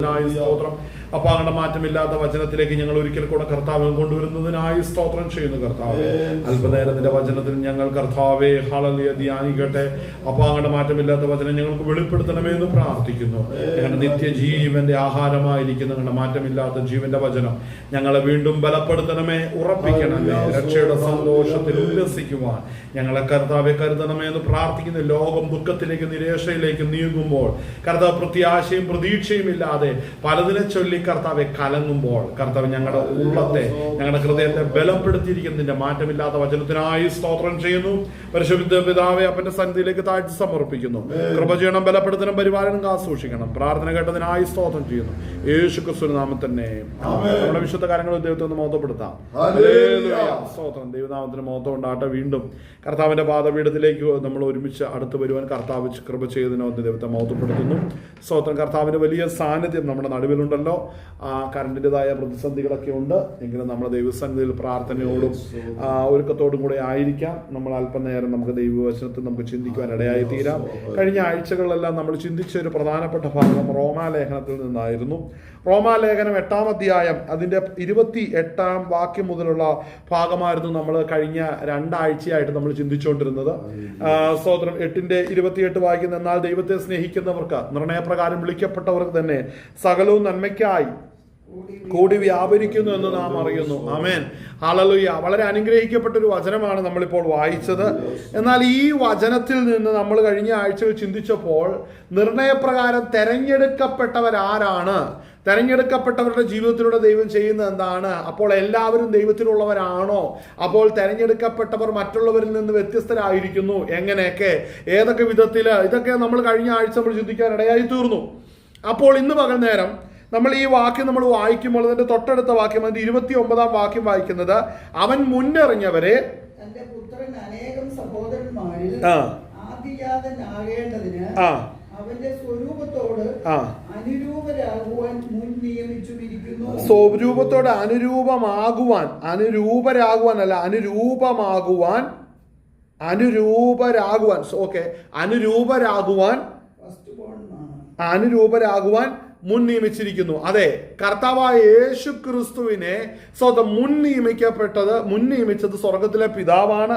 സ്തോത്രം. അപ്പാങ്ങളുടെ മാറ്റമില്ലാത്ത വചനത്തിലേക്ക് ഞങ്ങൾ ഒരിക്കൽ കൂടെ കർത്താവിനെ കൊണ്ടുവരുന്നതിനായി സ്തോത്രം ചെയ്യുന്നു. കർത്താവേ, അല്പനേരത്തിന്റെ വചനത്തിൽ ഞങ്ങൾ കർത്താവേ ഹല്ലേലൂയ ധ്യാനിക്കട്ടെ. അപ്പാങ്ങളുടെ മാറ്റമില്ലാത്ത വചനം ഞങ്ങൾക്ക് വെളിപ്പെടുത്തണമേ എന്ന് പ്രാർത്ഥിക്കുന്നു. ഞങ്ങളുടെ നിത്യജീവന്റെ ആഹാരമായിരിക്കുന്ന ഞങ്ങളുടെ മാറ്റമില്ലാത്ത ജീവന്റെ വചനം ഞങ്ങളെ വീണ്ടും ബലപ്പെടുത്തണമേ, ഉറപ്പിക്കണമേ. രക്ഷയുടെ സന്തോഷത്തിൽ ഉല്ലസിക്കുവാൻ ഞങ്ങളെ കർത്താവെ കരുതണമേ എന്ന് പ്രാർത്ഥിക്കുന്നു. ലോകം ദുഃഖത്തിലേക്ക് നിരാശയിലേക്ക് നീങ്ങുമ്പോൾ കർത്താവ് പ്രത്യാശയും പ്രതീക്ഷയും ഇല്ലാതെ പലതിനെ ചൊല്ലി കർത്താവെ കലങ്ങുമ്പോൾ കർത്താവ് ഞങ്ങളുടെ ഉള്ളത്തെ, ഞങ്ങളുടെ ഹൃദയത്തെ ബലപ്പെടുത്തിയിരിക്കുന്നതിന്റെ മാറ്റമില്ലാത്ത വചനത്തിനായി സ്തോത്രം ചെയ്യുന്നു. പരിശുദ്ധ പിതാവെ അപ്പന്റെ സന്നിധിയിലേക്ക് താഴ്ത്തി സമർപ്പിക്കുന്നു. കൃപ ചെയ്യണം, ബലപ്പെടുത്തണം, പരിപാലനം കാസൂക്ഷിക്കണം. പ്രാർത്ഥന കേട്ടതിനായി സ്തോത്രം ചെയ്യുന്നു. യേശു ക്രിസ്തുവിന്റെ നാമത്തിൽ തന്നെ നമ്മുടെ വിശുദ്ധ കാര്യങ്ങൾ ദൈവത്തെ ഒന്ന് മഹത്വപ്പെടുത്താം. സ്തോത്രം. ദൈവനാമത്തിന് മഹത്വം ഉണ്ടാകട്ടെ. വീണ്ടും കർത്താവിന്റെ പാദപീഠത്തിലേക്ക് നമ്മൾ ഒരുമിച്ച് അടുത്ത് വരുവാൻ കർത്താവ് കൃപ ചെയ്തതിനോ ദൈവത്തെ മഹത്വപ്പെടുത്തുന്നു. സ്തോത്രം. കർത്താവിന്റെ വലിയ സാന്നിധ്യം നമ്മുടെ നടുവിലുണ്ടല്ലോ. കറണ്ടിൻ്റെതായ പ്രതിസന്ധികളൊക്കെ ഉണ്ട് എങ്കിലും നമ്മുടെ ദൈവസന്നിധിയിൽ പ്രാർത്ഥനയോടും ഒരുക്കത്തോടും കൂടെ ആയിരിക്കാം. നമ്മൾ അല്പനേരം നമുക്ക് ദൈവവചനത്തിൽ നമുക്ക് ചിന്തിക്കുവാൻ ഇടയായി തീരാം. കഴിഞ്ഞ ആഴ്ചകളിലെല്ലാം നമ്മൾ ചിന്തിച്ച ഒരു പ്രധാനപ്പെട്ട ഭാഗം റോമാലേഖനത്തിൽ നിന്നായിരുന്നു. റോമാലേഖനം 8-ാം അധ്യായം അതിൻ്റെ 28-ാം വാക്യം മുതലുള്ള ഭാഗമായിരുന്നു നമ്മൾ കഴിഞ്ഞ രണ്ടാഴ്ചയായിട്ട് നമ്മൾ ചിന്തിച്ചുകൊണ്ടിരുന്നത്. സ്തോത്രം. 8:28 വായിക്കുന്ന, എന്നാൽ ദൈവത്തെ സ്നേഹിക്കുന്നവർക്ക് നിർണയപ്രകാരം വിളിക്കപ്പെട്ടവർക്ക് തന്നെ സകലവും നന്മയ്ക്കായി കൂടി വ്യാപരിക്കുന്നു എന്ന് നാം അറിയുന്നു. ആമേൻ, ഹല്ലേലൂയ. വളരെ അനുഗ്രഹിക്കപ്പെട്ട ഒരു വചനമാണ് നമ്മളിപ്പോൾ വായിച്ചത്. എന്നാൽ ഈ വചനത്തിൽ നിന്ന് നമ്മൾ കഴിഞ്ഞ ആഴ്ചകൾ ചിന്തിച്ചപ്പോൾ നിർണയപ്രകാരം തെരഞ്ഞെടുക്കപ്പെട്ടവരാരാണ്, തെരഞ്ഞെടുക്കപ്പെട്ടവരുടെ ജീവിതത്തിലൂടെ ദൈവം ചെയ്യുന്നത് എന്താണ്, അപ്പോൾ എല്ലാവരും ദൈവത്തിലുള്ളവരാണോ, അപ്പോൾ തെരഞ്ഞെടുക്കപ്പെട്ടവർ മറ്റുള്ളവരിൽ നിന്ന് വ്യത്യസ്തരായിരിക്കുന്നു, എങ്ങനെയൊക്കെ, ഏതൊക്കെ വിധത്തിൽ, ഇതൊക്കെ നമ്മൾ കഴിഞ്ഞ ആഴ്ച നമ്മൾ ചിന്തിക്കാൻ ഇടയായി തീർന്നു. അപ്പോൾ ഇന്ന് പകൽ നേരം നമ്മൾ ഈ വാക്യം നമ്മൾ വായിക്കുമ്പോൾ അതിന്റെ തൊട്ടടുത്ത വാക്യം, അതിന്റെ 29-ാം വാക്യം വായിക്കുന്നത്, അവൻ മുന്നറിഞ്ഞവരെ തന്റെ പുത്രൻ അനേകം സഹോദരന്മാരിൽ ആദിജാതനാകേണ്ടതിന് അവന്റെ സ്വരൂപത്തോട് അനുരൂപരാകുവാൻ മുൻ നിയമിച്ചുമിരിക്കുന്നു. സ്വരൂപത്തോട് അനുരൂപരാകുവാൻ മുൻ നിയമിച്ചിരിക്കുന്നു. അതെ, കർത്താവായ യേശു ക്രിസ്തുവിനെ സ്വന്തം മുൻ നിയമിച്ചത് സ്വർഗത്തിലെ പിതാവാണ്.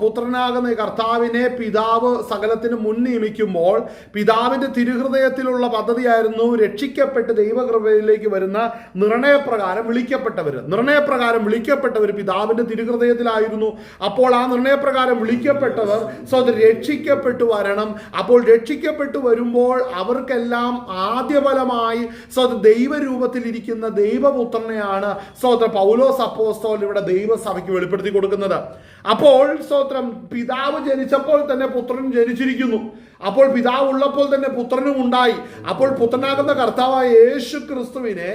പുത്രനാകുന്ന കർത്താവിനെ പിതാവ് സകലത്തിന് മുൻ നിയമിക്കുമ്പോൾ പിതാവിന്റെ തിരുഹൃദയത്തിലുള്ള പദ്ധതിയായിരുന്നു രക്ഷിക്കപ്പെട്ട് ദൈവകൃപയിലേക്ക് വരുന്ന നിർണയപ്രകാരം വിളിക്കപ്പെട്ടവർ പിതാവിന്റെ തിരുഹൃദയത്തിലായിരുന്നു. അപ്പോൾ ആ നിർണയപ്രകാരം വിളിക്കപ്പെട്ടവർ രക്ഷിക്കപ്പെട്ടു വരണം. അപ്പോൾ രക്ഷിക്കപ്പെട്ടു വരുമ്പോൾ അവർക്കെല്ലാം ആദ്യഫലമായി ദൈവരൂപത്തിൽ ഇരിക്കുന്ന ദൈവപുത്രനെയാണ് പൗലോസ് അപ്പോസ്തലൻ ഇവിടെ ദൈവസഭയ്ക്ക് വെളിപ്പെടുത്തി കൊടുക്കുന്നത്. അപ്പോൾ പിതാവ് ജനിച്ചപ്പോൾ തന്നെ പുത്രൻ ജനിച്ചിരിക്കുന്നു. അപ്പോൾ പിതാവ് ഉള്ളപ്പോൾ തന്നെ പുത്രനും ഉണ്ടായി. അപ്പോൾ പുത്രനാകുന്ന കർത്താവായ യേശു ക്രിസ്തുവിനെ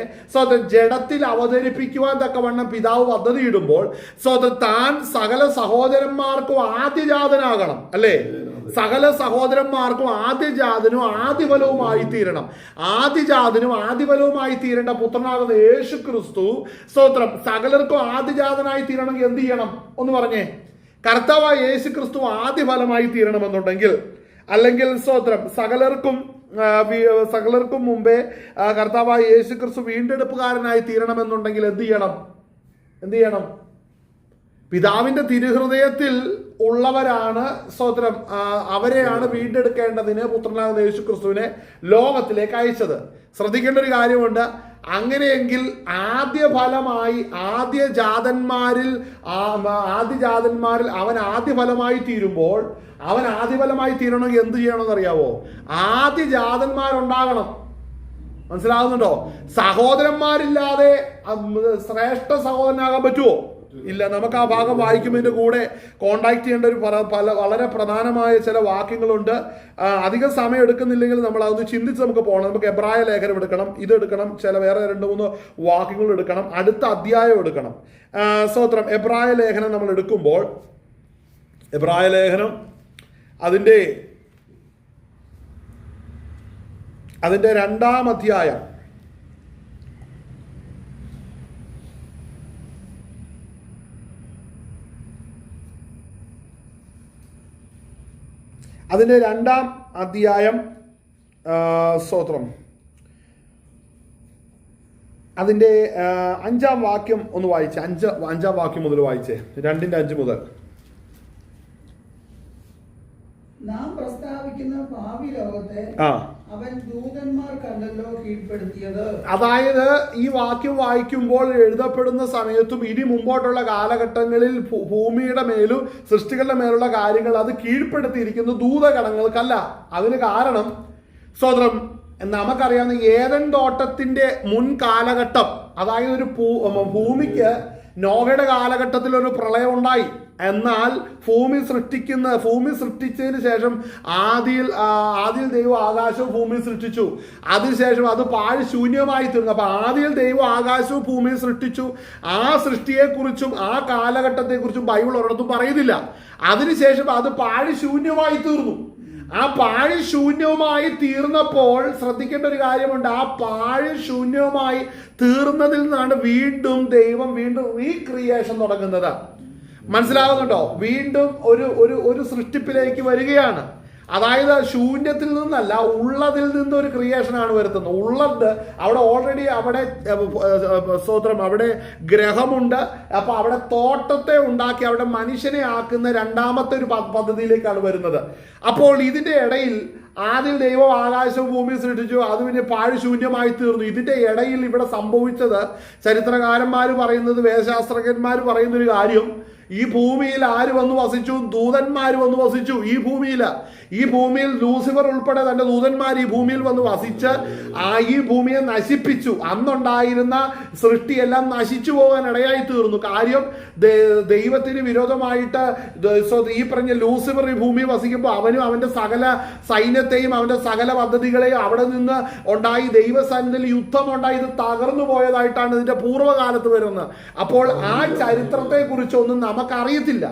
ജഡത്തിൽ അവതരിപ്പിക്കുവാൻ തക്കവണ്ണം പിതാവ് പദ്ധതിയിടുമ്പോൾ താൻ സകല സഹോദരന്മാർക്കും ആദ്യജാതനാകണം, അല്ലേ? സകല സഹോദരന്മാർക്കും ആദ്യജാതനും ആദിഫലവുമായി തീരണം. ആദിഫലവുമായി തീരേണ്ട പുത്രനാകുന്ന യേശു ക്രിസ്തു സകലർക്കും ആദ്യജാതനായി തീരണമെങ്കിൽ എന്ത് ചെയ്യണം ഒന്ന് പറഞ്ഞേ. കർത്താവായ യേശു ക്രിസ്തു ആദ്യഫലമായി തീരണമെന്നുണ്ടെങ്കിൽ, അല്ലെങ്കിൽ സകലർക്കും മുമ്പേ കർത്താവായ യേശു ക്രിസ്തു വീണ്ടെടുപ്പുകാരനായി തീരണമെന്നുണ്ടെങ്കിൽ എന്ത് ചെയ്യണം? പിതാവിന്റെ തിരുഹൃദയത്തിൽ ഉള്ളവരാണ് അവരെയാണ് വീണ്ടെടുക്കേണ്ടതിന് പുത്രനാകുന്ന യേശു ക്രിസ്തുവിനെ ലോകത്തിലേക്ക് അയച്ചത്. ശ്രദ്ധിക്കേണ്ട ഒരു കാര്യമുണ്ട്. അങ്ങനെയെങ്കിൽ ആദ്യഫലമായി ആദ്യജാതന്മാരിൽ അവൻ ആദ്യഫലമായി തീരുമ്പോൾ, അവൻ ആദ്യഫലമായി തീരണമെങ്കിൽ എന്ത് ചെയ്യണമെന്ന് അറിയാവോ? ആദ്യജാതന്മാരുണ്ടാകണം. മനസ്സിലാകുന്നുണ്ടോ? സഹോദരന്മാരില്ലാതെ ശ്രേഷ്ഠ സഹോദരനാകാൻ പറ്റുമോ? ഇല്ല. നമുക്ക് ആ ഭാഗം വായിക്കുന്നതിൻ്റെ കൂടെ കോണ്ടാക്ട് ചെയ്യേണ്ട ഒരു വളരെ പ്രധാനമായ ചില വാക്യങ്ങളുണ്ട്. അധികം സമയം എടുക്കുന്നില്ലെങ്കിൽ നമ്മൾ അതൊന്ന് ചിന്തിച്ച് നമുക്ക് പോകണം. നമുക്ക് എബ്രായ ലേഖനം എടുക്കണം, ഇതെടുക്കണം, വേറെ 2-3 വാക്യങ്ങൾ എടുക്കണം, അടുത്ത അധ്യായം എടുക്കണം. എബ്രായ ലേഖനം നമ്മൾ എടുക്കുമ്പോൾ, എബ്രായ ലേഖനം അതിൻ്റെ 2-ാം അധ്യായം അതിൻ്റെ 2-ാം അധ്യായം സ്തോത്രം അതിൻ്റെ 5-ാം വാക്യം ഒന്ന് വായിച്ചേ. 5-ാം വാക്യം മുതൽ വായിച്ചേ, 2:5 മുതൽ. നാം പ്രസ്താവിക്കുന്ന ഭാവി ലോകത്തെ അവൻ ദൂതന്മാർക്കല്ലോ കീഴ്പ്പെടുത്തിയത്. അതായത് ഈ വാക്യം വായിക്കുമ്പോൾ എഴുതപ്പെടുന്ന സമയത്തും ഇനി മുമ്പോട്ടുള്ള കാലഘട്ടങ്ങളിൽ ഭൂമിയുടെ മേലും സൃഷ്ടികളുടെ മേലുള്ള കാര്യങ്ങൾ അത് കീഴ്പ്പെടുത്തിയിരിക്കുന്നു ദൂതഗണങ്ങൾക്കല്ല. അതിന് കാരണം സ്തോത്രം, നമുക്കറിയാവുന്ന ഏദൻ തോട്ടത്തിന്റെ മുൻ കാലഘട്ടം, അതായത് ഒരു ഭൂമിക്ക് നോഹയുടെ കാലഘട്ടത്തിൽ ഒരു പ്രളയം ഉണ്ടായി. എന്നാൽ ഭൂമി സൃഷ്ടിച്ചതിന് ശേഷം ആദിയിൽ ദൈവം ആകാശവും ഭൂമിയും സൃഷ്ടിച്ചു. അതിനുശേഷം അത് പാഴ് ശൂന്യമായി തീർന്നു. അപ്പൊ ആദിയിൽ ദൈവം ആകാശവും ഭൂമിയും സൃഷ്ടിച്ചു. ആ സൃഷ്ടിയെക്കുറിച്ചും ആ കാലഘട്ടത്തെക്കുറിച്ചും ബൈബിൾ ഒരിടത്തും പറയുന്നില്ല. അതിനുശേഷം അത് പാഴ് ശൂന്യമായി തീർന്നു. ആ പാഴ് ശൂന്യവുമായി തീർന്നപ്പോൾ ശ്രദ്ധിക്കേണ്ട ഒരു കാര്യമുണ്ട്. ആ പാഴ് ശൂന്യവുമായി തീർന്നതിൽ നിന്നാണ് ദൈവം വീണ്ടും റീക്രിയേഷൻ തുടങ്ങുന്നത്. മനസ്സിലാകുന്നുണ്ടോ? വീണ്ടും ഒരു സൃഷ്ടിപ്പിലേക്ക് വരികയാണ്. അതായത് ശൂന്യത്തിൽ നിന്നല്ല, ഉള്ളതിൽ നിന്നൊരു ക്രിയേഷനാണ് വരുത്തുന്നത്. ഉള്ളത് അവിടെ ഓൾറെഡി അവിടെ ഗ്രഹമുണ്ട്. അപ്പൊ അവിടെ തോട്ടത്തെ ഉണ്ടാക്കി അവിടെ മനുഷ്യനെ ആക്കുന്ന രണ്ടാമത്തെ ഒരു പദ്ധതിയിലേക്കാണ് വരുന്നത്. അപ്പോൾ ഇതിന്റെ ഇടയിൽ ആദ്യം ദൈവം ആകാശവും ഭൂമിയും സൃഷ്ടിച്ചു, അത് പിന്നെ പാഴ് ശൂന്യമായി തീർന്നു. ഇതിന്റെ ഇടയിൽ ഇവിടെ സംഭവിച്ചത് ചരിത്രകാരന്മാർ പറയുന്നത്, വേദശാസ്ത്രജ്ഞന്മാർ പറയുന്നൊരു കാര്യം, ഈ ഭൂമിയിൽ ആര് വന്നു വസിച്ചു? ദൂതന്മാർ വന്നു വസിച്ചു. ഈ ഭൂമിയിൽ ലൂസിഫർ ഉൾപ്പെടെ തന്റെ ദൂതന്മാർ ഈ ഭൂമിയിൽ വന്ന് വസിച്ച് ഈ ഭൂമിയെ നശിപ്പിച്ചു. അന്നുണ്ടായിരുന്ന സൃഷ്ടിയെല്ലാം നശിച്ചു പോകാൻ ഇടയായി തീർന്നു. കാര്യം ദൈവത്തിന് വിരോധമായിട്ട് ഈ പറഞ്ഞ ലൂസിഫർ ഈ ഭൂമിയിൽ വസിക്കുമ്പോൾ അവനും അവന്റെ സകല സൈന്യത്തെയും അവന്റെ സകല പദ്ധതികളെയും അവിടെ നിന്ന് ഉണ്ടായി ദൈവസന്നിധിയിൽ യുദ്ധമുണ്ടായി ഇത് തകർന്നു പോയതായിട്ടാണ് ഇതിന്റെ പൂർവ്വകാലത്ത് വരുന്നത്. അപ്പോൾ ആ ചരിത്രത്തെ കുറിച്ചൊന്നും നമുക്കറിയത്തില്ല.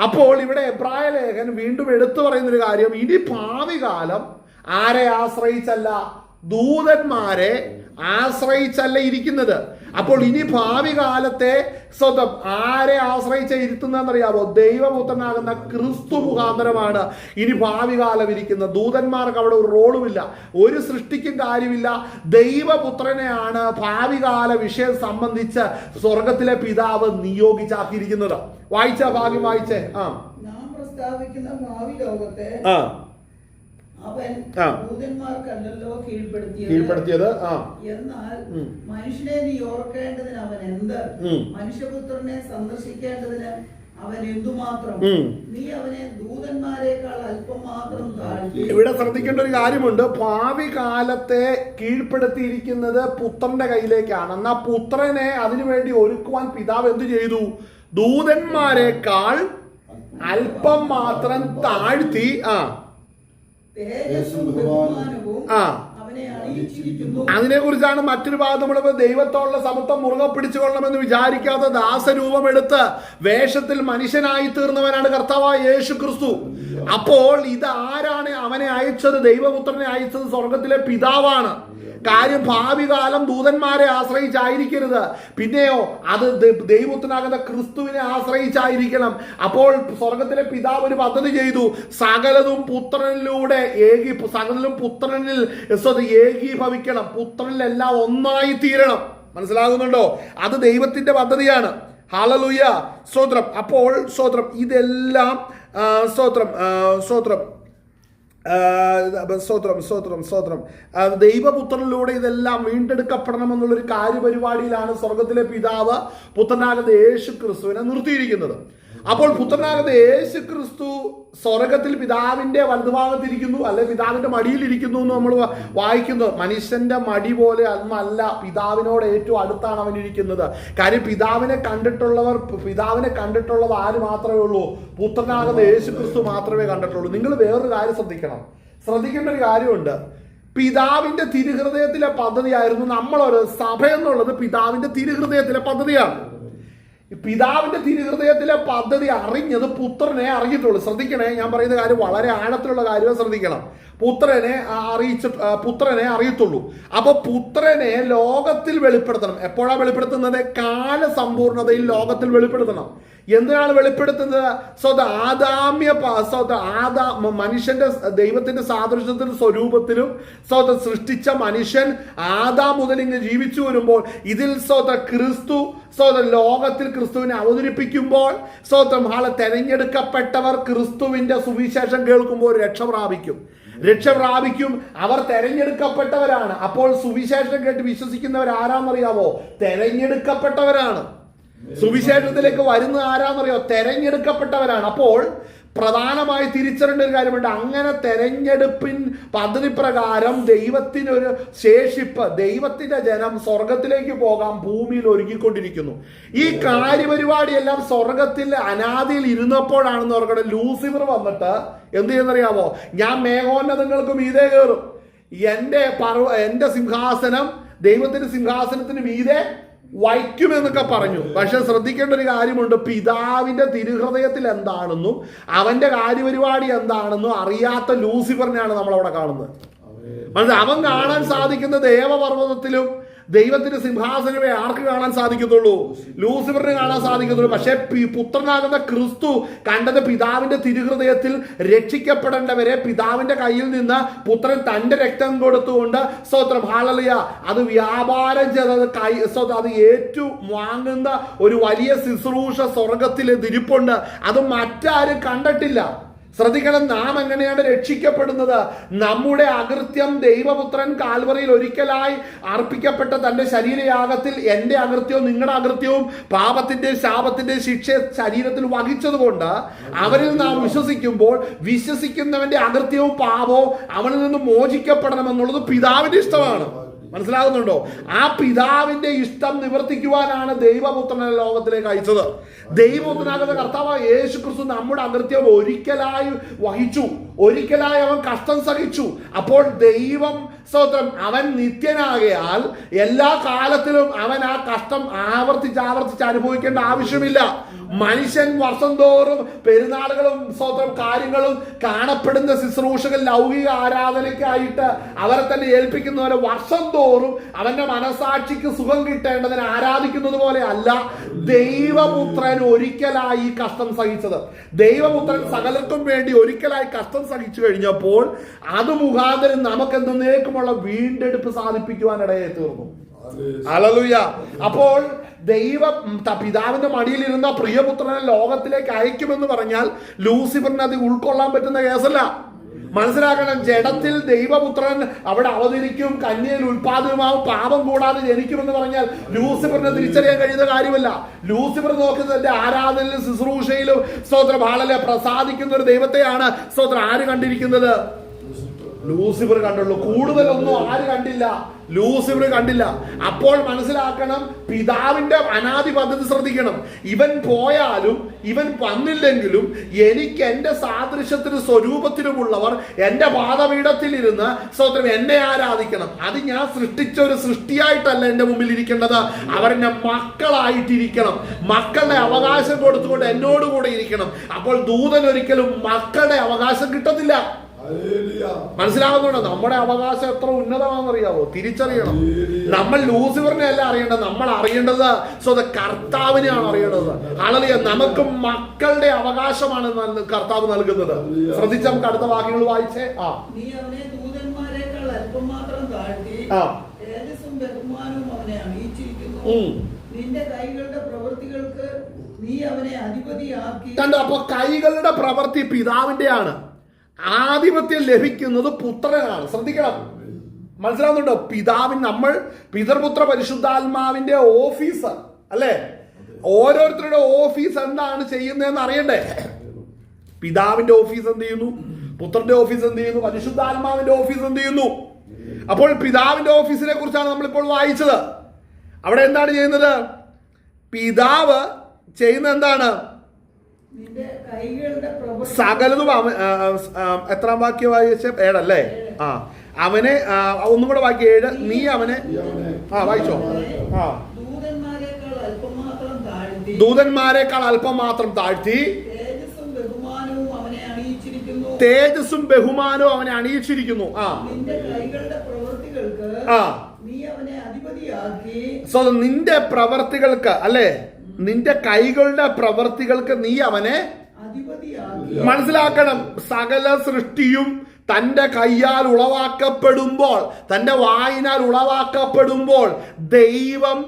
അപ്പോൾ ഇവിടെ എബ്രായ ലേഖൻ വീണ്ടും എടുത്തു പറയുന്നൊരു കാര്യം, ഇനി ഭാവി കാലം ആരെ ആശ്രയിച്ചല്ല, ദൂതന്മാരെ ആശ്രയിച്ചല്ല ഇരിക്കുന്നത്. അപ്പോൾ ഇനി ഭാവി കാലത്തെ സ്വന്തം ആരെ ആശ്രയിച്ച ഇരുത്തുന്നതെന്നറിയാമോ? ദൈവപുത്രനാകുന്ന ക്രിസ്തു മുഖാന്തരമാണ് ഇനി ഭാവി കാലം ഇരിക്കുന്നത്. ദൂതന്മാർക്ക് അവിടെ ഒരു റോളുമില്ല, ഒരു സൃഷ്ടിക്കും കാര്യമില്ല. ദൈവപുത്രനെയാണ് ഭാവി കാല വിഷയം സംബന്ധിച്ച് സ്വർഗത്തിലെ പിതാവ് നിയോഗിച്ചാക്കിയിരിക്കുന്നത്. വായിച്ച ഭാഗ്യം വായിച്ചേ. നാം പ്രസ്താവിക്കുന്ന ഭാവി ലോകത്തെ അവൻ ദൂതന്മാർക്കല്ലോ കീഴ്പ്പെടുത്തിയത്. എന്നാൽ മനുഷ്യനെ നീ ഓർക്കേണ്ടതിന് അവൻ എന്ത്? മനുഷ്യപുത്രനെ സന്ദർശിക്കേണ്ടതിന് അവൻ എന്തുമാത്രം? നീ അവനെ ദൂതന്മാരെക്കാൾ അല്പം മാത്രം താഴ്ത്തി. ഇവിടെ ശ്രദ്ധിക്കേണ്ട ഒരു കാര്യമുണ്ട്. ഭാവി കാലത്തെ കീഴ്പ്പെടുത്തിയിരിക്കുന്നത് പുത്രന്റെ കയ്യിലേക്കാണ്. എന്നാൽ പുത്രനെ അതിനുവേണ്ടി ഒരുക്കുവാൻ പിതാവ് എന്ത് ചെയ്തു? ദൂതന്മാരെക്കാൾ അല്പം മാത്രം താഴ്ത്തി അതിനെ കുറിച്ചാണ് മറ്റൊരു ഭാഗം നമ്മൾ ദൈവത്തോടുള്ള സമത്വം മുറുകെ പിടിച്ചുകൊള്ളണമെന്ന് വിചാരിക്കാതെ ദാസരൂപം എടുത്ത് വേഷത്തിൽ മനുഷ്യനായി തീർന്നവനാണ് കർത്താവായ യേശു ക്രിസ്തു. അപ്പോൾ ഇത് ആരാണ് അവനെ അയച്ചത്? ദൈവപുത്രനെ അയച്ചത് സ്വർഗത്തിലെ പിതാവാണ്. കാര്യം ഭാവി കാലം ദൂതന്മാരെ ആശ്രയിച്ചായിരിക്കരുത്, പിന്നെയോ അത് ദൈവപുത്രനാകുന്ന ക്രിസ്തുവിനെ ആശ്രയിച്ചായിരിക്കണം. അപ്പോൾ സ്വർഗത്തിലെ പിതാവ് ഒരു പദ്ധതി ചെയ്തു, സകലതും പുത്രനിലൂടെ സകലതും പുത്രനിൽ ഏകീഭവിക്കണം, പുത്രനിലെല്ലാം ഒന്നായി തീരണം. മനസ്സിലാകുന്നുണ്ടോ? അത് ദൈവത്തിന്റെ പദ്ധതിയാണ്. ഹല്ലേലൂയ, സ്തോത്രം. അപ്പോൾ സ്തോത്രം, ഇതെല്ലാം സ്തോത്രം ദൈവപുത്രനിലൂടെ ഇതെല്ലാം വീണ്ടെടുക്കപ്പെടണമെന്നുള്ളൊരു കാര്യപരിപാടിയിലാണ് സ്വർഗത്തിലെ പിതാവ് പുത്രനാകുന്ന യേശു ക്രിസ്തുവിനെ നിർത്തിയിരിക്കുന്നത്. അപ്പോൾ പുത്രനാകുന്ന യേശു ക്രിസ്തു സ്വർഗത്തിൽ പിതാവിന്റെ വലതുഭാഗത്തിരിക്കുന്നു, അല്ലെ പിതാവിന്റെ മടിയിലിരിക്കുന്നു എന്ന് നമ്മൾ വായിക്കുന്നു. മനുഷ്യന്റെ മടി പോലെ അല്ല, പിതാവിനോട് ഏറ്റവും അടുത്താണ് അവൻ ഇരിക്കുന്നത്. കാര്യം പിതാവിനെ കണ്ടിട്ടുള്ളത് ആര് മാത്രമേ ഉള്ളൂ? പുത്രനാകുന്ന യേശു ക്രിസ്തു മാത്രമേ കണ്ടിട്ടുള്ളൂ. നിങ്ങൾ വേറൊരു കാര്യം ശ്രദ്ധിക്കേണ്ട ഒരു കാര്യമുണ്ട്. പിതാവിന്റെ തിരുഹൃദയത്തിലെ പദ്ധതിയായിരുന്നു നമ്മളൊരു സഭ എന്നുള്ളത്. പിതാവിന്റെ തിരുഹൃദയത്തിലെ പദ്ധതിയാണ്. പിതാവിന്റെ തിരുഹൃദയത്തിലെ പദ്ധതി അറിഞ്ഞത് പുത്രനെ അറിഞ്ഞിട്ടുള്ളൂ. ശ്രദ്ധിക്കണേ, ഞാൻ പറയുന്ന കാര്യം വളരെ ആഴത്തിലുള്ള കാര്യം ശ്രദ്ധിക്കണം. പുത്രനെ അറിയത്തുള്ളൂ. അപ്പൊ പുത്രനെ ലോകത്തിൽ വെളിപ്പെടുത്തണം. എപ്പോഴാണ് വെളിപ്പെടുത്തുന്നത്? കാലസമ്പൂർണതയിൽ ലോകത്തിൽ വെളിപ്പെടുത്തണം. എന്തിനാണ് വെളിപ്പെടുത്തുന്നത്? മനുഷ്യന്റെ ദൈവത്തിന്റെ സാദൃശ്യത്തിലും സ്വരൂപത്തിലും സൃഷ്ടിച്ച മനുഷ്യൻ ആദാം മുതൽ ഇങ്ങ് ജീവിച്ചു വരുമ്പോൾ ഇതിൽ ക്രിസ്തു ലോകത്തിൽ ക്രിസ്തുവിനെ അവതരിപ്പിക്കുമ്പോൾ തെരഞ്ഞെടുക്കപ്പെട്ടവർ ക്രിസ്തുവിന്റെ സുവിശേഷം കേൾക്കുമ്പോൾ രക്ഷ പ്രാപിക്കും. അവർ തെരഞ്ഞെടുക്കപ്പെട്ടവരാണ്. അപ്പോൾ സുവിശേഷം കേട്ട് വിശ്വസിക്കുന്നവർ ആരാന്നറിയാവോ? തെരഞ്ഞെടുക്കപ്പെട്ടവരാണ്. സുവിശേഷത്തിലേക്ക് വരുന്ന ആരാന്നറിയോ? തെരഞ്ഞെടുക്കപ്പെട്ടവരാണ്. അപ്പോൾ പ്രധാനമായി തിരിച്ചറിയേണ്ട ഒരു കാര്യമുണ്ട്. അങ്ങനെ തെരഞ്ഞെടുപ്പിൻ പദ്ധതി പ്രകാരം ദൈവത്തിനൊരു ശേഷിപ്പ്, ദൈവത്തിന്റെ ജനം സ്വർഗത്തിലേക്ക് പോകാൻ ഭൂമിയിൽ ഒരുങ്ങിക്കൊണ്ടിരിക്കുന്നു. ഈ കാര്യപരിപാടിയെല്ലാം സ്വർഗത്തിൽ അനാദിയിൽ ഇരുന്നപ്പോഴാണെന്ന് ഓർക്കണം. ലൂസിഫർ വന്നിട്ട് എന്ത് ചെയ്യുന്നറിയാമോ? ഞാൻ മേഘോന്നതങ്ങൾക്ക് മീതെ കയറും, എന്റെ സിംഹാസനം ദൈവത്തിന്റെ സിംഹാസനത്തിന് മീതെ വയ്ക്കുമെന്നൊക്കെ പറഞ്ഞു. പക്ഷെ ശ്രദ്ധിക്കേണ്ട ഒരു കാര്യമുണ്ട്. പിതാവിന്റെ തിരുഹൃദയത്തിൽ എന്താണെന്നും അവന്റെ കാര്യപരിപാടി എന്താണെന്നും അറിയാത്ത ലൂസിഫറിനെയാണ് നമ്മളവിടെ കാണുന്നത്. അവൻ കാണാൻ സാധിക്കുന്ന ദേവപർവ്വതത്തിലും ദൈവത്തിന്റെ സിംഹാസനമേ ആർക്ക് കാണാൻ സാധിക്കത്തുള്ളൂ? ലൂസിഫറിന് കാണാൻ സാധിക്കത്തുള്ളൂ. പക്ഷെ പുത്രനാകുന്ന ക്രിസ്തു കണ്ടത് പിതാവിന്റെ തിരുഹൃദയത്തിൽ രക്ഷിക്കപ്പെടേണ്ടവരെ പിതാവിന്റെ കയ്യിൽ നിന്ന് പുത്രൻ തന്റെ രക്തം കൊടുത്തുകൊണ്ട് ഹല്ലേലൂയ അത് വ്യാപാരം ചെയ്തത് അത് ഏറ്റു വാങ്ങുന്ന ഒരു വലിയ ശുശ്രൂഷ സ്വർഗത്തിൽ ഇരിപ്പുണ്ട്. അത് മറ്റാരും കണ്ടിട്ടില്ല. ശ്രദ്ധിക്കണം, നാം എങ്ങനെയാണ് രക്ഷിക്കപ്പെടുന്നത്? നമ്മുടെ അകൃത്യം ദൈവപുത്രൻ കാൽവറിയിൽ ഒരിക്കലായി അർപ്പിക്കപ്പെട്ട തന്റെ ശരീരയാഗത്തിൽ എന്റെ അകൃത്യവും നിങ്ങളുടെ അകൃത്യവും പാപത്തിന്റെ ശാപത്തിന്റെ ശിക്ഷ ശരീരത്തിൽ വഹിച്ചതുകൊണ്ട് അവരിൽ നാം വിശ്വസിക്കുമ്പോൾ വിശ്വസിക്കുന്നവന്റെ അകൃത്യവും പാപവും അവനിൽ നിന്ന് മോചിക്കപ്പെടണമെന്നുള്ളത് പിതാവിന്റെ ഇഷ്ടമാണ്. മനസ്സിലാകുന്നുണ്ടോ? ആ പിതാവിന്റെ ഇഷ്ടം നിവർത്തിക്കുവാനാണ് ദൈവപുത്രനെ ലോകത്തിലേക്ക് അയച്ചത്. ദൈവപുത്രനാകുന്ന കർത്താവ് യേശു ക്രിസ്തു നമ്മുടെ അകൃത്യം ഒരിക്കലായി വഹിച്ചു, ഒരിക്കലായി അവൻ കഷ്ടം സഹിച്ചു. അപ്പോൾ ദൈവം അവൻ നിത്യനാകയാൽ എല്ലാ കാലത്തിലും അവൻ ആ കഷ്ടം ആവർത്തിച്ച് അനുഭവിക്കേണ്ട ആവശ്യമില്ല. മനുഷ്യൻ വർഷം തോറും പെരുന്നാളുകളും കാര്യങ്ങളും കാണപ്പെടുന്ന ശുശ്രൂഷകൾ ലൗകിക ആരാധനയ്ക്കായിട്ട് അവരെ തന്നെ ഏൽപ്പിക്കുന്നവരെ വർഷം തോറും അവന്റെ മനസാക്ഷിക്ക് സുഖം കിട്ടേണ്ടതിന് ആരാധിക്കുന്നത് പോലെ അല്ല ദൈവപുത്രൻ ഒരിക്കലായി കഷ്ടം സഹിച്ചത്. ദൈവപുത്രൻ സകലർക്കും വേണ്ടി ഒരിക്കലായി കഷ്ടം സഹിച്ചു കഴിഞ്ഞപ്പോൾ അത് മുഖാന്തരം നമുക്ക് എന്നേക്കുമുള്ള വീണ്ടെടുപ്പ് സാധിപ്പിക്കുവാനിടയെ തീർന്നു. ഹല്ലേലൂയ. അപ്പോൾ പിതാവിന്റെ മടിയിലിരുന്ന പ്രിയപുത്രനെ ലോകത്തിലേക്ക് അയക്കുമെന്ന് പറഞ്ഞാൽ ലൂസിഫറിന് അത് ഉൾക്കൊള്ളാൻ പറ്റുന്ന കേസല്ല. മനസ്സിലാക്കണം, ജഡത്തിൽ ദൈവപുത്രൻ അവിടെ അവതരിക്കും, കന്യയിൽ ഉൽപാദനമാവും, പാപം കൂടാതെ ജനിക്കുമെന്ന് പറഞ്ഞാൽ ലൂസിഫറിനെ തിരിച്ചറിയാൻ കഴിയുന്ന കാര്യമല്ല. ലൂസിഫർ നോക്കുന്നതിന്റെ ആരാധനയിലും ശുശ്രൂഷയിലും പ്രസാദിക്കുന്ന ഒരു ദൈവത്തെയാണ് ആര് കണ്ടിരിക്കുന്നത്? ലൂസിഫർ കണ്ടുള്ളൂ. കൂടുതലൊന്നും ആര് കണ്ടില്ല? ലൂസിഫർ കണ്ടില്ല. അപ്പോൾ മനസ്സിലാക്കണം, പിതാവിന്റെ അനാദി പദ്ധതി ശ്രദ്ധിക്കണം. ഇവൻ പോയാലും ഇവൻ വന്നില്ലെങ്കിലും എനിക്ക് എന്റെ സാദൃശ്യത്തിനും സ്വരൂപത്തിനുമുള്ളവർ എന്റെ പാദപീഠത്തിൽ ഇരുന്ന് എന്നെ ആരാധിക്കണം. അത് ഞാൻ സൃഷ്ടിച്ച ഒരു സൃഷ്ടിയായിട്ടല്ല എന്റെ മുമ്പിൽ ഇരിക്കേണ്ടത്, അവരെന്നെ മക്കളായിട്ടിരിക്കണം. മക്കളുടെ അവകാശം കൊടുത്തുകൊണ്ട് എന്നോടുകൂടെ ഇരിക്കണം. അപ്പോൾ ദൂതൻ ഒരിക്കലും മക്കളുടെ അവകാശം കിട്ടത്തില്ല. മനസ്സിലാവുന്നുണ്ടോ? നമ്മുടെ അവകാശം എത്ര ഉന്നതമാണെന്നറിയാവോ? തിരിച്ചറിയണം. നമ്മൾ ലൂസിഫറിനെ അല്ല അറിയേണ്ടത്, നമ്മൾ അറിയേണ്ടത് കർത്താവിനെയാണ് അറിയേണ്ടത്. ഹല്ലേലൂയ. നമുക്ക് മക്കളുടെ അവകാശമാണ് കർത്താവ് നൽകുന്നത്. ശ്രദ്ധിച്ച നമുക്ക് അടുത്ത വാക്യങ്ങൾ വായിച്ചേ. നീ അവനെ ദൂതന്മാരെക്കാൾ അല്പം മാത്രം താഴ്ത്തി, തേജസ്സും ബഹുമാനവും അവനെ അണിയിച്ചിരിക്കുന്നു. നിന്റെ കൈകളുടെ പ്രവൃത്തികൾക്ക് നീ അവനെ അധിപതിയാക്കി. കണ്ടോ? അപ്പൊ കൈകളുടെ പ്രവൃത്തി പിതാവിന്റെയാണ്, ആധിപത്യം ലഭിക്കുന്നത് പുത്രനാണ്. ശ്രദ്ധിക്കണം, മനസ്സിലാവുന്നുണ്ടോ? നമ്മൾ പിതൃപുത്ര പരിശുദ്ധാത്മാവിന്റെ ഓഫീസ് അല്ലേ? ഓരോരുത്തരുടെ ഓഫീസ് എന്താണ് ചെയ്യുന്നതെന്ന് അറിയണ്ടേ? പിതാവിന്റെ ഓഫീസ് എന്ത് ചെയ്യുന്നു? പുത്രന്റെ ഓഫീസ് എന്ത് ചെയ്യുന്നു? പരിശുദ്ധാത്മാവിന്റെ ഓഫീസ് എന്ത് ചെയ്യുന്നു? അപ്പോൾ പിതാവിന്റെ ഓഫീസിനെ കുറിച്ചാണ് നമ്മളിപ്പോൾ വായിച്ചത്. അവിടെ എന്താണ് ചെയ്യുന്നത്? പിതാവ് ചെയ്യുന്ന എന്താണ്? സകലതും എത്രാം വാക്യം വായിച്ച? 7 അല്ലേ? അവനെ ഒന്നും കൂടെ വാക്യം 7. നീ അവനെ വായിച്ചോ. ദൂതന്മാരെക്കാൾ അല്പം മാത്രം താഴ്ത്തി, തേജസ്സും ബഹുമാനവും അവനെ അണിയിച്ചിരിക്കുന്നു. നിന്റെ പ്രവർത്തികൾക്ക് അല്ലേ? നിന്റെ കൈകളുടെ പ്രവൃത്തികൾക്ക് നീ അവനെ അധിപതിയാക്കി. മനസ്സിലാക്കണം. സകല സൃഷ്ടിയും തന്റെ കയ്യാൽ ഉളവാക്കപ്പെടുമ്പോൾ, തന്റെ വായിനാൽ ഉളവാക്കപ്പെടുമ്പോൾ, ദൈവം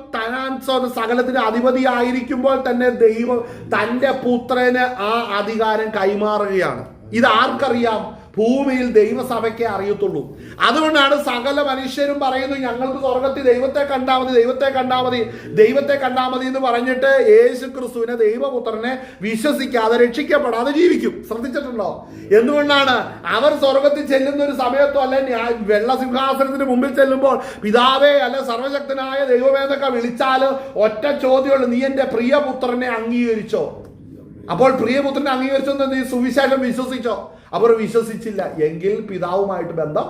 സകലത്തിന് അധിപതിയായിരിക്കുമ്പോൾ തന്നെ ദൈവം തന്റെ പുത്രന് ആ അധികാരം കൈമാറുകയാണ്. ഇത് ആർക്കറിയാം? ഭൂമിയിൽ ദൈവസഭയ്ക്കേ അറിയത്തുള്ളൂ. അതുകൊണ്ടാണ് സകല മനുഷ്യരും പറയുന്നു, ഞങ്ങൾക്ക് സ്വർഗത്തിൽ ദൈവത്തെ കണ്ടാൽ മതി, ദൈവത്തെ കണ്ടാൽ മതി, ദൈവത്തെ കണ്ടാൽ മതി എന്ന് പറഞ്ഞിട്ട് യേശു ക്രിസ്തുവിനെ, ദൈവപുത്രനെ വിശ്വസിക്കാതെ രക്ഷിക്കപ്പെടാതെ ജീവിക്കും. ശ്രദ്ധിച്ചിട്ടുണ്ടോ? എന്തുകൊണ്ടാണ്? അവർ സ്വർഗത്തിൽ ചെല്ലുന്ന ഒരു സമയത്തോ അല്ലെ വെള്ള സിംഹാസനത്തിന് മുമ്പിൽ ചെല്ലുമ്പോൾ പിതാവേ അല്ലെ സർവശക്തനായ ദൈവമേന്നൊക്കെ വിളിച്ചാൽ ഒറ്റ ചോദ്യമുള്ളൂ, നീ എന്റെ പ്രിയപുത്രനെ അംഗീകരിച്ചോ? അപ്പോൾ പ്രിയപുത്രനെ അംഗീകരിച്ചോ? നീ സുവിശേഷം വിശ്വസിച്ചോ? അവർ വിശ്വസിച്ചില്ല എങ്കിൽ പിതാവുമായിട്ട് ബന്ധം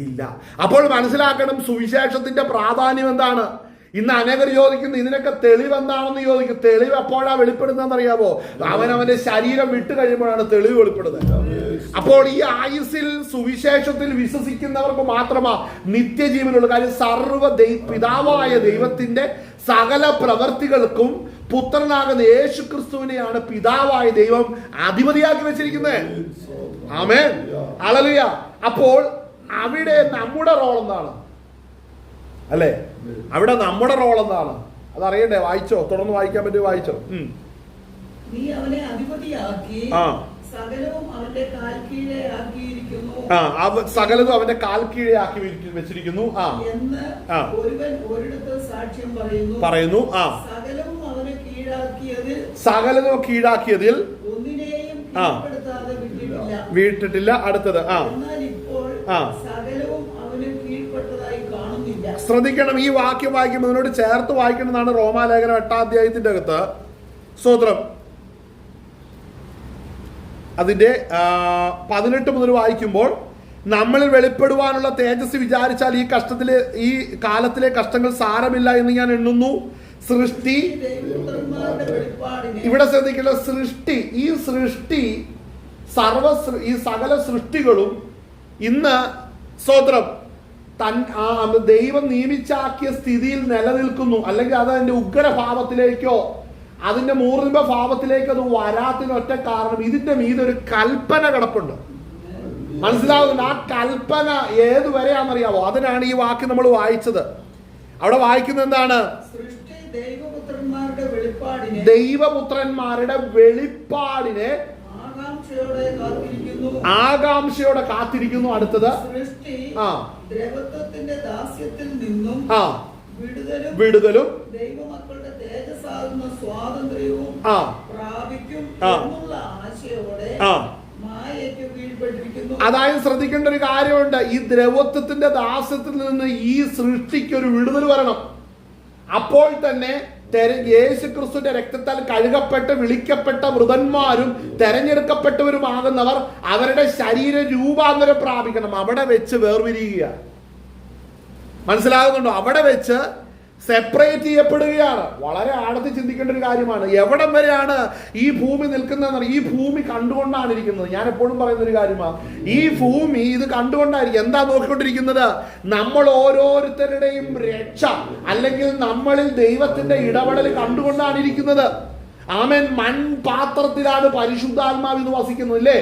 ഇല്ല. അപ്പോൾ മനസ്സിലാക്കണം സുവിശേഷത്തിന്റെ പ്രാധാന്യം എന്താണ്. ഇന്ന് അനേകർ ചോദിക്കുന്നു ഇതിനൊക്കെ തെളിവ് എന്താണെന്ന് ചോദിക്കും. തെളിവ് എപ്പോഴാണ് വെളിപ്പെടുന്നതെന്ന് അറിയാമോ? അവനവന്റെ ശരീരം വിട്ടു കഴിയുമ്പോഴാണ് തെളിവ് വെളിപ്പെടുന്നത്. അപ്പോൾ ഈ ആയുസ്സിൽ സുവിശേഷത്തിൽ വിശ്വസിക്കുന്നവർക്ക് മാത്രമാ നിത്യജീവനുള്ള കാര്യം. പിതാവായ ദൈവത്തിന്റെ സകല പ്രവർത്തികൾക്കും പുത്രനാകുന്ന യേശു ക്രിസ്തുവിനെയാണ് പിതാവായ ദൈവം അധിപതിയാക്കി വെച്ചിരിക്കുന്നത്. ആമേൻ, ഹല്ലേലൂയ. അപ്പോൾ അവിടെ നമ്മുടെ റോൾ എന്താണ്? അല്ലേ? അവിടെ നമ്മുടെ റോൾ എന്താണ്? അതറിയണ്ടേ? വായിച്ചോ, തുടർന്ന് വായിക്കാൻ പറ്റുമോ? വായിച്ചോ. നീ അവനെ അധിപതിയാക്കി, സകലവും അവന്റെ കാൽ കീഴെ ആക്കിയിരിക്കുന്നു. സകലതും അവന്റെ കാൽ കീഴെ ആക്കി വെച്ചിരിക്കുന്നു എന്ന് ഒരുവൻ ഒരിടത്ത് സാക്ഷ്യം പറയുന്നു. സകലവും അവനെ കീഴാക്കിയതിൽ, സകലതും കീഴാക്കിയതിൽ ഒന്നിനെയും വീട്ടിട്ടില്ല. അടുത്തത് എന്നാൽ ഇപ്പോൾ സകലവും അവന് കീഴ്പ്പെട്ടതായി കാണുന്നില്ല. ശ്രദ്ധിക്കണം, ഈ വാക്യം വായിക്കുമ്പോൾ അതിനോട് ചേർത്ത് വായിക്കണമെന്നാണ് റോമാലേഖനം 8-ാം അധ്യായത്തിന്റെ അകത്ത്. സ്തോത്രം. അതിന്റെ 18 മുതൽ വായിക്കുമ്പോൾ, നമ്മളിൽ വെളിപ്പെടുവാനുള്ള തേജസ് വിചാരിച്ചാൽ ഈ കാലത്തിലെ കഷ്ടങ്ങൾ സാരമില്ല എന്ന് ഞാൻ എണ്ണുന്നു. സൃഷ്ടി, ഇവിടെ ശ്രദ്ധിക്കേണ്ട സൃഷ്ടി, ഈ സകല സൃഷ്ടികളും ഇന്ന് സ്തോത്രം ദൈവം നിയമിച്ചാക്കിയ സ്ഥിതിയിൽ നിലനിൽക്കുന്നു. അല്ലെങ്കിൽ അത് അതിന്റെ ഉഗ്രഭാവത്തിലേക്കോ അതിന്റെ മൂർനിഭ ഭാവത്തിലേക്ക് അത് വരാത്തിന് ഒറ്റ കാരണം ഇതിന്റെ മീതെ ഒരു കൽപ്പന കിടപ്പുണ്ട്. മനസ്സിലാവുന്നുണ്ട്? ആ കൽപ്പന ഏതുവരെയാണെന്നറിയാവോ? അതിനാണ് ഈ വാക്ക് നമ്മൾ വായിച്ചത്. അവിടെ വായിക്കുന്നത് എന്താണ്? ദൈവപുത്രന്മാരുടെ വെളിപ്പാടിനെ ആകാംക്ഷയോടെ കാത്തിരിക്കുന്നു. അടുത്തത് ദ്രവത്വത്തിന്റെ ദാസ്യത്തിൽ നിന്നും വിടുതലും ദൈവമക്കളുടെ തേജസ്സാകുന്ന സ്വാതന്ത്ര്യവും പ്രാപിക്കും എന്നുള്ള ആശയോടെ മായയ്ക്ക് കീഴ്പ്പെട്ടിരിക്കുന്നു. അതായത് ശ്രദ്ധിക്കേണ്ട ഒരു കാര്യമുണ്ട്. ഈ ദ്രവത്വത്തിന്റെ ദാസ്യത്തിൽ നിന്ന് ഈ സൃഷ്ടിക്ക് ഒരു വിടുതൽ വരണം. അപ്പോൾ തന്നെ യേശുക്രിസ്തുവിന്റെ രക്തത്താൽ കഴുകപ്പെട്ട് വിളിക്കപ്പെട്ട മൃതന്മാരും തെരഞ്ഞെടുക്കപ്പെട്ടവരുമാകുന്നവർ അവരുടെ ശരീര രൂപാന്തരം പ്രാപിക്കണം. അവിടെ വെച്ച് വേർപിരിയുക. മനസ്സിലാകുന്നുണ്ടോ? അവിടെ വെച്ച് സെപ്പറേറ്റ് ചെയ്യപ്പെടുകയാണ്. വളരെ ആഴത്തിൽ ചിന്തിക്കേണ്ട ഒരു കാര്യമാണ്. എവിടം വരെയാണ് ഈ ഭൂമി നിൽക്കുന്നതെന്ന്? ഈ ഭൂമി കണ്ടുകൊണ്ടാണ് ഇരിക്കുന്നത്. ഞാൻ എപ്പോഴും പറയുന്ന ഒരു കാര്യമാണ്, ഈ ഭൂമി ഇത് കണ്ടുകൊണ്ടായിരിക്കും. എന്താ നോക്കിക്കൊണ്ടിരിക്കുന്നത്? നമ്മൾ ഓരോരുത്തരുടെയും രക്ഷ, അല്ലെങ്കിൽ നമ്മളിൽ ദൈവത്തിന്റെ ഇടപെടൽ കണ്ടുകൊണ്ടാണ് ഇരിക്കുന്നത്. ആമേൻ. മൺപാത്രത്തിലാണ് പരിശുദ്ധാത്മാവ് ഇത് വസിക്കുന്നത്, ഇല്ലേ?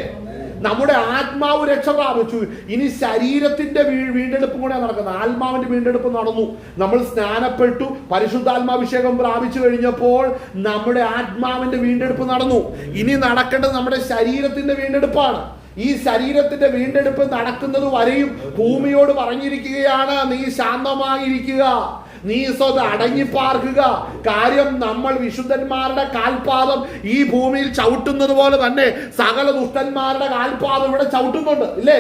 നമ്മുടെ ആത്മാവ് രക്ഷ പ്രാപിച്ചു. ഇനി ശരീരത്തിന്റെ വീണ്ടെടുപ്പും കൂടെ നടക്കുന്നത്. ആത്മാവിന്റെ വീണ്ടെടുപ്പ് നടന്നു. നമ്മൾ സ്നാനപ്പെട്ടു, പരിശുദ്ധാത്മാഭിഷേകം പ്രാപിച്ചു കഴിഞ്ഞപ്പോൾ നമ്മുടെ ആത്മാവിന്റെ വീണ്ടെടുപ്പ് നടന്നു. ഇനി നടക്കേണ്ടത് നമ്മുടെ ശരീരത്തിന്റെ വീണ്ടെടുപ്പാണ്. ഈ ശരീരത്തിന്റെ വീണ്ടെടുപ്പ് നടക്കുന്നത് വരെയും ഭൂമിയോട് പറഞ്ഞിരിക്കുകയാണ്, നീ ശാന്തമായിരിക്കുക, നീ അടങ്ങിപ്പാർക്കുക. കാര്യം നമ്മൾ വിശുദ്ധന്മാരുടെ കാൽപാദം ഈ ഭൂമിയിൽ ചവിട്ടുന്നത് പോലെ തന്നെ സകല ദുഷ്ടന്മാരുടെ കാൽപാദം ഇവിടെ ചവിട്ടുന്നുണ്ട്, ഇല്ലേ?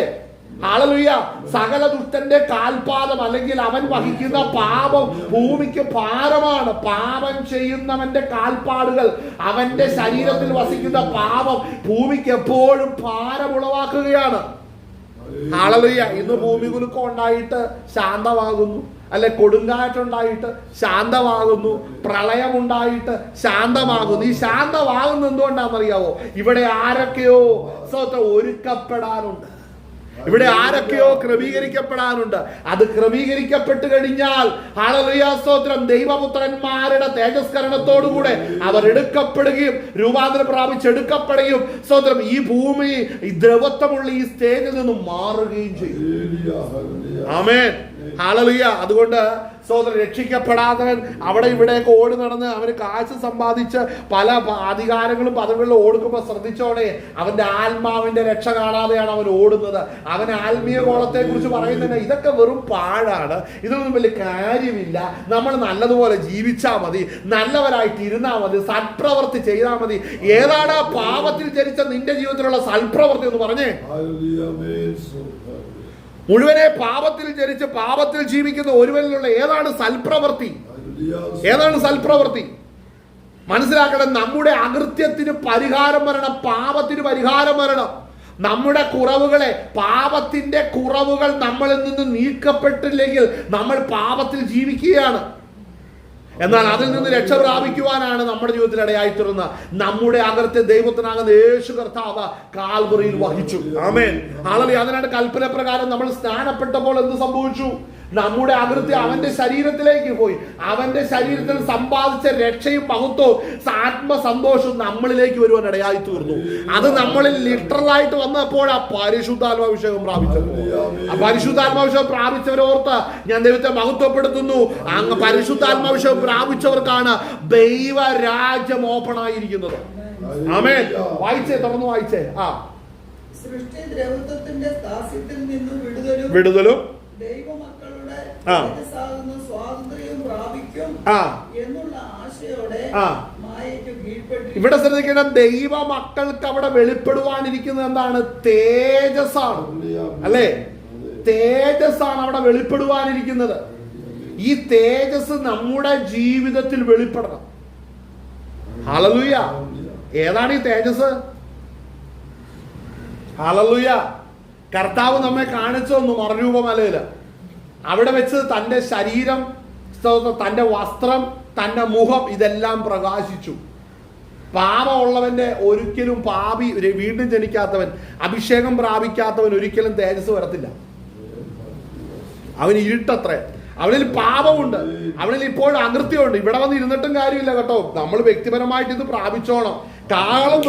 ഹല്ലേലൂയ. സകല ദുഷ്ടന്റെ കാൽപാദം, അല്ലെങ്കിൽ അവൻ വഹിക്കുന്ന പാപം ഭൂമിക്ക് ഭാരമാണ്. പാപം ചെയ്യുന്നവന്റെ കാൽപ്പാടുകൾ, അവന്റെ ശരീരത്തിൽ വസിക്കുന്ന പാപം ഭൂമിക്ക് എപ്പോഴും ഭാരമുളവാക്കുകയാണ്. ഹല്ലേലൂയ. ഇന്ന് ഭൂമി കുലുക്കം ഉണ്ടായിട്ട് ശാന്തമാകുന്നു, അല്ലെ? കൊടുങ്കാറ്റുണ്ടായിട്ട് ശാന്തമാകുന്നു, പ്രളയമുണ്ടായിട്ട് ശാന്തമാകുന്നു. ഈ ശാന്തമാകുന്ന എന്തുകൊണ്ടാണെന്നറിയാവോ? ഇവിടെ ആരൊക്കെയോ ഒരുക്കപ്പെടാനുണ്ട്. ഇവിടെ ആരൊക്കെയോ ക്രമീകരിക്കപ്പെടാനുണ്ട്. അത് ക്രമീകരിക്കപ്പെട്ട് കഴിഞ്ഞാൽ ഹല്ലേലൂയ സ്തോത്രം, ദൈവപുത്രന്മാരുടെ തേജസ്കരണത്തോടുകൂടെ അവർ എടുക്കപ്പെടുകയും രൂപാന്തരം പ്രാപിച്ചെടുക്കപ്പെടുകയും സ്തോത്രം ഈ ഭൂമി ഈ ദ്രവത്വമുള്ള ഈ സ്റ്റേജിൽ നിന്നും മാറുകയും ചെയ്യും. ആമേൻ, ഹല്ലേലൂയ. അതുകൊണ്ട് സഹോദരൻ, രക്ഷിക്കപ്പെടാത്തവൻ അവിടെ ഇവിടെയൊക്കെ ഓടി നടന്ന് അവന് കാശ് സമ്പാദിച്ച് പല അധികാരങ്ങളും പദവികളിലും ഓടുക്കുമ്പോൾ ശ്രദ്ധിച്ചോണേ, അവന്റെ ആത്മാവിന്റെ രക്ഷ കാണാതെയാണ് അവൻ ഓടുന്നത്. അവൻ ആത്മീയ ഗോളത്തെ കുറിച്ച് പറയുന്നത് ഇതൊക്കെ വെറും പാഴാണ്, ഇതൊന്നും വലിയ കാര്യമില്ല, നമ്മൾ നല്ലതുപോലെ ജീവിച്ചാൽ മതി, നല്ലവരായിട്ട് ഇരുന്നാൽ മതി, സൽപ്രവൃത്തി ചെയ്താൽ മതി. ഏതാണ് പാപത്തിൽ ജനിച്ച നിന്റെ ജീവിതത്തിലുള്ള സൽപ്രവൃത്തി എന്ന് പറഞ്ഞേ? മുഴുവനെ പാപത്തിൽ ജനിച്ച് പാപത്തിൽ ജീവിക്കുന്ന ഒരുവനിലുള്ള ഏതാണ് സൽപ്രവൃത്തി? ഏതാണ് സൽപ്രവൃത്തി? മനസ്സിലാക്കണം, നമ്മുടെ അകൃത്യത്തിന് പരിഹാരം വരണം, പാപത്തിന് പരിഹാരം വരണം. നമ്മുടെ കുറവുകളെ, പാപത്തിന്റെ കുറവുകൾ നമ്മളിൽ നിന്ന് നീക്കപ്പെട്ടില്ലെങ്കിൽ നമ്മൾ പാപത്തിൽ ജീവിക്കുകയാണ്. എന്നാൽ അതിൽ നിന്ന് രക്ഷ പ്രാപിക്കുവാനാണ് നമ്മുടെ ജീവിതത്തിൽ ഇടയായിത്തീർന്ന നമ്മുടെ അകത്തെ ദൈവത്തിനാകുന്ന യേശു കർത്താവ് കാൽവറിയിൽ വഹിച്ചു. ആമേൻ, ഹല്ലേലൂയ. അതിനാണ് കൽപ്പന പ്രകാരം നമ്മൾ സ്നാനപ്പെട്ടപ്പോൾ എന്ത് സംഭവിച്ചു? നമ്മുടെ അകൃത്യം അവന്റെ ശരീരത്തിലേക്ക് പോയി. അവന്റെ ശരീരത്തിൽ സമ്പാദിച്ച രക്ഷയും മഹത്വവും ആത്മസന്തോഷവും നമ്മളിലേക്ക് വരുവാൻ ഇടയായി തീർന്നു. അത് നമ്മളിൽ ലിറ്ററലായിട്ട് വന്നപ്പോൾ ആ പരിശുദ്ധാത്മാഭിഷേകം പ്രാപിച്ചത്. ആ പരിശുദ്ധാത്മാഭിഷേകം പ്രാപിച്ചവരോർത്ത് ഞാൻ ദൈവത്തെ മഹത്വപ്പെടുത്തുന്നു. അങ്ങ് പരിശുദ്ധാത്മാഭിഷേകം പ്രാപിച്ചവർക്കാണ് ദൈവരാജ്യം ഓപ്പൺ ആയിരിക്കുന്നത്. ആമേൻ. വായിച്ചേ, തുറന്നു വായിച്ചേ. സൃഷ്ടി ദ്രവത്വത്തിന്റെ ദാസ്യത്തിൽ നിന്ന് വിടുതലും ദൈവമക്കളുടെ സ്വാതന്ത്ര്യം പ്രാപിക്കും എന്നുള്ള ആശയോടെ മായയ്ക്ക് കീഴ്പ്പെട്ട്. ഇവിടെ ശ്രദ്ധിക്കണം, ദൈവ മക്കൾക്ക് അവിടെ വെളിപ്പെടുവാനിരിക്കുന്നത് എന്താണ്? തേജസ്സാണ്, അല്ലേ? തേജസ്സാണ് അവിടെ വെളിപ്പെടുവാനിരിക്കുന്നത്. ഈ തേജസ് നമ്മുടെ ജീവിതത്തിൽ വെളിപ്പെടണം. ഹല്ലേലൂയ. ഏതാണ് ഈ തേജസ്? ഹല്ലേലൂയ. കർത്താവ് നമ്മെ കാണിച്ചു തന്നു മറുരൂപമലയില്. അവിടെ വെച്ച് തന്റെ ശരീരം, തന്റെ വസ്ത്രം, തന്റെ മുഖം ഇതെല്ലാം പ്രകാശിച്ചു. പാപമുള്ളവന്റെ ഒരിക്കലും, പാപി വീണ്ടും ജനിക്കാത്തവൻ, അഭിഷേകം പ്രാപിക്കാത്തവൻ ഒരിക്കലും തേജസ് വരത്തില്ല. അവന് ഇരുട്ടത്രേ, അവനിൽ പാപമുണ്ട്, അവനിൽ ഇപ്പോൾ അകൃത്യമുണ്ട്. ഇവിടെ വന്ന് ഇരുന്നിട്ടും കാര്യമില്ല കേട്ടോ. നമ്മൾ വ്യക്തിപരമായിട്ട് ഇത് പ്രാപിച്ചോണം. കാഹളം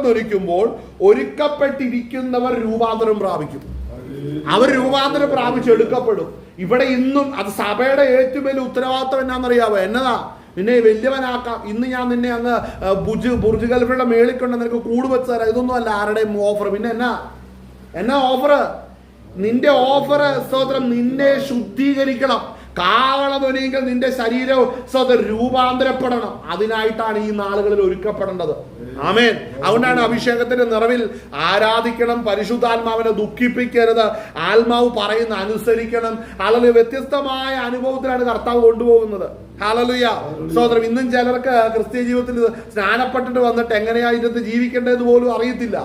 ധരിക്കുമ്പോൾ ഒരുക്കപ്പെട്ടിരിക്കുന്നവർ രൂപാന്തരം പ്രാപിക്കും. അവർ രൂപാന്തരം പ്രാപിച്ചെടുക്കപ്പെടും. ഇവിടെ ഇന്നും അത് സഭയുടെ ഏറ്റവും വലിയ ഉത്തരവാദിത്വം എന്നാണെന്നറിയാവോ? എന്നതാ? നിന്നെ വലിയവനാക്കാം. ഇന്ന് ഞാൻ നിന്നെ അങ്ങ് ബുർജ് ഖലീഫയുടെ മേളിൽ കൊണ്ട് നിനക്ക് കൂട് വെച്ച് തരാം. ഇതൊന്നും അല്ല ആരുടെയും ഓഫർ. പിന്നെ എന്നാ ഓഫർ? നിന്റെ ഓഫർ സ്തോത്രം, നിന്നെ ശുദ്ധീകരിക്കണം. കാവളമൊരുങ്ങിൽ നിന്റെ ശരീരവും സ്വതന്ത്രം രൂപാന്തരപ്പെടണം. അതിനായിട്ടാണ് ഈ നാളുകളിൽ ഒരുക്കപ്പെടേണ്ടത്. ആമേൻ. അതുകൊണ്ടാണ് അഭിഷേകത്തിന്റെ നിറവിൽ ആരാധിക്കണം. പരിശുദ്ധാത്മാവിനെ ദുഃഖിപ്പിക്കരുത്. ആത്മാവ് പറയുന്ന അനുസരിക്കണം. അല്ലെങ്കിൽ വ്യത്യസ്തമായ അനുഭവത്തിലാണ് കർത്താവ് കൊണ്ടുപോകുന്നത്. ഹല്ലേലൂയ സ്തോത്രം. ഇന്നും ചിലർക്ക് ക്രിസ്ത്യ ജീവിതത്തിൽ സ്നാനപ്പെട്ടിട്ട് വന്നിട്ട് എങ്ങനെയാ ഇതിനകത്ത് ജീവിക്കേണ്ടതെന്ന് പോലും അറിയത്തില്ല.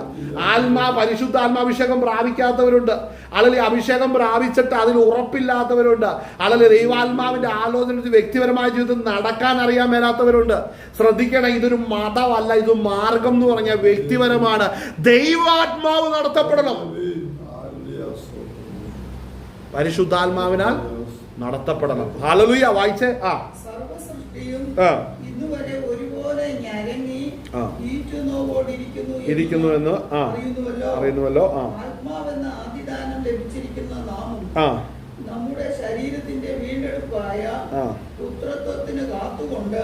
പരിശുദ്ധാത്മാഭിഷേകം പ്രാപിക്കാത്തവരുണ്ട്. അല്ലെങ്കിൽ അഭിഷേകം പ്രാപിച്ചിട്ട് അതിൽ ഉറപ്പില്ലാത്തവരുണ്ട്. അല്ലെങ്കിൽ ദൈവാത്മാവിന്റെ ആലോചന വ്യക്തിപരമായ ജീവിതത്തിൽ നടക്കാൻ അറിയാൻ മേലാത്തവരുണ്ട്. ശ്രദ്ധിക്കണം, ഇതൊരു മതമല്ല, ഇത് മാർഗം എന്ന് പറഞ്ഞാൽ വ്യക്തിപരമാണ്. ദൈവാത്മാവ് നടത്തപ്പെടണം, പരിശുദ്ധാത്മാവിനാൽ നടത്തപ്പെടണം. ഹല്ലേലൂയ. വായിച്ചേ. സർവ്വസൃഷ്ടിയും ഇന്നുവരെ ഒരുപോലെ ഞരങ്ങി ഇരിക്കുന്നു എന്ന് അറിയുന്നുവല്ലോ. ആത്മാവെന്ന ആദിദാനം ലഭിച്ചിരിക്കുന്ന നാമും നമ്മുടെ ശരീരത്തിന്റെ വീണ്ടെടുപ്പായ പുത്രത്വത്തിന് കാത്തുകൊണ്ട്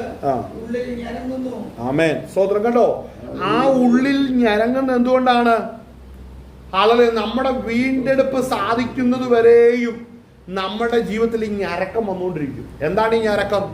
ഉള്ളിൽ ഞരങ്ങുന്നു. ആമേൻ. സ്തോത്രം. കണ്ടോ, ആ ഉള്ളിൽ ഞരങ്ങുന്ന എന്തുകൊണ്ടാണ്? അല്ലെങ്കിൽ നമ്മുടെ വീണ്ടെടുപ്പ് സാധിക്കുന്നത് വരെയും നമ്മുടെ ജീവിതത്തിൽ ഈ ഞരക്കം വന്നുകൊണ്ടിരിക്കും. എന്താണ് ഈ ഞരക്കം?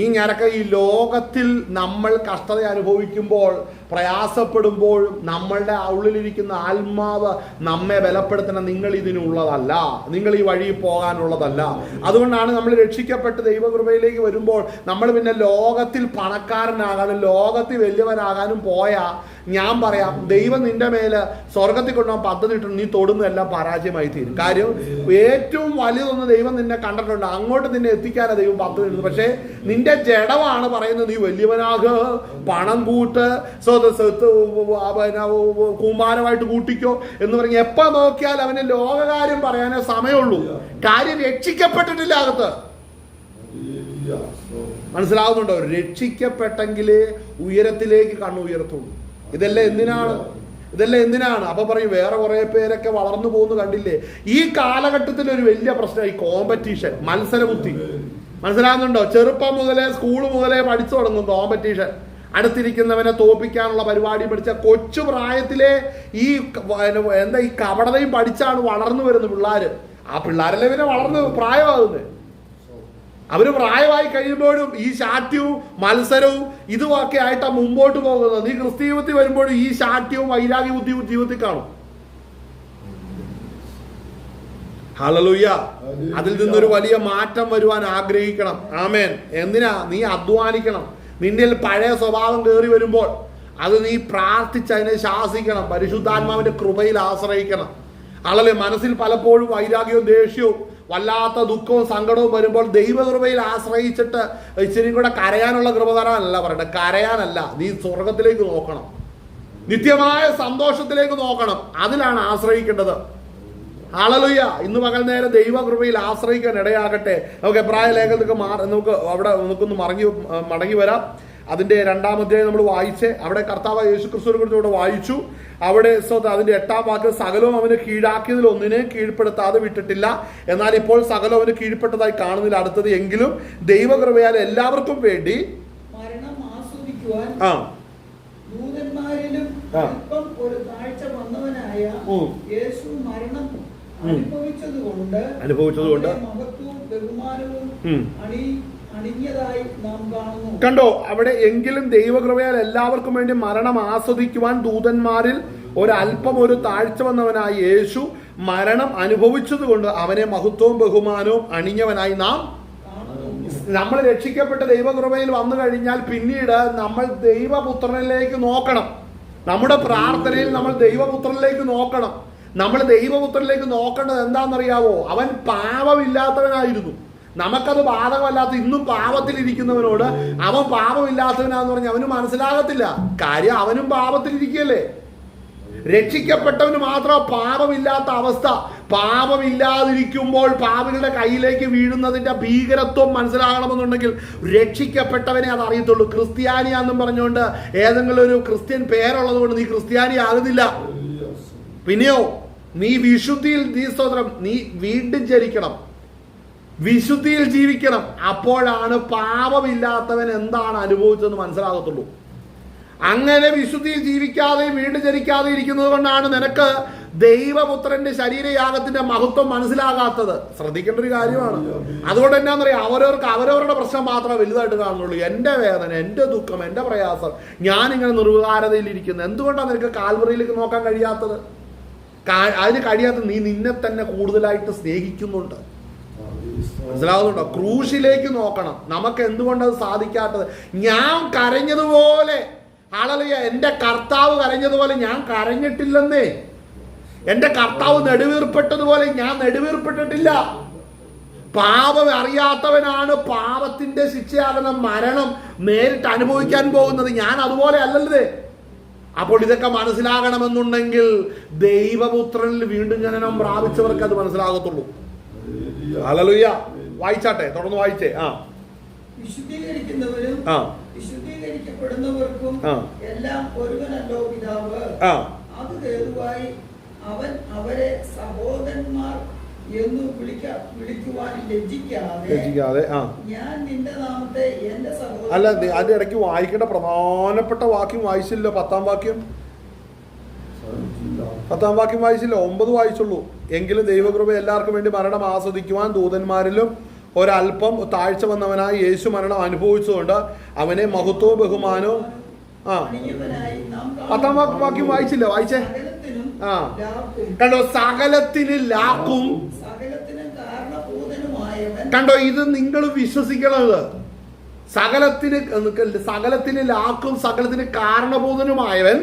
ഈ ഞരക്കം ഈ ലോകത്തിൽ നമ്മൾ കഷ്ടത അനുഭവിക്കുമ്പോൾ, പ്രയാസപ്പെടുമ്പോഴും നമ്മളുടെ ഉള്ളിലിരിക്കുന്ന ആത്മാവ് നമ്മെ ബലപ്പെടുത്തണം. നിങ്ങൾ ഇതിനുള്ളതല്ല, നിങ്ങൾ ഈ വഴി പോകാനുള്ളതല്ല. അതുകൊണ്ടാണ് നമ്മൾ രക്ഷിക്കപ്പെട്ട് ദൈവകൃപയിലേക്ക് വരുമ്പോൾ നമ്മൾ പിന്നെ ലോകത്തിൽ പണക്കാരനാകാനും ലോകത്തിൽ വലിയവനാകാനും പോയാൽ ഞാൻ പറയാം, ദൈവം നിന്റെ മേല് സ്വർഗത്തിൽ കൊണ്ടുപോകാൻ പദ്ധതി ഇട്ടു, നീ തൊടുന്നതെല്ലാം പരാജയമായി തീരും. കാര്യം ഏറ്റവും വലുതൊന്ന് ദൈവം നിന്നെ കണ്ടിട്ടുണ്ട്, അങ്ങോട്ട് നിന്നെ എത്തിക്കാനാണ് ദൈവം പദ്ധതി ഇടുന്നത്. പക്ഷേ നിന്റെ ജഡമാണ് പറയുന്നത് നീ വലിയവനാക്, പണം കൂട്ട്, കൂമ്പാരമായിട്ട് കൂട്ടിക്കോ എന്ന് പറഞ്ഞ് എപ്പോ നോക്കിയാൽ അവന് ലോകകാര്യം പറയാനേ സമയമുള്ളൂ. കാര്യം രക്ഷിക്കപ്പെട്ടിട്ടില്ല അകത്ത്. മനസ്സിലാവുന്നുണ്ടോ? രക്ഷിക്കപ്പെട്ടെങ്കിലേ ഉയരത്തിലേക്ക് കണ്ണു ഉയർത്തുള്ളൂ. ഇതെല്ലാം എന്തിനാണ്? അപ്പൊ പറയും വേറെ കുറെ പേരൊക്കെ വളർന്നു പോകുന്നു കണ്ടില്ലേ. ഈ കാലഘട്ടത്തിൽ ഒരു വലിയ പ്രശ്നം ഈ കോമ്പറ്റീഷൻ, മത്സരബുദ്ധി. മനസ്സിലാകുന്നുണ്ടോ? ചെറുപ്പം മുതലേ സ്കൂൾ മുതലേ പഠിച്ചു തുടങ്ങും കോമ്പറ്റീഷൻ. അടുത്തിരിക്കുന്നവനെ തോപ്പിക്കാനുള്ള പരിപാടി പഠിച്ച കൊച്ചു പ്രായത്തിലെ ഈ കപടതയും പഠിച്ചാണ് വളർന്നു വരുന്നത് പിള്ളേര്. ആ പിള്ളേരല്ലേ പിന്നെ വളർന്ന് പ്രായമാകുന്നത്. അവര് പ്രായമായി കഴിയുമ്പോഴും ഈ ശാഠ്യവും മത്സരവും ഇതുമൊക്കെ ആയിട്ടാണ് മുമ്പോട്ട് പോകുന്നത്. നീ ക്രിസ്ത്യ ജീവിതത്തിൽ വരുമ്പോഴും ഈ ശാഠ്യവും വൈരാഗ്യ ബുദ്ധിയും ജീവിതത്തിൽ കാണും. ഹല്ലേലൂയ. അതിൽ നിന്നൊരു വലിയ മാറ്റം വരുവാൻ ആഗ്രഹിക്കണം. ആമേൻ. എന്തിനാ? നീ അധ്വാനിക്കണം. നിന്റെ പഴയ സ്വഭാവം കയറി വരുമ്പോൾ അത് നീ പ്രാർത്ഥിച്ച് അതിനെ ശാസിക്കണം. പരിശുദ്ധാത്മാവിന്റെ കൃപയിൽ ആശ്രയിക്കണം. ആളല്ലേ മനസ്സിൽ പലപ്പോഴും വൈരാഗ്യവും ദേഷ്യവും വല്ലാത്ത ദുഃഖവും സങ്കടവും വരുമ്പോൾ ദൈവകൃപയിൽ ആശ്രയിച്ചിട്ട് ഇച്ചിരി കൂടെ കരയാനുള്ള കൃപ തരാനല്ല പറയട്ടെ. കരയാനല്ല, നീ സ്വർഗത്തിലേക്ക് നോക്കണം. നിത്യമായ സന്തോഷത്തിലേക്ക് നോക്കണം. അതിലാണ് ആശ്രയിക്കേണ്ടത്. ഹല്ലേലൂയ. ഇന്ന് പകൽ നേരം ദൈവകൃപയിൽ ആശ്രയിക്കാൻ ഇടയാകട്ടെ. നമുക്ക് എബ്രായ ലേഖനത്തിലേക്ക് നമുക്ക് അവിടെ നമുക്കൊന്ന് മടങ്ങി വരാം. അതിന്റെ 2-ാം അധ്യായം നമ്മൾ വായിച്ചേ. അവിടെ കർത്താവ് യേശുക്രിസ്തുവിനെ കുറിച്ച് ഇവിടെ വായിച്ചു. അവിടെ അതിന്റെ 8-ാം വാക്യം, സകലവും അവന് കീഴാക്കിയതിൽ ഒന്നിനെ കീഴ്പ്പെടുത്താതെ വിട്ടിട്ടില്ല, എന്നാൽ ഇപ്പോൾ സകലവും അവന് കീഴ്പ്പെട്ടതായി കാണുന്നില്ല. അടുത്തത്, എങ്കിലും ദൈവകൃപയാൽ എല്ലാവർക്കും വേണ്ടി മരണം ആസ്വദിക്കുവാൻ ദൂതന്മാരിലും അല്പം ഒരു താഴ്ച വന്നവനായ യേശു മരണം അനുഭവിച്ചതുകൊണ്ട് മഹത്വവും ബഹുമാനവും അണിഞ്ഞതായി നാം കാണുന്നു. കണ്ടോ അവിടെ, എങ്കിലും ദൈവകൃപയാൽ എല്ലാവർക്കും വേണ്ടി മരണം ആസ്വദിക്കുവാൻ ദൂതന്മാരിൽ ഒരല്പം ഒരു താഴ്ച വന്നവനായ യേശു മരണം അനുഭവിച്ചതുകൊണ്ട് അവനെ മഹത്വവും ബഹുമാനവും അണിഞ്ഞവനായി നമ്മൾ രക്ഷിക്കപ്പെട്ട ദൈവകൃപയിൽ വന്നു കഴിഞ്ഞാൽ പിന്നീട് നമ്മൾ ദൈവപുത്രനിലേക്ക് നോക്കണം. നമ്മുടെ പ്രാർത്ഥനയിൽ നമ്മൾ ദൈവപുത്രനിലേക്ക് നോക്കണം. നമ്മൾ ദൈവപുത്രനിലേക്ക് നോക്കേണ്ടത് എന്താണെന്നറിയാവോ? അവൻ പാപമില്ലാത്തവനായിരുന്നു. നമുക്കത് ബാധകമല്ലാത്ത ഇന്നും പാപത്തിലിരിക്കുന്നവനോട് അവൻ പാപമില്ലാത്തവനാന്ന് പറഞ്ഞാൽ അവന് മനസ്സിലാകത്തില്ല. കാര്യം അവനും പാപത്തിലിരിക്കുകയല്ലേ. രക്ഷിക്കപ്പെട്ടവന് മാത്രം പാപമില്ലാത്ത അവസ്ഥ. പാപമില്ലാതിരിക്കുമ്പോൾ പാപികളുടെ കയ്യിലേക്ക് വീഴുന്നതിന്റെ ഭീകരത്വം മനസ്സിലാകണമെന്നുണ്ടെങ്കിൽ രക്ഷിക്കപ്പെട്ടവനെ അത് അറിയത്തുള്ളൂ. ക്രിസ്ത്യാനിയാന്നും പറഞ്ഞുകൊണ്ട് ഏതെങ്കിലും ഒരു ക്രിസ്ത്യൻ പേരുള്ളത് കൊണ്ട് നീ ക്രിസ്ത്യാനി ആകുന്നില്ല. പിന്നെയോ നീ വിശുദ്ധിയിൽ, നീ വീണ്ടും ജനിക്കണം, വിശുദ്ധിയിൽ ജീവിക്കണം. അപ്പോഴാണ് പാപമില്ലാത്തവൻ എന്താണ് അനുഭവിച്ചതെന്ന് മനസ്സിലാകത്തുള്ളൂ. അങ്ങനെ വിശുദ്ധിയിൽ ജീവിക്കാതെയും വീണ്ടും ജനിക്കാതെ ഇരിക്കുന്നത് കൊണ്ടാണ് നിനക്ക് ദൈവപുത്രന്റെ ശരീരയാഗത്തിന്റെ മഹത്വം മനസ്സിലാകാത്തത്. ശ്രദ്ധിക്കേണ്ട ഒരു കാര്യമാണ്. അതുകൊണ്ട് എന്നാന്ന് പറയാ, അവരവരുടെ പ്രശ്നം മാത്രമേ വലുതായിട്ട് കാണുന്നുള്ളൂ. എന്റെ വേദന, എന്റെ ദുഃഖം, എന്റെ പ്രയാസം, ഞാനിങ്ങനെ നിർവികാരതയിൽ ഇരിക്കുന്നത്. എന്തുകൊണ്ടാണ് നിനക്ക് കാൽവറിയിലേക്ക് നോക്കാൻ കഴിയാത്തത്? അതിന് കഴിയാത്തത് നീ നിന്നെ തന്നെ കൂടുതലായിട്ട് സ്നേഹിക്കുന്നുണ്ട്. മനസ്സിലാവുന്നുണ്ടോ? ക്രൂശിലേക്ക് നോക്കണം. നമുക്ക് എന്തുകൊണ്ടത് സാധിക്കാത്തത്? ഞാൻ കരഞ്ഞതുപോലെ, ഹല്ലേലൂയ, എന്റെ കർത്താവ് കരഞ്ഞതുപോലെ ഞാൻ കരഞ്ഞിട്ടില്ലെന്നേ. എന്റെ കർത്താവ് നെടുവീർപ്പെട്ടതുപോലെ ഞാൻ നെടുവീർപ്പെട്ടിട്ടില്ല. പാപം അറിയാത്തവനാണ് പാപത്തിന്റെ ശിക്ഷയാകുന്ന മരണം നേരിട്ട് അനുഭവിക്കാൻ പോകുന്നത്. ഞാൻ അതുപോലെ അല്ലല്ലേ. അപ്പോൾ ഇതൊക്കെ മനസ്സിലാകണമെന്നുണ്ടെങ്കിൽ ദൈവപുത്രനിൽ വീണ്ടും ജനനം പ്രാപിച്ചവർക്ക് അത് മനസ്സിലാകത്തുള്ളൂ. ഹല്ലേലൂയ. വായിച്ചാട്ടെ, തുടർന്ന് വായിച്ചേ. വിശുദ്ധീകരിക്കുന്നവരും വിശുദ്ധീകരിക്കപ്പെടുന്നവർക്കും എല്ലാം ഒരുവനല്ലോ പിതാവ്. അത് ഹേതുവായി അവൻ അവരെ സഹോദരന്മാർ എന്ന് വിളിക്കുവാൻ ലജ്ജിക്കാതെ ഞാൻ നിന്റെ നാമത്തെ എന്റെ സഹോദരൻ. അല്ല, അതിന്റെ ഇടയ്ക്ക് വായിക്കേണ്ട പ്രധാനപ്പെട്ട വാക്യം വായിച്ചില്ല. 10-ാം വാക്യം വായിച്ചില്ല, 9 വായിച്ചുള്ളൂ. എങ്കിലും ദൈവകൃപ എല്ലാവർക്കും വേണ്ടി മരണം ആസ്വദിക്കുവാൻ ദൂതന്മാരിലും ഒരല്പം താഴ്ച വന്നവനായി യേശു മരണം അനുഭവിച്ചതുകൊണ്ട് അവനെ മഹത്വവും ബഹുമാനവും 10-ാം വാക്യം വായിച്ചില്ല. വായിച്ചേ. കണ്ടോ, സകലത്തിന് ലാക്കും. കണ്ടോ, ഇത് നിങ്ങൾ വിശ്വസിക്കണത്. സകലത്തിന് ലാക്കും സകലത്തിന് കാരണഭൂതനുമായവൻ.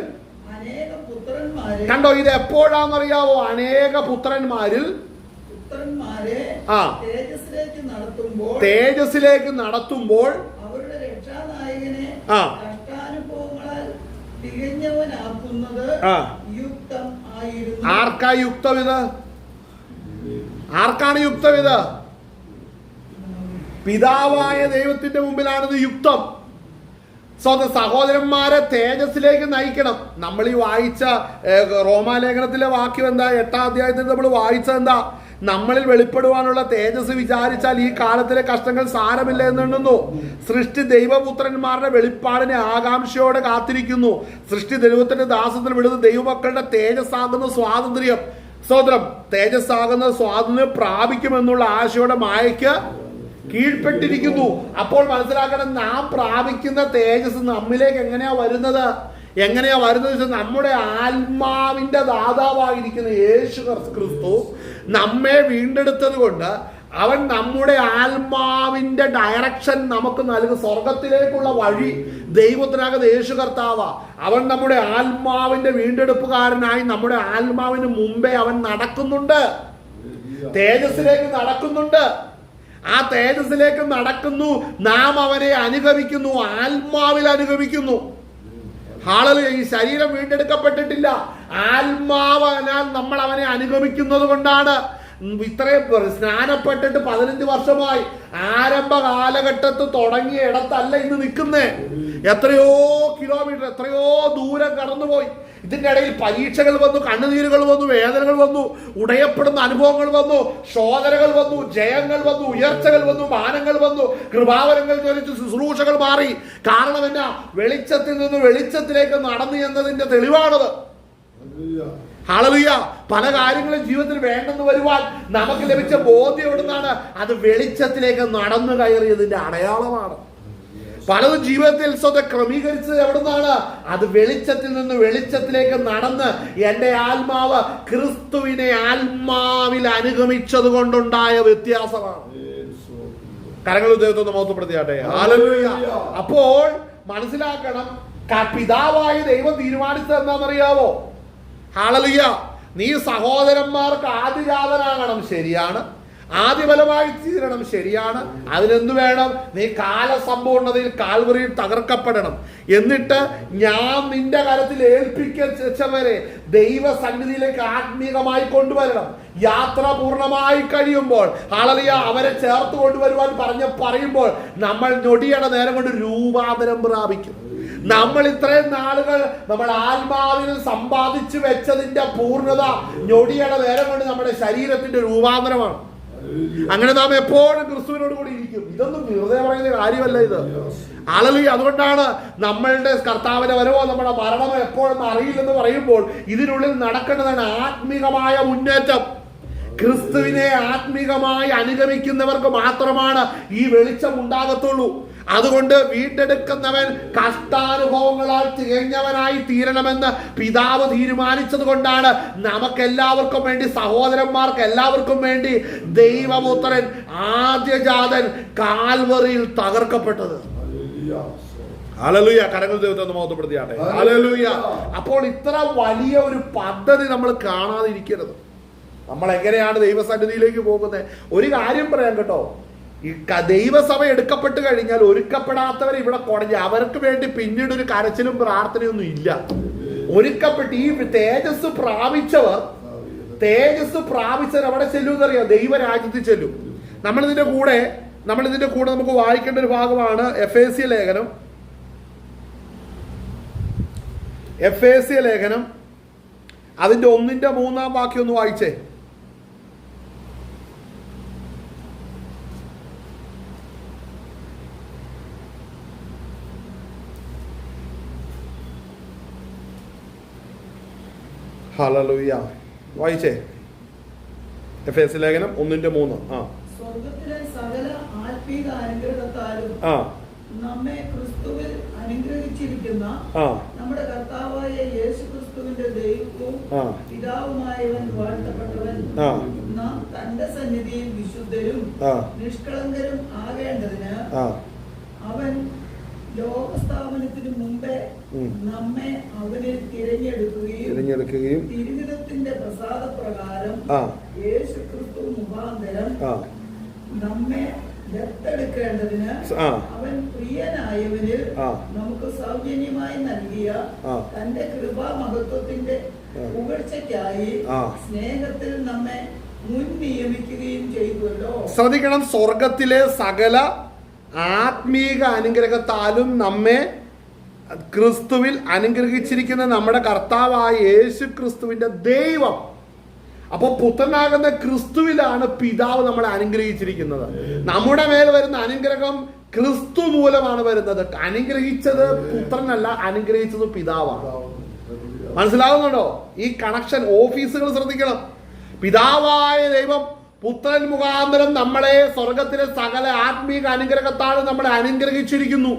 കണ്ടോ, ഇത് എപ്പോഴാണെന്നറിയാവോ? അനേക പുത്രന്മാരിൽ തേജസ്സിലേക്ക് നടത്തുമ്പോൾ തികഞ്ഞവനാക്കുന്നത് ആ. യുക്തം ആയിരുന്നു. ആർക്കാ യുക്തം ഇത്? ആർക്കാണ് യുക്തം ഇത്? പിതാവായ ദൈവത്തിന്റെ മുമ്പിലാണിത് യുക്തം. സ്വന്തം സഹോദരന്മാരെ തേജസ്സിലേക്ക് നയിക്കണം. നമ്മൾ ഈ വായിച്ച റോമാലേഖനത്തിലെ വാക്യം എന്താ? 8-ാം അധ്യായത്തിൽ നമ്മൾ വായിച്ചത് എന്താ? നമ്മളിൽ വെളിപ്പെടുവാനുള്ള തേജസ് വിചാരിച്ചാൽ ഈ കാലത്തിലെ കഷ്ടങ്ങൾ സാരമില്ല എന്നെണ്ണുന്നു. സൃഷ്ടി ദൈവപുത്രന്മാരുടെ വെളിപ്പാടിനെ ആകാംക്ഷയോടെ കാത്തിരിക്കുന്നു. സൃഷ്ടി ദൈവത്തിന്റെ ദാസത്തിൽ വിടുന്ന ദൈവമക്കളുടെ തേജസ്സാകുന്ന സ്വാതന്ത്ര്യം, സ്വതന്ത്രം തേജസ്സാകുന്ന സ്വാതന്ത്ര്യം പ്രാപിക്കുമെന്നുള്ള ആശയോടെ മായയ്ക്ക് കീഴ്പ്പെട്ടിരിക്കുന്നു. അപ്പോൾ മനസ്സിലാക്കണം, നാം പ്രാപിക്കുന്ന തേജസ് നമ്മിലേക്ക് എങ്ങനെയാ വരുന്നത്? നമ്മുടെ ആത്മാവിന്റെ ദാതാവായിരിക്കുന്ന യേശു ക്രിസ്തു നമ്മെ വീണ്ടെടുത്തത് കൊണ്ട് അവൻ നമ്മുടെ ആത്മാവിന്റെ ഡയറക്ഷൻ നമുക്ക് നൽകും. സ്വർഗത്തിലേക്കുള്ള വഴി ദൈവത്തിനകത്ത് യേശു കർത്താവ. അവൻ നമ്മുടെ ആത്മാവിന്റെ വീണ്ടെടുപ്പുകാരനായി നമ്മുടെ ആത്മാവിന് മുമ്പേ അവൻ നടക്കുന്നുണ്ട്, തേജസ്സിലേക്ക് നടക്കുന്നുണ്ട്. ആ തേജസ്സിലേക്ക് നടക്കുന്നു. നാം അവനെ അനുഗമിക്കുന്നു, ആത്മാവിൽ അനുഗമിക്കുന്നു. ഹല്ലേലൂയ. ഈ ശരീരം വീണ്ടെടുക്കപ്പെട്ടിട്ടില്ല. ആത്മാവനാൽ നമ്മൾ അവനെ അനുഗമിക്കുന്നത് കൊണ്ടാണ്. ഇത്രയും സ്നാനപ്പെട്ടിട്ട് 15 വർഷമായി. ആരംഭ കാലഘട്ടത്തിൽ തുടങ്ങിയ ഇടത്തല്ല ഇന്ന് നിൽക്കുന്നേ. എത്രയോ കിലോമീറ്റർ, എത്രയോ ദൂരം കടന്നുപോയി. ഇതിന്റെ ഇടയിൽ പരീക്ഷകൾ വന്നു, കണ്ണുനീരുകൾ വന്നു, വേദനകൾ വന്നു, ഉടയപ്പെടുന്ന അനുഭവങ്ങൾ വന്നു, ശോധനകൾ വന്നു, ജയങ്ങൾ വന്നു, ഉയർച്ചകൾ വന്നു, മാനങ്ങൾ വന്നു, കൃപാവരങ്ങൾ ജ്വലിച്ചു, ശുശ്രൂഷകൾ മാറി. കാരണം എന്നാ? വെളിച്ചത്തിൽ നിന്ന് വെളിച്ചത്തിലേക്ക് നടന്നു എന്നതിന്റെ തെളിവാണത്. ഹല്ലേലൂയ. പല കാര്യങ്ങളും ജീവിതത്തിൽ വേണ്ടെന്ന് വരുവാൻ നമുക്ക് ലഭിച്ച ബോധ്യം എവിടുന്നാണ്? അത് വെളിച്ചത്തിലേക്ക് നടന്നു കയറിയതിന്റെ അടയാളമാണ്. പലതും ജീവിതത്തിൽ സ്വന്തം ക്രമീകരിച്ചത് എവിടുന്നാണ്? അത് വെളിച്ചത്തിൽ നിന്ന് വെളിച്ചത്തിലേക്ക് നടന്ന് എന്റെ ആത്മാവ് ക്രിസ്തുവിനെ ആത്മാവിൽ അനുഗമിച്ചത് കൊണ്ടുണ്ടായ വ്യത്യാസമാണ്. കരങ്ങൾ ദൈവത്തെ മഹത്വപ്പെടുത്തിയാട്ടെ. ഹല്ലേലൂയ. അപ്പോൾ മനസ്സിലാക്കണം, പിതാവായ ദൈവം തീരുമാനിച്ചത് എന്താണെന്നറിയാവോ? ഹല്ലേലൂയ. നീ സഹോദരന്മാർക്ക് ആദിജാതനാകണം, ശരിയാണ്. ആദിഫലമായി തീരണം, ശരിയാണ്. അതിനെന്ത് വേണം? നീ കാലസമ്പൂർണതയിൽ കാൽവറിയിൽ തകർക്കപ്പെടണം. എന്നിട്ട് ഞാൻ നിന്റെ കരത്തിൽ ഏൽപ്പിക്കവരെ ദൈവസന്നിധിയിലേക്ക് ആത്മീകമായി കൊണ്ടുവരണം. യാത്ര പൂർണ്ണമായി കഴിയുമ്പോൾ ഹല്ലേലൂയ അവരെ ചേർത്ത് കൊണ്ടുവരുവാൻ പറയുമ്പോൾ നമ്മൾ ഞൊടിയുടെ നേരം കൊണ്ട് രൂപാന്തരം പ്രാപിക്കും. നമ്മൾ ഇത്രയും നാളുകൾ നമ്മൾ ആത്മാവിൽ സമ്പാദിച്ചു വെച്ചതിന്റെ പൂർണ്ണത ഞൊടിയുടെ നേരം കൊണ്ട് നമ്മുടെ ശരീരത്തിന്റെ രൂപാന്തരമാണ്. അങ്ങനെ നാം എപ്പോഴും ക്രിസ്തുവിനോട് കൂടി ഇരിക്കും. ഇതൊന്നും വെറുതെ പറയുന്ന കാര്യമല്ല ഇത്. ഹല്ലേലൂയ. അതുകൊണ്ടാണ് നമ്മളുടെ കർത്താവിന്റെ വരവോ നമ്മുടെ മരണമോ എപ്പോഴൊന്നും അറിയില്ലെന്ന് പറയുമ്പോൾ ഇതിനുള്ളിൽ നടക്കേണ്ടതാണ് ആത്മീകമായ മുന്നേറ്റം. ക്രിസ്തുവിനെ ആത്മീകമായി അനുഗമിക്കുന്നവർക്ക് മാത്രമാണ് ഈ വെളിച്ചം ഉണ്ടാകത്തുള്ളൂ. അതുകൊണ്ട് വീണ്ടെടുക്കുന്നവൻ കഷ്ടാനുഭവങ്ങളാൽ തികഞ്ഞവനായി തീരണമെന്ന് പിതാവ് തീരുമാനിച്ചത് കൊണ്ടാണ് നമുക്കെല്ലാവർക്കും വേണ്ടി, സഹോദരന്മാർക്ക് എല്ലാവർക്കും വേണ്ടി ദൈവപുത്രൻ ആദ്യജാതൻ കാൽവറിയിൽ തകർക്കപ്പെട്ടത്. ഹല്ലേലൂയ. കരങ്ങൾ ദൈവത്തെ മഹത്വപ്പെടുത്തിയാട്ടെ. ഹല്ലേലൂയ. അപ്പോൾ ഇത്ര വലിയ ഒരു പദ്ധതി നമ്മൾ കാണാതിരിക്കരുത്. നമ്മൾ എങ്ങനെയാണ് ദൈവസന്നിധിയിലേക്ക് പോകുന്നത്? ഒരു കാര്യം പറയാം കേട്ടോ, ഈ ദൈവസഭ എടുക്കപ്പെട്ട് കഴിഞ്ഞാൽ ഒരുക്കപ്പെടാത്തവർ ഇവിടെ കുടഞ്ഞ് അവർക്ക് വേണ്ടി പിന്നീട് ഒരു കരച്ചിലും പ്രാർത്ഥനയൊന്നും ഇല്ല. ഒരുക്കപ്പെട്ട് ഈ തേജസ് പ്രാപിച്ചവർ അവിടെ ചെല്ലുമെന്നറിയാം, ദൈവരാജ്യത്തിൽ ചെല്ലും. നമ്മളിതിന്റെ കൂടെ നമുക്ക് വായിക്കേണ്ട ഒരു ഭാഗമാണ് എഫേസ്യ ലേഖനം അതിന്റെ 1-3 വാക്യം ഒന്ന് വായിച്ചേ. ഹല്ലേലൂയ. വായിച്ചേ. എഫേസ്യ ലേഖനം 1-3. സ്വർഗ്ഗത്തിലെ സകല ആത്മീക അനുഗ്രഹത്താലും നമ്മെ ക്രിസ്തുവിൽ അനുഗ്രഹിച്ചിരിക്കുന്ന നമ്മുടെ കർത്താവായ യേശു ക്രിസ്തുവിന്റെ ദൈവവും പിതാവുമായവൻ വാഴ്ത്തപ്പെട്ടവൻ. നാം തന്റെ സന്നിധിയിൽ വിശുദ്ധരും നിഷ്കളങ്കരും ആകേണ്ടതിന് അവൻ ലോകസ്ഥാപനത്തിന് മുമ്പേ നമ്മെ അവനിൽ തിരഞ്ഞെടുക്കുകയും തിരുഹിതത്തിന്റെ പ്രസാദപ്രകാരം യേശു ക്രിസ്തു മുഖാന്തരം നമ്മെ ദത്തെടുക്കേണ്ടതിന് ആ. അവൻ പ്രിയനായവന് ആ. നമുക്ക് സൗജന്യമായി നൽകിയ ആ. തന്റെ കൃപാമഹത്വത്തിന്റെ പുകഴ്ചയ്ക്കായി ആ. സ്നേഹത്തിൽ നമ്മെ മുൻ നിയമിക്കുകയും ചെയ്തുവല്ലോ. ശ്രദ്ധിക്കണം, സ്വർഗത്തിലെ സകല ആത്മീക അനുഗ്രഹത്താലും നമ്മെ ക്രിസ്തുവിൽ അനുഗ്രഹിച്ചിരിക്കുന്ന നമ്മുടെ കർത്താവായ യേശു ക്രിസ്തുവിന്റെ ദൈവം. അപ്പോൾ പുത്രനാകുന്ന ക്രിസ്തുവിലാണ് പിതാവ് നമ്മളെ അനുഗ്രഹിച്ചിരിക്കുന്നത്. നമ്മുടെ മേൽ വരുന്ന അനുഗ്രഹം ക്രിസ്തു മൂലമാണ് വരുന്നത്. അനുഗ്രഹിച്ചത് പുത്രനല്ല, അനുഗ്രഹിച്ചത് പിതാവാണ്. മനസ്സിലാവുന്നുണ്ടോ? ഈ കണക്ഷൻ ഓഫീസുകൾ ശ്രദ്ധിക്കണം. പിതാവായ ദൈവം പുത്രൻ മുഖാന്തരം നമ്മളെ സ്വർഗത്തിലെ സകല ആത്മീക അനുഗ്രഹത്താൽ നമ്മളെ അനുഗ്രഹിച്ചിരിക്കുന്നു.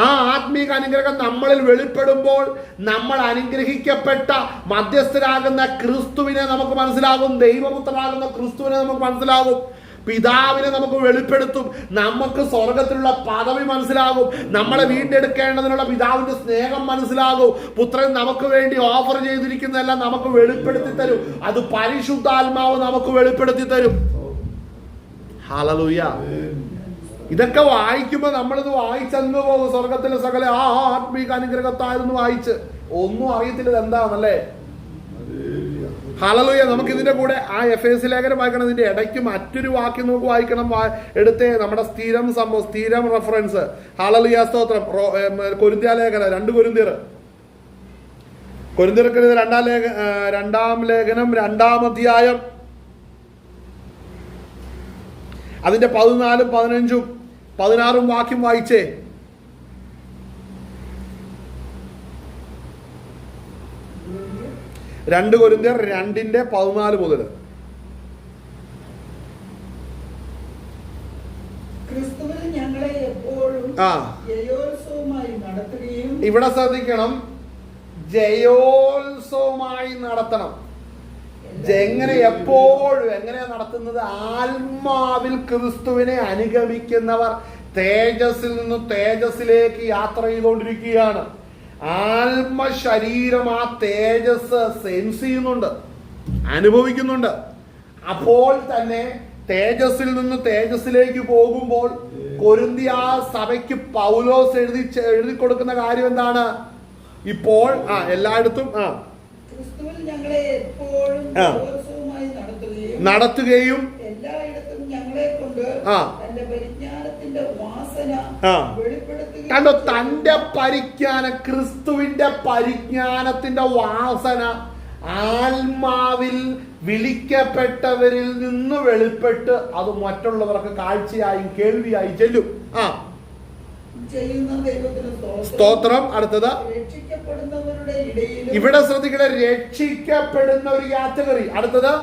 ആ ആത്മീക അനുഗ്രഹം നമ്മളിൽ വെളിപ്പെടുമ്പോൾ നമ്മൾ അനുഗ്രഹിക്കപ്പെട്ട മധ്യസ്ഥരാകുന്ന ക്രിസ്തുവിനെ നമുക്ക് മനസ്സിലാകും. ദൈവപുത്രനാകുന്ന ക്രിസ്തുവിനെ നമുക്ക് മനസ്സിലാകും. പിതാവിനെ നമുക്ക് വെളിപ്പെടുത്തും. നമുക്ക് സ്വർഗത്തിലുള്ള പദവി മനസ്സിലാകും. നമ്മളെ വീണ്ടെടുക്കേണ്ടതിനുള്ള പിതാവിന്റെ സ്നേഹം മനസ്സിലാകും. പുത്രൻ നമുക്ക് വേണ്ടി ഓഫർ ചെയ്തിരിക്കുന്നതെല്ലാം നമുക്ക് വെളിപ്പെടുത്തി തരും. അത് പരിശുദ്ധാത്മാവ് നമുക്ക് വെളിപ്പെടുത്തി തരും. ഹല്ലേലൂയ. ഇതൊക്കെ വായിക്കുമ്പോൾ നമ്മളിത് വായിച്ചെന്ന് പോകും. സ്വർഗത്തിലെ സകല ആത്മീക അനുഗ്രഹത്തായിരുന്നു വായിച്ച് ഒന്നും അറിയത്തില്ല എന്താണല്ലേ. ഹല്ലേലൂയ. നമുക്ക് ഇതിന്റെ കൂടെ ആ എഫേസ്യ ലേഖനം വായിക്കണം. ഇതിന്റെ ഇടയ്ക്ക് മറ്റൊരു വാക്യം നമുക്ക് വായിക്കണം. എടുത്തേ നമ്മുടെ സ്ഥിരം സംഭവം, സ്ഥിരം റെഫറൻസ്. ഹല്ലേലൂയ, സ്തോത്രം. കൊരിന്ത്യ ലേഖനം 2 കൊരിന്ത്യർക്ക് രണ്ടാം ലേഖനം 2-ാം അധ്യായം അതിന്റെ 14, 15, 16 വാക്യം വായിച്ചേ. കൊരിന്ത്യർ 2:14 മുതൽ. ക്രിസ്തുവിൽ ഞങ്ങളെ എപ്പോഴും ജയോത്സവമായി നടത്തുകയും. ഇവിടെ ശ്രദ്ധിക്കണം, ജയോത്സവമായി നടത്തണം. എങ്ങനെ, എപ്പോഴും എങ്ങനെയാ നടത്തുന്നത്? ആത്മാവിൽ ക്രിസ്തുവിനെ അനുഗമിക്കുന്നവർ തേജസ്സിൽ നിന്ന് തേജസ്സിലേക്ക് യാത്ര ചെയ്തുകൊണ്ടിരിക്കുകയാണ്. ആത്മ ശരീരം ആ തേജസ് സെൻസ് ചെയ്യുന്നുണ്ട്, അനുഭവിക്കുന്നുണ്ട്. അപ്പോൾ തന്നെ തേജസ്സിൽ നിന്ന് തേജസ്സിലേക്ക് പോകുമ്പോൾ കൊരിന്ത്യ സഭയ്ക്ക് പൗലോസ് എഴുതി കൊടുക്കുന്ന കാര്യം എന്താണ്? ഇപ്പോൾ എല്ലായിടത്തും ക്രിസ്തുവിൽ ഞങ്ങളെ എപ്പോഴും ജയോത്സവമായി നടത്തുകയും എല്ലായിടത്തും ഞങ്ങളെ കൊണ്ട് തന്റെ പരിജ്ഞാനത്തിന്റെ വാസന വെളിപ്പെടുത്തുകയും. കണ്ടോ, തന്റെ പരിജ്ഞാനം, ക്രിസ്തുവിന്റെ പരിജ്ഞാനത്തിന്റെ വാസന ആത്മാവിൽ വിളിക്കപ്പെട്ടവരിൽ നിന്ന് വെളിപ്പെട്ട് അത് മറ്റുള്ളവർക്ക് കാഴ്ചയായും കേൾവിയായി ചെല്ലും. സ്തോത്രം. അടുത്തത് ഇവിടെ ശ്രദ്ധിക്കണേ, രക്ഷിക്കപ്പെടുന്ന ഒരു കാറ്റഗറി. അടുത്തത്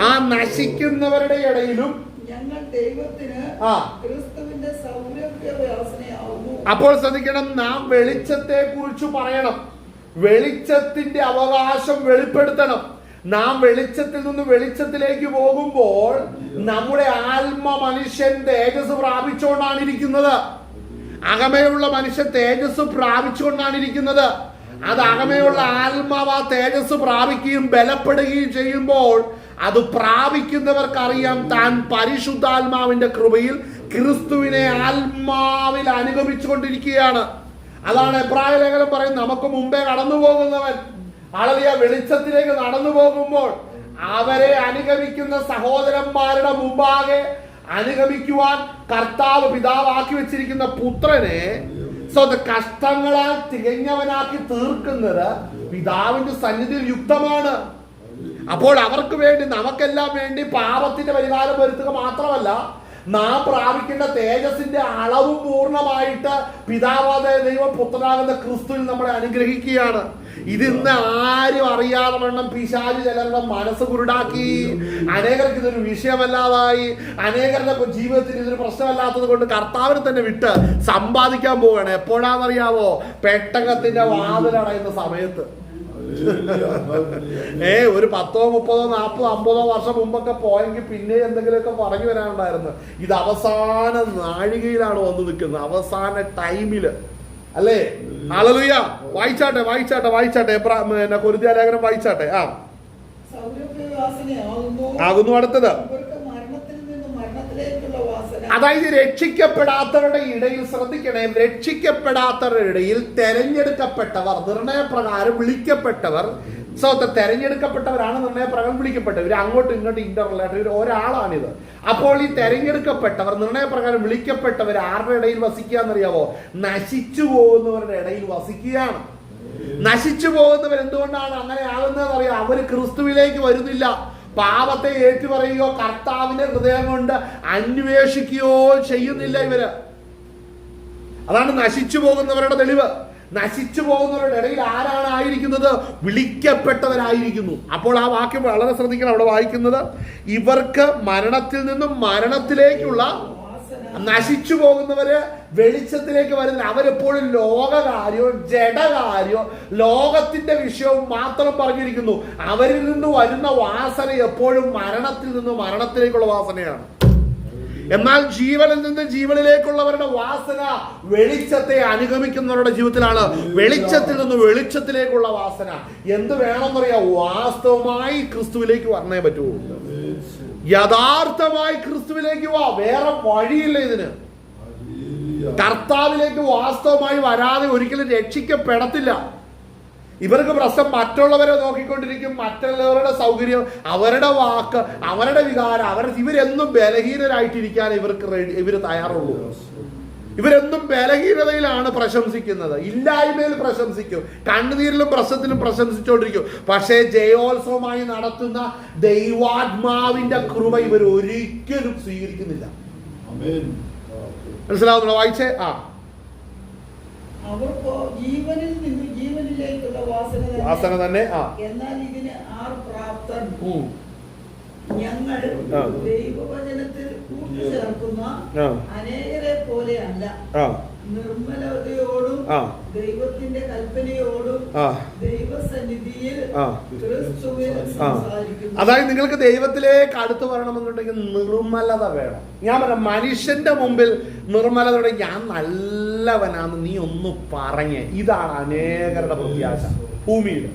ആ നശിക്കുന്നവരുടെ ഇടയിലും ഞങ്ങൾ ദൈവത്തിന് ക്രിസ്തുവിന്റെ സൗരഭ്യവാസനയാവുന്നു. അപ്പോൾ ശ്രദ്ധിക്കണം, നാം വെളിച്ചത്തെ കുറിച്ച് പറയണം. വെളിച്ചത്തിന്റെ അവകാശം വെളിപ്പെടുത്തണം. നാം വെളിച്ചത്തിൽ നിന്ന് വെളിച്ചത്തിലേക്ക് പോകുമ്പോൾ നമ്മുടെ ആത്മ മനുഷ്യൻ തേജസ് പ്രാപിച്ചുകൊണ്ടാണ് ഇരിക്കുന്നത്. അകമയുള്ള മനുഷ്യൻ തേജസ് പ്രാപിച്ചുകൊണ്ടാണ് ഇരിക്കുന്നത്. അത് അകമയുള്ള ആത്മാവ് ആ തേജസ് പ്രാപിക്കുകയും ബലപ്പെടുകയും ചെയ്യുമ്പോൾ അത് പ്രാപിക്കുന്നവർക്കറിയാം താൻ പരിശുദ്ധാത്മാവിന്റെ കൃപയിൽ ക്രിസ്തുവിനെ ആത്മാവിൽ അനുഗമിച്ചുകൊണ്ടിരിക്കുകയാണ്. അതാണ് എബ്രായ ലേഖനം പറയുന്നത്, നമുക്ക് മുമ്പേ കടന്നു പോകുന്നവൻ അളവിയ വെളിച്ചത്തിലേക്ക് നടന്നു പോകുമ്പോൾ അവരെ അനുഗമിക്കുന്ന സഹോദരന്മാരുടെ മുമ്പാകെ അനുഗമിക്കുവാൻ കർത്താവ് പിതാവാക്കി വെച്ചിരിക്കുന്ന പുത്രനെ കഷ്ടങ്ങളാൽ തികഞ്ഞവനാക്കി തീർക്കുന്നത് പിതാവിന്റെ സന്നിധിയിൽ യുക്തമാണ്. അപ്പോൾ അവർക്ക് വേണ്ടി, നമുക്കെല്ലാം വേണ്ടി പാപത്തിന്റെ പരിഹാരം വരുത്തുക മാത്രമല്ല, നാം പ്രാപിക്കേണ്ട തേജസ്സിന്റെ അളവ് പൂർണ്ണമായിട്ട് പിതാവായ ദൈവം പുത്രനാകുന്ന ക്രിസ്തുവിൽ നമ്മളെ അനുഗ്രഹിക്കുകയാണ്. ഇതിന്ന് ആരും അറിയാതെ വണ്ണം പിശാച് ചിലരുടെ മനസ്സ് കുരുടാക്കി, അനേകർക്ക് ഇതൊരു വിഷയമല്ലാതായി, അനേകരുടെ ജീവിതത്തിൽ ഇതൊരു പ്രശ്നമല്ലാത്തത് കൊണ്ട് കർത്താവിനെ തന്നെ വിട്ട് സമ്പാദിക്കാൻ പോവുകയാണ്. എപ്പോഴാണെന്നറിയാവോ? പെട്ടകത്തിന്റെ വാതിലടയുന്ന സമയത്ത്. ഒരു 10, 30, 40, 50 വർഷം മുമ്പൊക്കെ പോയെങ്കിൽ പിന്നെ എന്തെങ്കിലുമൊക്കെ പറഞ്ഞു വരാനുണ്ടായിരുന്നു. ഇത് അവസാന നാഴികയിലാണ് വന്നു നിൽക്കുന്നത്, അവസാന ടൈമില്, അല്ലേ? ഹല്ലേലൂയ. വായിച്ചാട്ടെ കൊരിന്ത്യ ലേഖനം വായിച്ചാട്ടെ. ആകുന്നു. അടുത്തത് മരണത്തിൽ നിന്ന് മരണത്തിലേക്കുള്ള അതായത് രക്ഷിക്കപ്പെടാത്തവരുടെ ഇടയിൽ, ശ്രദ്ധിക്കണേ, രക്ഷിക്കപ്പെടാത്തവരുടെ ഇടയിൽ തെരഞ്ഞെടുക്കപ്പെട്ടവർ, നിർണയപ്രകാരം വിളിക്കപ്പെട്ടവർ, തെരഞ്ഞെടുക്കപ്പെട്ടവരാണ് നിർണയപ്രകാരം വിളിക്കപ്പെട്ടവർ. ഇവർ അങ്ങോട്ടും ഇങ്ങോട്ടും ഇന്റർലായിട്ട് ഒരാളാണിത്. അപ്പോൾ ഈ തെരഞ്ഞെടുക്കപ്പെട്ടവർ, നിർണയപ്രകാരം വിളിക്കപ്പെട്ടവർ ആരുടെ ഇടയിൽ വസിക്കുക എന്നറിയാവോ? നശിച്ചു പോകുന്നവരുടെ ഇടയിൽ വസിക്കുകയാണ്. നശിച്ചു പോകുന്നവർ എന്തുകൊണ്ടാണ് അങ്ങനെ ആകുന്നത് അറിയാം? അവര് ക്രിസ്തുവിലേക്ക് വരുന്നില്ല. പാപത്തെ ഏറ്റുപറയുകയോ കർത്താവിന്റെ ഹൃദയം കൊണ്ട് അന്വേഷിക്കുകയോ ചെയ്യുന്നില്ല ഇവര്. അതാണ് നശിച്ചു പോകുന്നവരുടെ തെളിവ്. നശിച്ചു പോകുന്നവരുടെ ഇടയിൽ ആരാണ് ആയിരിക്കുന്നത്? വിളിക്കപ്പെട്ടവരായിരിക്കുന്നു. അപ്പോൾ ആ വാക്യം വളരെ ശ്രദ്ധിക്കണം. അവിടെ വായിക്കുന്നത്, ഇവർക്ക് മരണത്തിൽ നിന്നും മരണത്തിലേക്കുള്ള, നശിച്ചു പോകുന്നവര് വെളിച്ചത്തിലേക്ക് വരുന്നില്ല. അവരെപ്പോഴും ലോകകാര്യവും ജഡകാര്യവും ലോകത്തിന്റെ വിഷയവും മാത്രം പറഞ്ഞിരിക്കുന്നു. അവരിൽ നിന്ന് വരുന്ന വാസന എപ്പോഴും മരണത്തിൽ നിന്ന് മരണത്തിലേക്കുള്ള വാസനയാണ്. എന്നാൽ ജീവനിൽ നിന്ന് ജീവനിലേക്കുള്ളവരുടെ വാസന വെളിച്ചത്തെ അനുഗമിക്കുന്നവരുടെ ജീവിതത്തിലാണ്. വെളിച്ചത്തിൽ നിന്ന് വെളിച്ചത്തിലേക്കുള്ള വാസന എന്ത് വേണമെന്നറിയാം? വാസ്തവമായി ക്രിസ്തുവിലേക്ക് വരണേ പറ്റുമോ? യഥാർത്ഥമായി ക്രിസ്തുവിലേക്ക് വാ. വേറെ വഴിയില്ല ഇതിന്. കർത്താവിലേക്ക് വാസ്തവമായി വരാതെ ഒരിക്കലും രക്ഷിക്കപ്പെടത്തില്ല. ഇവർക്ക് പ്രശ്നം മറ്റുള്ളവരെ നോക്കിക്കൊണ്ടിരിക്കും, മറ്റുള്ളവരുടെ സൗകര്യം, അവരുടെ വാക്ക്, അവരുടെ വികാരം, ഇവരെന്നും ബലഹീനരായിട്ടിരിക്കാൻ ഇവര് തയ്യാറുള്ളൂ. ഇവരെന്നും ബലഹീനതയിലാണ് പ്രശംസിക്കുന്നത്, ഇല്ലായ്മയിൽ പ്രശംസിക്കും, കണ്ണുനീരിലും പ്രശ്നത്തിലും പ്രശംസിച്ചുകൊണ്ടിരിക്കും. പക്ഷേ ജയോത്സവമായി നടത്തുന്ന ദൈവാത്മാവിന്റെ കൃപ ഇവർ ഒരിക്കലും സ്വീകരിക്കുന്നില്ല. മനസ്സിലാവുന്നോ? വായിച്ചേ. അവർക്ക് ജീവനിൽ നിന്ന് ജീവനിലേക്കുള്ള വാസന തന്നെ. എന്നാൽ ഇതിന് ആർ പ്രാപ്തൻ? ഞങ്ങൾ ദൈവവചനത്തിൽ കൂട്ടിച്ചേർക്കുന്ന അനേകരെ പോലെയല്ല, നിർമ്മലതയോടും ദൈവത്തിന്റെ കൽപ്പനയോടും ദൈവസന്നിധിയിൽ ക്രിസ്തുവിൽ സംസാരിക്കുന്നു. അതായത് നിങ്ങൾക്ക് ദൈവത്തിലേക്ക് അടുത്ത് വരണമെന്നുണ്ടെങ്കിൽ നിർമ്മലത വേണം. ഞാൻ പറയാം, മനുഷ്യന്റെ മുമ്പിൽ നിർമ്മലതയോടെ ഞാൻ നല്ലവനാന്ന് നീ ഒന്ന് പറഞ്ഞേ. ഇതാണ് അനേകരുടെ പ്രത്യാശ ഭൂമിയിൽ.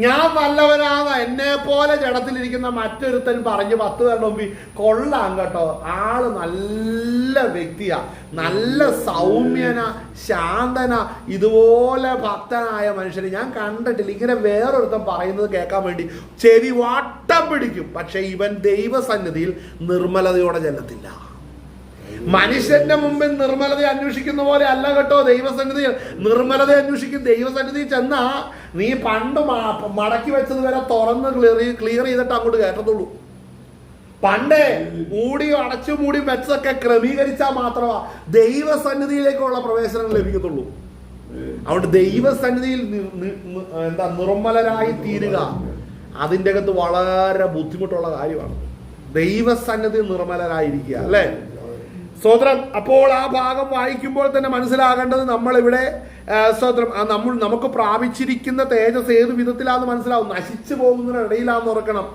ഞാൻ നല്ലവനാണ്, എന്നെ പോലെ ജഡത്തിലിരിക്കുന്ന മറ്റൊരുത്തൻ പറഞ്ഞ് 10 പേരുടെ മുമ്പിൽ കൊള്ളാം കേട്ടോ, ആള് നല്ല വ്യക്തിയാ, നല്ല സൗമ്യന, ശാന്തന, ഇതുപോലെ ഭക്തനായ മനുഷ്യനെ ഞാൻ കണ്ടിട്ടില്ല. ഇങ്ങനെ വേറൊരുത്തൻ പറയുന്നത് കേൾക്കാൻ വേണ്ടി ചെവി വട്ടം പിടിക്കും. പക്ഷെ ഇവൻ ദൈവസന്നിധിയിൽ നിർമ്മലതയോടെ ചെല്ലത്തില്ല. മനുഷ്യന്റെ മുമ്പിൽ നിർമ്മലത അന്വേഷിക്കുന്ന പോലെ അല്ല കേട്ടോ ദൈവസന്നിധി നിർമ്മലത അന്വേഷിക്കും. ദൈവസന്നിധി ചെന്നാ നീ പണ്ട് മടക്കി വെച്ചത് വരെ തുറന്ന് ക്ലിയർ ചെയ്തിട്ട് അങ്ങോട്ട് കയറ്റത്തുള്ളൂ. പണ്ടേ മൂടിയോ അടച്ചു മൂടിയും വെച്ചതൊക്കെ ക്രമീകരിച്ചാൽ മാത്രമാ ദൈവസന്നിധിയിലേക്കുള്ള പ്രവേശനം ലഭിക്കത്തുള്ളൂ. അതുകൊണ്ട് ദൈവസന്നിധിയിൽ നിർമ്മലരായി തീരുക അതിൻ്റെ അകത്ത് വളരെ ബുദ്ധിമുട്ടുള്ള കാര്യമാണ്. ദൈവസന്നിധി നിർമ്മലരായിരിക്കുക, അല്ലേ? സ്തോത്രം. അപ്പോൾ ആ ഭാഗം വായിക്കുമ്പോൾ തന്നെ മനസ്സിലാകേണ്ടത് നമ്മളിവിടെ സ്തോത്രം നമുക്ക് പ്രാപിച്ചിരിക്കുന്ന തേജസ് ഏത് വിധത്തിലാന്ന് മനസ്സിലാവും. നശിച്ചു പോകുന്നതിന് ഇടയിലാന്ന് ഓർക്കണം.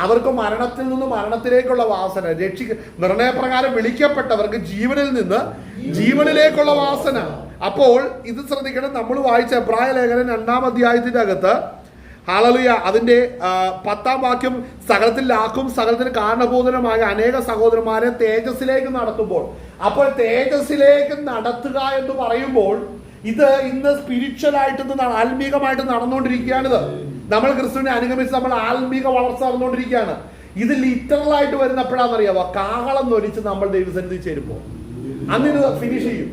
അവർക്ക് മരണത്തിൽ നിന്ന് മരണത്തിലേക്കുള്ള വാസന, നിർണയപ്രകാരം വിളിക്കപ്പെട്ടവർക്ക് ജീവനിൽ നിന്ന് ജീവനിലേക്കുള്ള വാസന. അപ്പോൾ ഇത് ശ്രദ്ധിക്കണം. നമ്മൾ വായിച്ച എബ്രായ ലേഖനം 2-ാം അധ്യായത്തിന്റെ അകത്ത് ഹല്ലേലൂയ അതിന്റെ 10-ാം വാക്യം, സകലത്തിൽ ലാക്കും സകലത്തിന് കാരണഭൂതനുമായ അനേക സഹോദരന്മാരെ തേജസ്സിലേക്ക് നടത്തുമ്പോൾ, അപ്പോൾ തേജസ്സിലേക്ക് നടത്തുക എന്ന് പറയുമ്പോൾ ഇത് ഇന്ന് സ്പിരിച്വൽ ആയിട്ട് ആത്മീകമായിട്ട് നടന്നുകൊണ്ടിരിക്കുകയാണിത്. നമ്മൾ ക്രിസ്തുവിനെ അനുഗമിച്ച് നമ്മൾ ആത്മീക വളർച്ച നടന്നുകൊണ്ടിരിക്കുകയാണ്. ഇത് ലിറ്ററൽ ആയിട്ട് വരുന്നപ്പോഴാണെന്നറിയാവോ? കാഹളം നൊലിച്ച് നമ്മൾ ദൈവസന്നിധി ചേരുമ്പോൾ അന്നിത് ഫിനിഷ് ചെയ്യും.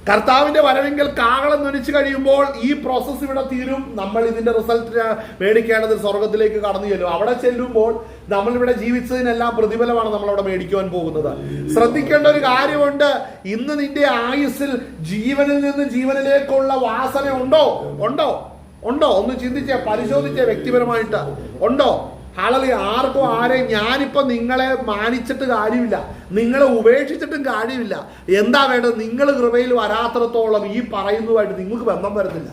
കർത്താവിന്റെ വരവെങ്കിൽ കാഹളം ധ്വനിച്ചു കഴിയുമ്പോൾ ഈ പ്രോസസ്സ് ഇവിടെ തീരും. നമ്മൾ ഇതിന്റെ റിസൾട്ട് മേടിക്കേണ്ടത് സ്വർഗത്തിലേക്ക് കടന്നു ചെല്ലും. അവിടെ ചെല്ലുമ്പോൾ നമ്മളിവിടെ ജീവിച്ചതിനെല്ലാം പ്രതിഫലമാണ് നമ്മളവിടെ മേടിക്കുവാൻ പോകുന്നത്. ശ്രദ്ധിക്കേണ്ട ഒരു കാര്യമുണ്ട്. ഇന്ന് നിന്റെ ആയുസ്സിൽ ജീവനിൽ നിന്ന് ജീവനിലേക്കുള്ള വാസന ഉണ്ടോ? ഉണ്ടോ? ഉണ്ടോ? ഒന്ന് ചിന്തിച്ചേ, പരിശോധിച്ചേ വ്യക്തിപരമായിട്ട്. ഉണ്ടോ? ഹല്ലേലൂയ. ആർക്കും ആരെയും ഞാനിപ്പോ നിങ്ങളെ മാനിച്ചിട്ട് കാര്യമില്ല, നിങ്ങളെ ഉപേക്ഷിച്ചിട്ടും കാര്യമില്ല. എന്താ വേണ്ടത്? നിങ്ങൾ കൃപയിൽ വരാത്രത്തോളം ഈ പറയുന്നതുമായിട്ട് നിങ്ങൾക്ക് ബന്ധം വരുന്നില്ല.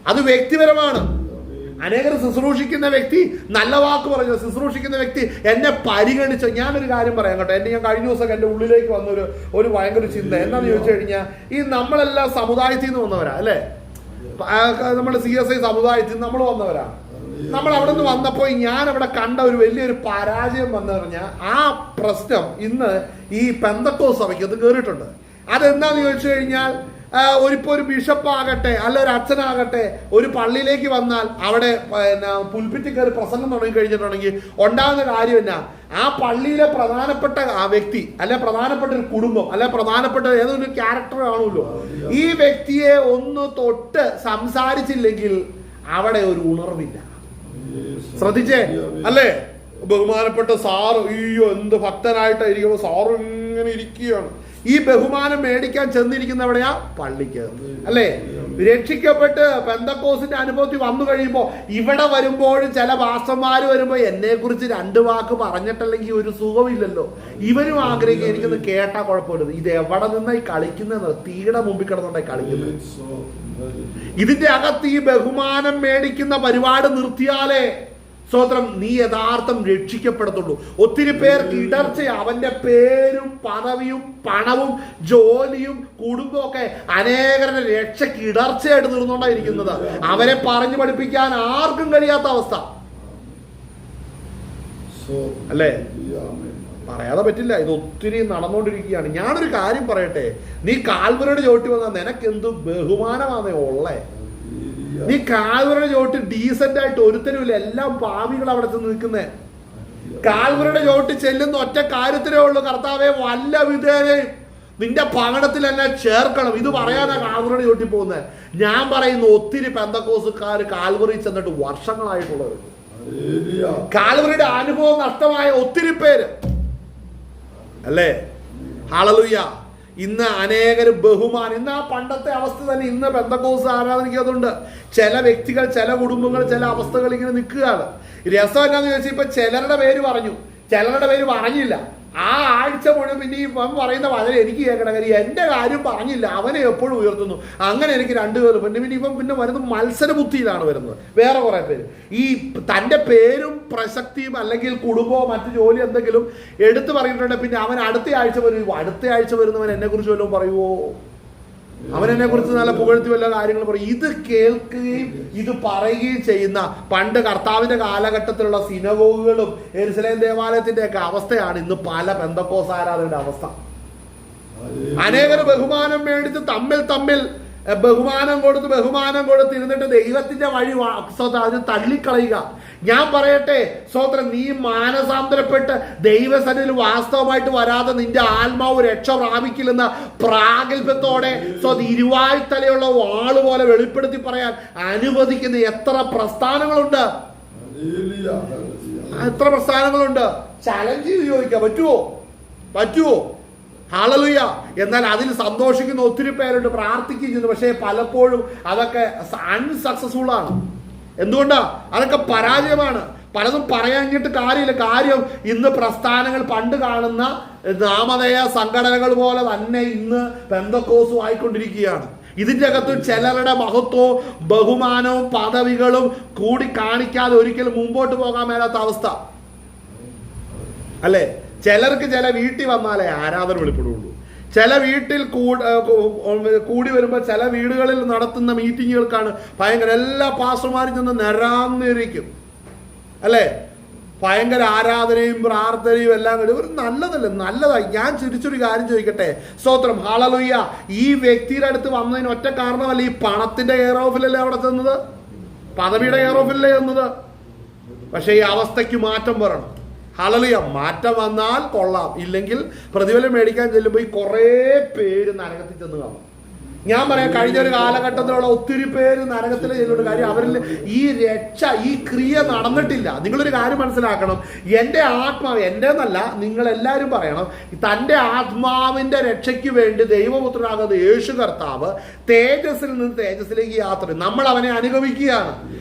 അത് വ്യക്തിപരമാണ്. അനേകർ ശുശ്രൂഷിക്കുന്ന വ്യക്തി നല്ല വാക്ക് പറഞ്ഞു, ശുശ്രൂഷിക്കുന്ന വ്യക്തി എന്നെ പരിഗണിച്ചു. ഞാനൊരു കാര്യം പറയാം കേട്ടോ. ഞാൻ കഴിഞ്ഞ ദിവസം എൻ്റെ ഉള്ളിലേക്ക് വന്നൊരു ഭയങ്കര ചിന്ത എന്താണെന്ന് ചോദിച്ചു കഴിഞ്ഞാൽ, ഈ നമ്മളെല്ലാം സമുദായത്തിൽ നിന്ന് വന്നവരാ, അല്ലേ? നമ്മൾ CSI സമുദായത്തിൽ നിന്ന് നമ്മൾ വന്നവരാ. നമ്മൾ അവിടെ നിന്ന് വന്നപ്പോൾ ഞാൻ അവിടെ കണ്ട ഒരു വലിയൊരു പരാജയം വന്നു പറഞ്ഞാൽ ആ പ്രശ്നം ഇന്ന് ഈ പെന്തക്കോസ്ത് സഭയ്ക്ക് അത് കയറിയിട്ടുണ്ട്. അതെന്താന്ന് ചോദിച്ചു കഴിഞ്ഞാൽ ഇപ്പോൾ ഒരു ബിഷപ്പാകട്ടെ അല്ല ഒരു അച്ഛനാകട്ടെ ഒരു പള്ളിയിലേക്ക് വന്നാൽ അവിടെ പുൽപ്പിറ്റിൽ കയറി പ്രസംഗം തുടങ്ങി കഴിഞ്ഞിട്ടുണ്ടെങ്കിൽ ഉണ്ടാകുന്ന കാര്യം എന്നാ, ആ പള്ളിയിലെ പ്രധാനപ്പെട്ട ആ വ്യക്തി അല്ലെ പ്രധാനപ്പെട്ട ഒരു കുടുംബം അല്ലെ പ്രധാനപ്പെട്ട ഏതൊരു ക്യാരക്ടർ കാണുമല്ലോ, ഈ വ്യക്തിയെ ഒന്ന് തൊട്ട് സംസാരിച്ചില്ലെങ്കിൽ അവിടെ ഒരു ഉണർവില്ല. ശ്രദ്ധിച്ചേ അല്ലേ? ബഹുമാനപ്പെട്ട സാറ് അയ്യോ എന്ത് ഭക്തനായിട്ടായിരിക്കുമ്പോൾ സാറ് ഇങ്ങനെ ഇരിക്കുകയാണ്. ഈ ബഹുമാനം മേടിക്കാൻ ചെന്നിരിക്കുന്നവിടെയാ പള്ളിക്ക് അല്ലേ? രക്ഷിക്കപ്പെട്ട് പെന്തക്കോസ്തിന്റെ അനുഭവത്തിൽ വന്നു കഴിയുമ്പോൾ ഇവിടെ വരുമ്പോഴും ചില പാസ്റ്റർമാര് വരുമ്പോൾ എന്നെ കുറിച്ച് 2 വാക്ക് പറഞ്ഞിട്ടല്ലെങ്കിൽ ഒരു സുഖമില്ലല്ലോ. ഇവരും ആഗ്രഹിക്കുക എനിക്കൊന്ന് കേട്ടാ കുഴപ്പമില്ല. ഇത് എവിടെ നിന്നായി കളിക്കുന്നത്? തീയുടെ മുമ്പിൽ കിടന്നുണ്ടായി കളിക്കുന്നത്. ഇതിന്റെ അകത്ത് ഈ ബഹുമാനം മേടിക്കുന്ന പരിപാടി നിർത്തിയാലേ സ്തോത്രം നീ യഥാർത്ഥം രക്ഷിക്കപ്പെടത്തുള്ളൂ. ഒത്തിരി പേർക്ക് ഇടർച്ച, അവന്റെ പേരും പദവിയും പണവും ജോലിയും കുടുംബവും ഒക്കെ അനേകരുടെ രക്ഷയ്ക്ക് ഇടർച്ചയായിട്ട് തീർന്നുകൊണ്ടായിരിക്കുന്നത്. അവരെ പറഞ്ഞു പഠിപ്പിക്കാൻ ആർക്കും കഴിയാത്ത അവസ്ഥ അല്ലേ? പറയാതെ പറ്റില്ല. ഇത് ഒത്തിരി നടന്നുകൊണ്ടിരിക്കുകയാണ്. ഞാനൊരു കാര്യം പറയട്ടെ, നീ കാൽവരുടെ ചോട്ടി വന്നാൽ നിനക്ക് എന്ത് ബഹുമാനമാണേ ഉള്ളേ. നീ കാൽവരുടെ ചോട്ട് ഡീസന്റ് ആയിട്ട് ഒരുത്തരുമില്ല, എല്ലാം പാപികൾ അവിടെ ചെന്ന് നിൽക്കുന്നേ. കാൽവരുടെ ചോട്ട് ചെല്ലുന്ന ഒറ്റ കാര്യത്തിലേ ഉള്ളൂ, കർത്താവെ വല്ല വിധേനയും നിന്റെ പകടത്തിൽ എന്നെ ചേർക്കണം. ഇത് പറയാനാ കാൽവരുടെ ചോട്ടിൽ പോകുന്നത്. ഞാൻ പറയുന്നു ഒത്തിരി പെന്തക്കോസ്തുകാർ കാൽവറി ചെന്നിട്ട് വർഷങ്ങളായിട്ടുള്ളത്, കാൽവറിയുടെ അനുഭവം നഷ്ടമായ ഒത്തിരി പേര് അല്ലേ? ഹല്ലേലൂയ. ഇന്ന് അനേകരും ബഹുമാനം, ഇന്ന് ആ പണ്ടത്തെ അവസ്ഥ തന്നെ ഇന്ന് പെന്തക്കോസ്ത് ആരാധനയ്ക്കതുണ്ട്. ചില വ്യക്തികൾ, ചില കുടുംബങ്ങൾ, ചില അവസ്ഥകൾ ഇങ്ങനെ നിൽക്കുകയാണ്. രസം എന്നാന്ന് ചോദിച്ചാൽ ഇപ്പൊ ചിലരുടെ പേര് പറഞ്ഞു, ചിലരുടെ പേര് പറഞ്ഞില്ല. ആ ആഴ്ച മുഴുവൻ പിന്നെ ഈ പറയുന്ന വളരെ എനിക്ക് കേൾക്കണ കാര്യം, എന്റെ കാര്യം പറഞ്ഞില്ല, അവനെ എപ്പോഴും ഉയർത്തുന്നു. അങ്ങനെ എനിക്ക് 2 പേര് പിന്നെ പിന്നെ വരുന്നത് മത്സരബുദ്ധിയിലാണ് വരുന്നത്. വേറെ കുറെ പേര് ഈ തന്റെ പേരും പ്രസക്തിയും അല്ലെങ്കിൽ കുടുംബമോ മറ്റു ജോലി എന്തെങ്കിലും എടുത്തു പറഞ്ഞിട്ടുണ്ടെങ്കിൽ പിന്നെ അവൻ അടുത്ത ആഴ്ച വരും. അടുത്ത ആഴ്ച വരുന്നവൻ എന്നെ കുറിച്ച് വല്ലതും പറയുവോ? അവൻ എന്നെ കുറിച്ച് നല്ല പുകഴ്ത്തി വല്ല കാര്യങ്ങൾ പറയും. ഇത് കേൾക്കുകയും ഇത് പറയുകയും ചെയ്യുന്ന പണ്ട് കർത്താവിന്റെ കാലഘട്ടത്തിലുള്ള സിനഗോഗുകളും യെരുശലേം ദേവാലയത്തിന്റെ ഒക്കെ അവസ്ഥയാണ് ഇന്ന് പല പെന്തക്കോസ്ത് ആരാധകരുടെ അവസ്ഥ. അനേകർ ബഹുമാനം മേടിച്ച് തമ്മിൽ ബഹുമാനം കൊടുത്ത് ഇരുന്നിട്ട് ദൈവത്തിന്റെ വഴി അതിന് തള്ളിക്കളയുക. ഞാൻ പറയട്ടെ സ്തോത്രം, നീ മാനസാന്തരപ്പെട്ട് ദൈവസന്നിധിയിൽ വാസ്തവമായിട്ട് വരാതെ നിന്റെ ആത്മാവ് രക്ഷ പ്രാപിക്കില്ലെന്ന പ്രാഗൽഭ്യത്തോടെ ഇരുവായ്ത്തലയുള്ള വാള് പോലെ വെളിപ്പെടുത്തി പറയാൻ അനുവദിക്കുന്ന എത്ര പ്രസ്ഥാനങ്ങളുണ്ട്, എത്ര പ്രസ്ഥാനങ്ങളുണ്ട്. ചലഞ്ച് ചെയ്ത് ചോദിക്കാം, പറ്റുമോ? ഹല്ലേലൂയ. എന്നാൽ അതിൽ സന്തോഷിക്കുന്ന ഒത്തിരി പേരുണ്ട്, പ്രാർത്ഥിക്കുകയും ചെയ്യുന്നു. പക്ഷേ പലപ്പോഴും അതൊക്കെ അൺസക്സസ്ഫുൾ ആണ്. എന്തുകൊണ്ടാ? അതൊക്കെ പരാജയമാണ്. പലതും പറയാഞ്ഞിട്ട് കാര്യമില്ല. കാര്യം ഇന്ന് പ്രസ്ഥാനങ്ങൾ പണ്ട് കാണുന്ന നാമധേയ സംഘടനകൾ പോലെ തന്നെ ഇന്ന് പെന്തക്കോസ്തും ആയിക്കൊണ്ടിരിക്കുകയാണ്. ഇതിന്റെ അകത്ത് ചിലരുടെ മഹത്വവും ബഹുമാനവും പദവികളും കൂടി കാണിക്കാതെ ഒരിക്കലും മുമ്പോട്ട് പോകാൻ മേലാത്ത അവസ്ഥ അല്ലേ? ചിലർക്ക് ചില വീട്ടിൽ വന്നാലേ ആരാധന വെളിപ്പെടുള്ളൂ. ചില വീട്ടിൽ കൂടി വരുമ്പോൾ ചില വീടുകളിൽ നടത്തുന്ന മീറ്റിങ്ങുകൾക്കാണ് ഭയങ്കര, എല്ലാ പാസ്റ്റർമാരും ചെന്ന് നിരാന്നിരിക്കും അല്ലേ? ഭയങ്കര ആരാധനയും പ്രാർത്ഥനയും എല്ലാം കൂടി ഒരു നല്ലതായി. ഞാൻ ചിരിച്ചൊരു കാര്യം ചോദിക്കട്ടെ, സ്തോത്രം, ഹല്ലേലൂയ. ഈ വ്യക്തിയുടെ അടുത്ത് വന്നതിന് ഒറ്റ കാരണമല്ല, ഈ പണത്തിന്റെ കെയർ ഓഫിലല്ലേ അവിടെ ചെന്നത്, പദവിയുടെ കെയർ ഓഫിലല്ലേ ചെന്നത്. പക്ഷെ ഈ അവസ്ഥയ്ക്ക് മാറ്റം വരണം. ഹല്ലേലൂയ. മാറ്റം വന്നാൽ കൊള്ളാം, ഇല്ലെങ്കിൽ പ്രതിഫലം മേടിക്കാൻ ചെല്ലുമ്പോൾ ഈ കുറേ പേര് നരകത്തിൽ ചെന്ന് കാണും. ഞാൻ പറയാം, കഴിഞ്ഞ ഒരു കാലഘട്ടത്തിലുള്ള ഒത്തിരി പേര് നരകത്തിൽ ചെല്ലുന്ന കാര്യം അവരിൽ ഈ രക്ഷ, ഈ ക്രിയ നടന്നിട്ടില്ല. നിങ്ങളൊരു കാര്യം മനസ്സിലാക്കണം, എൻ്റെ ആത്മാവ്, എൻ്റെ എന്നല്ല നിങ്ങളെല്ലാവരും പറയണം, തൻ്റെ ആത്മാവിൻ്റെ രക്ഷയ്ക്ക് വേണ്ടി ദൈവപുത്രനാകുന്ന യേശു കർത്താവ് തേജസ്സിൽ നിന്ന് തേജസ്സിലേക്ക് യാത്ര, നമ്മൾ അവനെ അനുഗമിക്കുകയാണ്.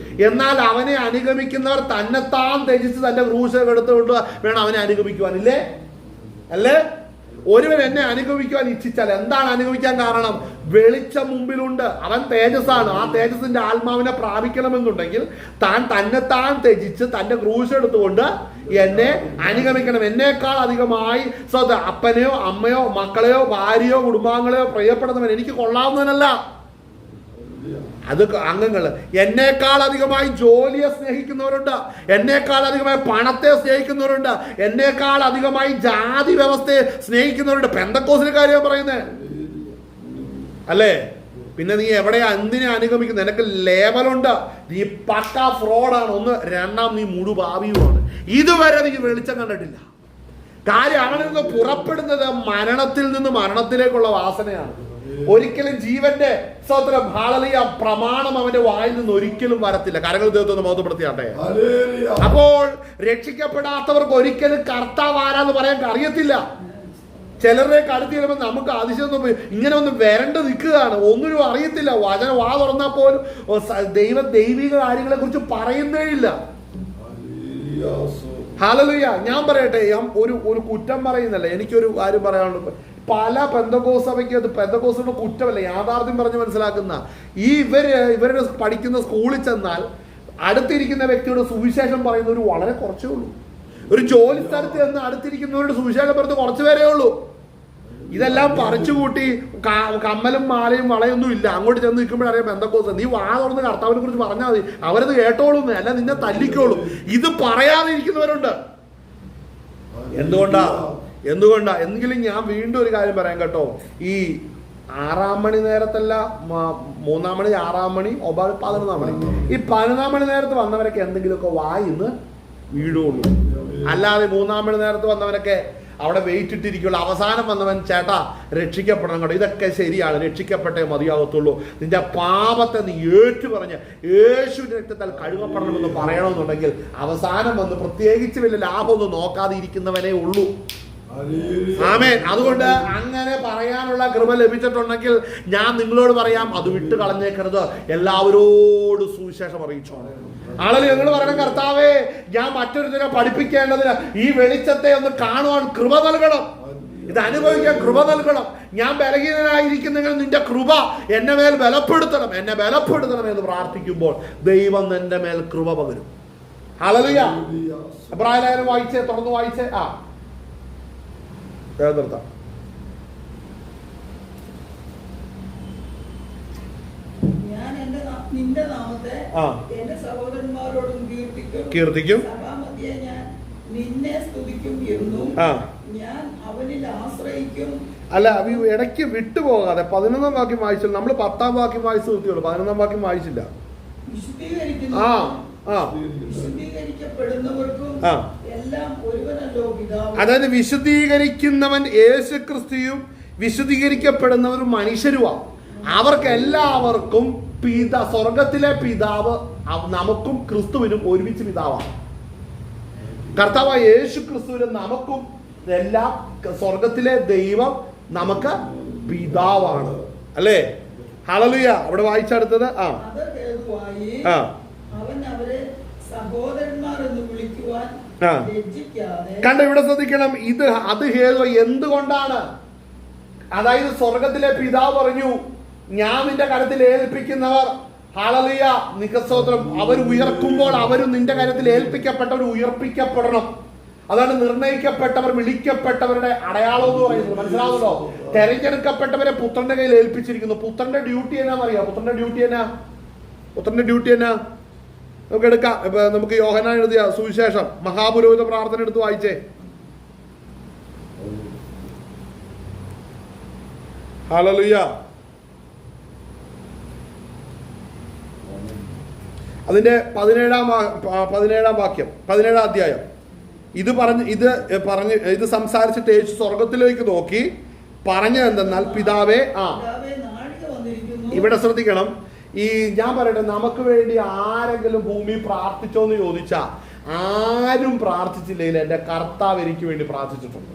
എന്നാൽ അവനെ അനുഗമിക്കുന്നവർ തന്നെത്താൻ ത്യജിച്ച് തന്റെ ക്രൂശൊക്കെ എടുത്തുകൊണ്ട് വേണം അവനെ അനുഗമിക്കുവാനില്ലേ? അല്ലേ? ഒരുവൻ എന്നെ അനുഗമിക്കുവാൻ ഇച്ഛിച്ചാൽ എന്താണ് അനുഗമിക്കാൻ കാരണം? വെളിച്ചം മുമ്പിലുണ്ട്, അവൻ തേജസ്സാണ്. ആ തേജസ്സിന്റെ ആത്മാവിനെ പ്രാപിക്കണമെന്നുണ്ടെങ്കിൽ താൻ തന്നെത്താൻ ത്യജിച്ച് തന്റെ ക്രൂശ് എടുത്തുകൊണ്ട് എന്നെ അനുഗമിക്കണം. എന്നേക്കാൾ അധികമായി അപ്പനെയോ അമ്മയോ മക്കളെയോ ഭാര്യയോ കുടുംബാംഗങ്ങളെയോ പ്രിയപ്പെടുന്നവൻ എനിക്ക് കൊള്ളാവുന്നവനല്ല. അത് അംഗങ്ങള്. എന്നേക്കാൾ അധികമായി ജോലിയെ സ്നേഹിക്കുന്നവരുണ്ട്, എന്നേക്കാൾ അധികമായി പണത്തെ സ്നേഹിക്കുന്നവരുണ്ട്, എന്നേക്കാൾ അധികമായി ജാതി വ്യവസ്ഥയെ സ്നേഹിക്കുന്നവരുണ്ട്. പെന്തക്കോസിന്റെ കാര്യം പറയുന്നേ അല്ലേ? പിന്നെ നീ എവിടെയാ എന്തിനെ അനുഗമിക്കുന്നത്? നിനക്ക് ലേബലുണ്ട്, നീ പക്ക ഫ്രോഡാണ്. ഒന്ന്, രണ്ടാം നീ മുഴുഭാവിയുമാണ്. ഇതുവരെ നീ വെളിച്ചം കണ്ടിട്ടില്ല. കാര്യം അവനിൽ നിന്ന് പുറപ്പെടുന്നത് മരണത്തിൽ നിന്ന് മരണത്തിലേക്കുള്ള വാസനയാണ്. ഒരിക്കലും ജീവന്റെ സ്തോത്രം ഹാലലിയ പ്രമാണം അവന്റെ വായിൽ നിന്ന് ഒരിക്കലും വരത്തില്ല. കരങ്ങൾ ദൈവത്തെ ബോധപ്പെടുത്തിയാട്ടെ. അപ്പോൾ രക്ഷിക്കപ്പെടാത്തവർക്ക് ഒരിക്കലും കർത്താവ് ആരാന്ന് പറയാൻ അറിയത്തില്ല. ചിലരുടെ അടുത്ത് ചെല്ലുമ്പോൾ നമുക്ക് അതിശയം ഇങ്ങനെ ഒന്ന് വരണ്ട് നിൽക്കുകയാണ്, ഒന്നിനും അറിയത്തില്ല. വചനം വാ തുറന്നാൽ പോലും ദൈവിക കാര്യങ്ങളെ കുറിച്ച് പറയുന്നേ ഇല്ല. ഹല്ലേലൂയ. ഞാൻ പറയട്ടെ, ഒരു കുറ്റം പറയുന്നല്ല, എനിക്കൊരു കാര്യം പറയാനുണ്ട്. പല പെന്തക്കോസ് സഭയ്ക്ക് അത് പെന്തക്കോസിന്റെ കുറ്റമല്ല, യാഥാർത്ഥ്യം പറഞ്ഞ് മനസ്സിലാക്കുന്ന ഇവരുടെ പഠിക്കുന്ന സ്കൂളിൽ ചെന്നാൽ അടുത്തിരിക്കുന്ന വ്യക്തിയുടെ സുവിശേഷം പറയുന്നവർ വളരെ കുറച്ചേ ഉള്ളൂ. ഒരു ജോലി സ്ഥലത്ത് ചെന്ന് അടുത്തിരിക്കുന്നവരുടെ സുവിശേഷം പറയുന്നത് കുറച്ചു പേരേ ഉള്ളൂ. ഇതെല്ലാം പറിച്ചുകൂട്ടി കമ്മലും മാലയും വളയൊന്നും ഇല്ല. അങ്ങോട്ട് ചെന്ന് നിൽക്കുമ്പോഴറിയാം പെന്തക്കോസ്. നീ വാ തുറന്ന് കർത്താവിനെ കുറിച്ച് പറഞ്ഞാൽ മതി, അവരത് കേട്ടോളൂ, അല്ല നിന്നെ തല്ലിക്കോളൂ. ഇത് പറയാതെ ഇരിക്കുന്നവരുണ്ട്. എന്തുകൊണ്ടാ? എങ്കിലും ഞാൻ വീണ്ടും ഒരു കാര്യം പറയാം കേട്ടോ. ഈ 6 മണി നേരത്തല്ല, 3 മണി, 6 മണി, 11 മണി, ഈ 11 മണി നേരത്ത് വന്നവരൊക്കെ എന്തെങ്കിലുമൊക്കെ വായിന്ന് വീടുള്ളൂ. അല്ലാതെ 3 മണി നേരത്ത് വന്നവരൊക്കെ അവിടെ വെയിറ്റ് ഇട്ടിരിക്കുള്ളൂ. അവസാനം വന്നവൻ ചേട്ടാ രക്ഷിക്കപ്പെടണം കേട്ടോ, ഇതൊക്കെ ശരിയാണ്, രക്ഷിക്കപ്പെട്ടേ മതിയാകത്തുള്ളൂ, നിന്റെ പാപത്തെ നീ ഏറ്റുപറഞ്ഞ് യേശുവിന്റെ രക്തത്താൽ കഴുകപ്പെടണമെന്ന് പറയണമെന്നുണ്ടെങ്കിൽ അവസാനം വന്ന് പ്രത്യേകിച്ച് വലിയ ലാഭമൊന്നും നോക്കാതെ ഇരിക്കുന്നവനേ ഉള്ളൂ. ആമേൻ. അതുകൊണ്ട് അങ്ങനെ പറയാനുള്ള കൃപ ലഭിച്ചിട്ടുണ്ടെങ്കിൽ ഞാൻ നിങ്ങളോട് പറയാം, അത് വിട്ട് കളഞ്ഞേക്കരുത്. എല്ലാവരോടും സുവിശേഷം അറിയിച്ചോളൂ. ആളുകൾ ഞങ്ങൾ പറയണം, കർത്താവേ ഞാൻ മറ്റൊരുത്തരെ പഠിപ്പിക്കേണ്ടതിന് ഈ വെളിച്ചത്തെ ഒന്ന് കാണുവാൻ കൃപ നൽകണം, ഇത് അനുഭവിക്കാൻ കൃപ നൽകണം. ഞാൻ ബലഹീനനായിരിക്കുന്നെങ്കിൽ നിന്റെ കൃപ എന്നെ മേൽ ബലപ്പെടുത്തണം എന്ന് പ്രാർത്ഥിക്കുമ്പോൾ ദൈവം എന്റെ മേൽ കൃപ പകരും. ഹല്ലേലൂയ. എബ്രായലേഖനം വായിച്ചേ, തുറന്ന് വായിച്ചേ. നിർത്താം. നിന്റെ നാമത്തെ എന്റെ സഹോദരന്മാരോടും കീർത്തിക്കും, ഞാൻ നിന്നെ സ്തുതിക്കും എന്നും ഞാൻ അവനിൽ ആശ്രയിക്കും. അല്ല, ഇടയ്ക്ക് വിട്ടുപോകാതെ 11-ാം വാക്യം വായിച്ചില്ല. നമ്മൾ 10-ാം വാക്യം വായിച്ചു നിർത്തിയുള്ളൂ, 11-ാം വാക്യം വായിച്ചില്ല. വിശുദ്ധീകരിക്കപ്പെടുന്നവർക്കും എല്ലാം ഒരുവനല്ലോ പിതാവ്. അതായത് വിശുദ്ധീകരിക്കുന്നവൻ യേശു ക്രിസ്തുവും വിശുദ്ധീകരിക്കപ്പെടുന്നവരും മനുഷ്യരുമാണ്. അവർക്ക് എല്ലാവർക്കും സ്വർഗത്തിലെ പിതാവ് നമുക്കും ക്രിസ്തുവിനും ഒരുമിച്ച് പിതാവാണ്. കർത്താവായ യേശു ക്രിസ്തുവിനും നമുക്കും എല്ലാം സ്വർഗത്തിലെ ദൈവം നമുക്ക് പിതാവാണ്. അല്ലേ? ഹല്ലേലൂയ. അവിടെ വായിച്ചെടുത്തത് അവൻ അവരെ സഹോദരന്മാർ എന്ന് വിളിക്കുവാൻ ലജ്ജിക്കാതെ. കണ്ട, ഇവിടെ ശ്രദ്ധിക്കണം, അത് ഹേതു എന്തുകൊണ്ടാണ്? അതായത് സ്വർഗത്തിലെ പിതാവ് പറഞ്ഞു, ഞാൻ നിന്റെ കരത്തിൽ ഏൽപ്പിക്കുന്നവർ, ഹല്ലേലൂയ, നികസ്തോത്രം, അവർ ഉയർക്കുമ്പോൾ അവരും നിന്റെ കരത്തിൽ ഏൽപ്പിക്കപ്പെട്ടവർ ഉയർപ്പിക്കപ്പെടണം. അതാണ് നിർണയിക്കപ്പെട്ടവർ, വിളിക്കപ്പെട്ടവരുടെ അടയാളം എന്ന് പറയുന്നത്. മനസ്സിലാവുന്നല്ലോ? തെരഞ്ഞെടുക്കപ്പെട്ടവരെ പുത്രന്റെ കയ്യിൽ ഏൽപ്പിച്ചിരിക്കുന്നു. പുത്രന്റെ ഡ്യൂട്ടി എന്നാന്നറിയാം? പുത്രന്റെ ഡ്യൂട്ടി എന്നാ നമുക്ക് എടുക്കാം. നമുക്ക് യോഹന്നാൻ എഴുതിയ സുവിശേഷം മഹാപുരോഹിത പ്രാർത്ഥന എടുത്ത് വായിച്ചേ. ഹല്ലേലൂയ. അതിന്റെ 17-ാം വാക്യം, 17-ാം അധ്യായം. ഇത് സംസാരിച്ചിട്ട് യേശു സ്വർഗത്തിലേക്ക് നോക്കി പറഞ്ഞത് എന്തെന്നാൽ, പിതാവേ. ഇവിടെ ശ്രദ്ധിക്കണം, ഞാൻ പറയട്ടെ, നമുക്ക് വേണ്ടി ആരെങ്കിലും ഭൂമി പ്രാർത്ഥിച്ചോന്ന് ചോദിച്ചാ ആരും പ്രാർത്ഥിച്ചില്ലെങ്കിൽ എന്റെ കർത്താവ് എനിക്ക് വേണ്ടി പ്രാർത്ഥിച്ചിട്ടുണ്ട്.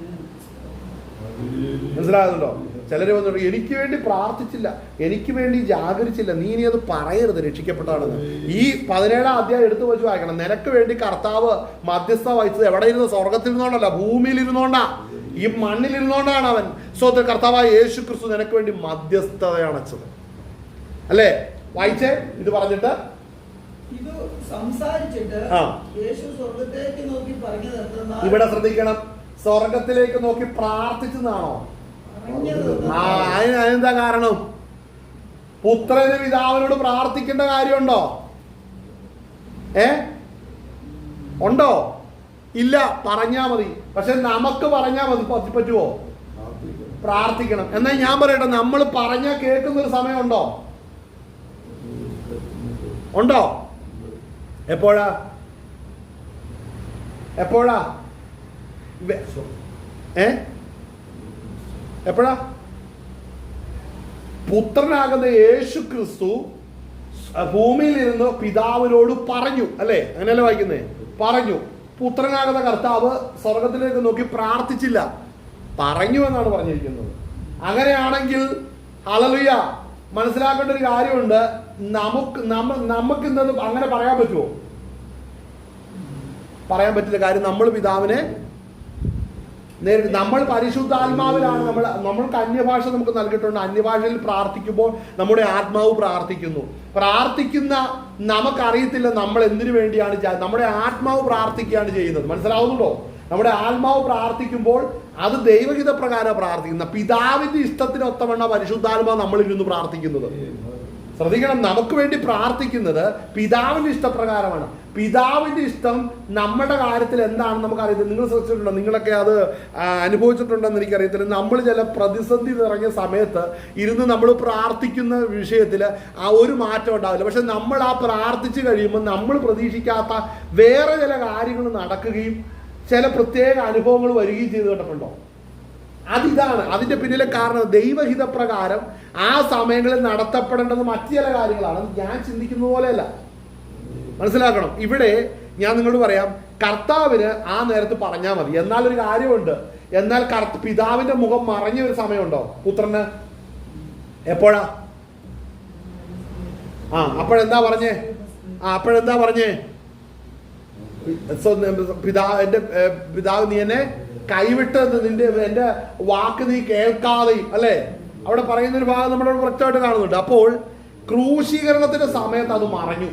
മനസ്സിലാകുന്നുണ്ടോ? ചിലര് വന്നിട്ട് എനിക്ക് വേണ്ടി പ്രാർത്ഥിച്ചില്ല, എനിക്ക് വേണ്ടി ജാഗരിച്ചില്ല. നീ ഇനി അത് പറയരുത് രക്ഷിക്കപ്പെട്ടാണെന്ന്. ഈ 17-ാം അധ്യായം എടുത്തു വെച്ച് വായിക്കണം. നിനക്ക് വേണ്ടി കർത്താവ് മധ്യസ്ഥ വഹിച്ചത് എവിടെ ഇരുന്ന്? സ്വർഗത്തിൽ ഇരുന്നോണ്ടല്ല, ഭൂമിയിൽ ഇരുന്നോണ്ടാ, ഈ മണ്ണിൽ ഇരുന്നോണ്ടാണ് അവൻ. സ്വന്തം കർത്താവായ യേശു ക്രിസ്തു നിനക്ക് വേണ്ടി മധ്യസ്ഥതയണച്ചത്. അല്ലേ? വായിച്ചേ. ഇത് പറഞ്ഞിട്ട് ഇത് സംസാരിച്ചിട്ട് യേശു സ്വർഗ്ഗത്തിലേക്ക് നോക്കി പറഞ്ഞത് എന്തെന്നാൽ, ഇവിടെ ശ്രദ്ധിക്കണം, സ്വർഗത്തിലേക്ക് നോക്കി പ്രാർത്ഥിച്ചതാണോ? അതിനെന്താ കാരണം? പുത്രന് പിതാവിനോട് പ്രാർത്ഥിക്കേണ്ട കാര്യമുണ്ടോ? ഉണ്ടോ? ഇല്ല. പറഞ്ഞാ മതി. പക്ഷെ നമുക്ക് പറഞ്ഞാൽ മതി പറ്റുമോ? പ്രാർത്ഥിക്കണം. എന്നാൽ ഞാൻ പറയട്ടെ, നമ്മൾ പറഞ്ഞാൽ കേൾക്കുന്ന ഒരു സമയമുണ്ടോ? ഉണ്ടോ? എപ്പോഴാ? എപ്പോഴാ? എപ്പോഴാ? പുത്രനാകുന്ന യേശു ക്രിസ്തു ഭൂമിയിൽ ഇരുന്ന് പിതാവിനോട് പറഞ്ഞു, അല്ലേ? അങ്ങനെയല്ലേ വായിക്കുന്നേ? പറഞ്ഞു. പുത്രനാകുന്ന കർത്താവ് സ്വർഗത്തിലേക്ക് നോക്കി പ്രാർത്ഥിച്ചില്ല, പറഞ്ഞു എന്നാണ് പറഞ്ഞിരിക്കുന്നത്. അങ്ങനെയാണെങ്കിൽ ഹല്ലേലൂയ, മനസ്സിലാക്കേണ്ട ഒരു കാര്യമുണ്ട്. നമുക്ക് ഇന്നത് അങ്ങനെ പറയാൻ പറ്റുമോ? പറയാൻ പറ്റില്ല. കാര്യം നമ്മൾ പിതാവിനെ നേരിട്ട്, നമ്മൾ പരിശുദ്ധാത്മാവിലാണ്. നമ്മൾക്ക് അന്യഭാഷ നമുക്ക് നൽകിയിട്ടുണ്ട്. അന്യഭാഷയിൽ പ്രാർത്ഥിക്കുമ്പോൾ നമ്മുടെ ആത്മാവ് പ്രാർത്ഥിക്കുന്നു. പ്രാർത്ഥിക്കുന്ന നമുക്കറിയത്തില്ല നമ്മൾ എന്തിനു വേണ്ടിയാണ്. നമ്മുടെ ആത്മാവ് പ്രാർത്ഥിക്കുകയാണ് ചെയ്യുന്നത്. മനസ്സിലാവുന്നുണ്ടോ? നമ്മുടെ ആത്മാവ് പ്രാർത്ഥിക്കുമ്പോൾ അത് ദൈവഹിത പ്രകാരം പ്രാർത്ഥിക്കുന്ന, പിതാവിന്റെ ഇഷ്ടത്തിനൊത്തവണ്ണ പരിശുദ്ധാത്മാവ് നമ്മളിരുന്ന് പ്രാർത്ഥിക്കുന്നത്. ശ്രദ്ധിക്കണം, നമുക്ക് വേണ്ടി പ്രാർത്ഥിക്കുന്നത് പിതാവിന്റെ ഇഷ്ടപ്രകാരമാണ്. പിതാവിന്റെ ഇഷ്ടം നമ്മുടെ കാര്യത്തിൽ എന്താണെന്ന് നമുക്കറിയത്തില്ല. നിങ്ങൾ ശ്രദ്ധിച്ചിട്ടുണ്ടോ? നിങ്ങളൊക്കെ അത് അനുഭവിച്ചിട്ടുണ്ടെന്ന് എനിക്കറിയത്തില്ല. നമ്മൾ ചില പ്രതിസന്ധി നിറഞ്ഞ സമയത്ത് ഇരുന്ന് നമ്മൾ പ്രാർത്ഥിക്കുന്ന വിഷയത്തിൽ ആ ഒരു മാറ്റം ഉണ്ടാവില്ല. പക്ഷെ നമ്മൾ ആ പ്രാർത്ഥിച്ചു കഴിയുമ്പോൾ നമ്മൾ പ്രതീക്ഷിക്കാത്ത വേറെ ചില കാര്യങ്ങൾ നടക്കുകയും ചില പ്രത്യേക അനുഭവങ്ങൾ വരികയും ചെയ്തു കേട്ടിട്ടുണ്ടോ? അതിതാണ് അതിന്റെ പിന്നിലെ കാരണം. ദൈവഹിത പ്രകാരം ആ സമയങ്ങളിൽ നടത്തപ്പെടേണ്ടത് മറ്റു ചില കാര്യങ്ങളാണ്. ഞാൻ ചിന്തിക്കുന്ന പോലെയല്ല. മനസ്സിലാക്കണം. ഇവിടെ ഞാൻ നിങ്ങളോട് പറയാം, കർത്താവിന് ആ നേരത്ത് പറഞ്ഞാൽ മതി. എന്നാൽ ഒരു കാര്യമുണ്ട്. എന്നാൽ പിതാവിന്റെ മുഖം മറഞ്ഞ ഒരു സമയമുണ്ടോ പുത്രന്? എപ്പോഴാ? അപ്പോഴെന്താ പറഞ്ഞേ? എന്റെ പിതാവ്, നീ എന്നെ കൈവിട്ട് എന്റെ വാക്ക് നീ കേൾക്കാതെയും, അല്ലേ? അവിടെ പറയുന്ന ഒരു ഭാഗം നമ്മുടെ വ്യക്തമായിട്ട് കാണുന്നുണ്ട്. അപ്പോൾ ക്രൂശീകരണത്തിന്റെ സമയത്ത് അത് മറഞ്ഞു.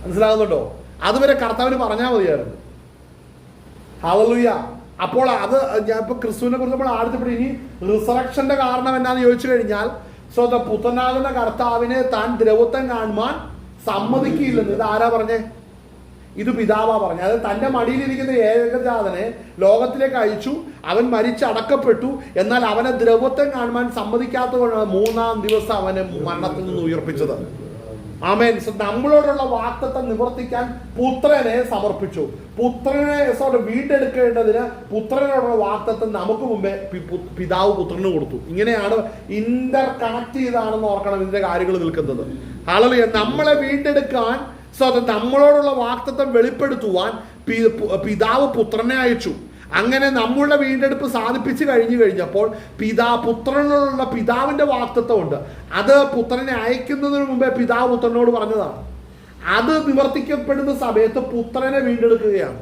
മനസ്സിലാകുന്നുണ്ടോ? അതുവരെ കർത്താവിന് പറഞ്ഞാൽ മതിയായിരുന്നു. ഹല്ലേലൂയ. അപ്പോൾ അത് ഞാൻ ഇപ്പൊ ക്രിസ്തുവിനെ കുറിച്ച് നമ്മൾ ആദ്യത്തെ ഇനി റിസറക്ഷന്റെ കാരണം എന്നാന്ന് ചോദിച്ചു കഴിഞ്ഞാൽ, പുത്രനാകുന്ന കർത്താവിനെ താൻ ദ്രവത്വം കാണുവാൻ സമ്മതിക്കില്ലെന്ന് ഇത് ആരാ പറഞ്ഞേ? ഇത് പിതാവാ പറഞ്ഞു. അതായത് തന്റെ മടിയിലിരിക്കുന്ന ഏകജാതനെ ലോകത്തിലേക്ക് അയച്ചു, അവൻ മരിച്ചടക്കപ്പെട്ടു. എന്നാൽ അവനെ ദ്രവത്വം കാണുവാൻ സമ്മതിക്കാത്തതുകൊണ്ടാണ് 3-ാം ദിവസം അവനെ മരണത്തിൽ നിന്ന് ഉയർപ്പിച്ചത്. ആമേൻ. നമ്മളോടുള്ള വാഗ്ദത്തം നിവർത്തിക്കാൻ പുത്രനെ സമർപ്പിച്ചു. പുത്രനെ വീണ്ടെടുക്കേണ്ടതിന് പുത്രനോടുള്ള വാഗ്ദത്തം നമുക്ക് മുമ്പേ പിതാവ് പുത്രന് കൊടുത്തു. ഇങ്ങനെയാണ് ഇന്റർ കണക്ട് ചെയ്താണെന്ന് ഓർക്കണം ഇതിന്റെ കാര്യങ്ങൾ നിൽക്കുന്നത്. ഹല്ലേലൂയ. നമ്മളെ വീണ്ടെടുക്കാൻ നമ്മളോടുള്ള വാഗ്ദത്തം വെളിപ്പെടുത്തുവാൻ പിതാവ് പുത്രനെ അയച്ചു. അങ്ങനെ നമ്മളുടെ വീണ്ടെടുപ്പ് സാധിപ്പിച്ചു കഴിഞ്ഞപ്പോൾ പുത്രനോടുള്ള പിതാവിന്റെ വാഗ്ദത്തമുണ്ട്. അത് പുത്രനെ അയക്കുന്നതിന് മുമ്പേ പിതാവ് പുത്രനോട് പറഞ്ഞതാണ്. അത് നിവർത്തിക്കപ്പെടുന്ന സമയത്ത് പുത്രനെ വീണ്ടെടുക്കുകയാണ്.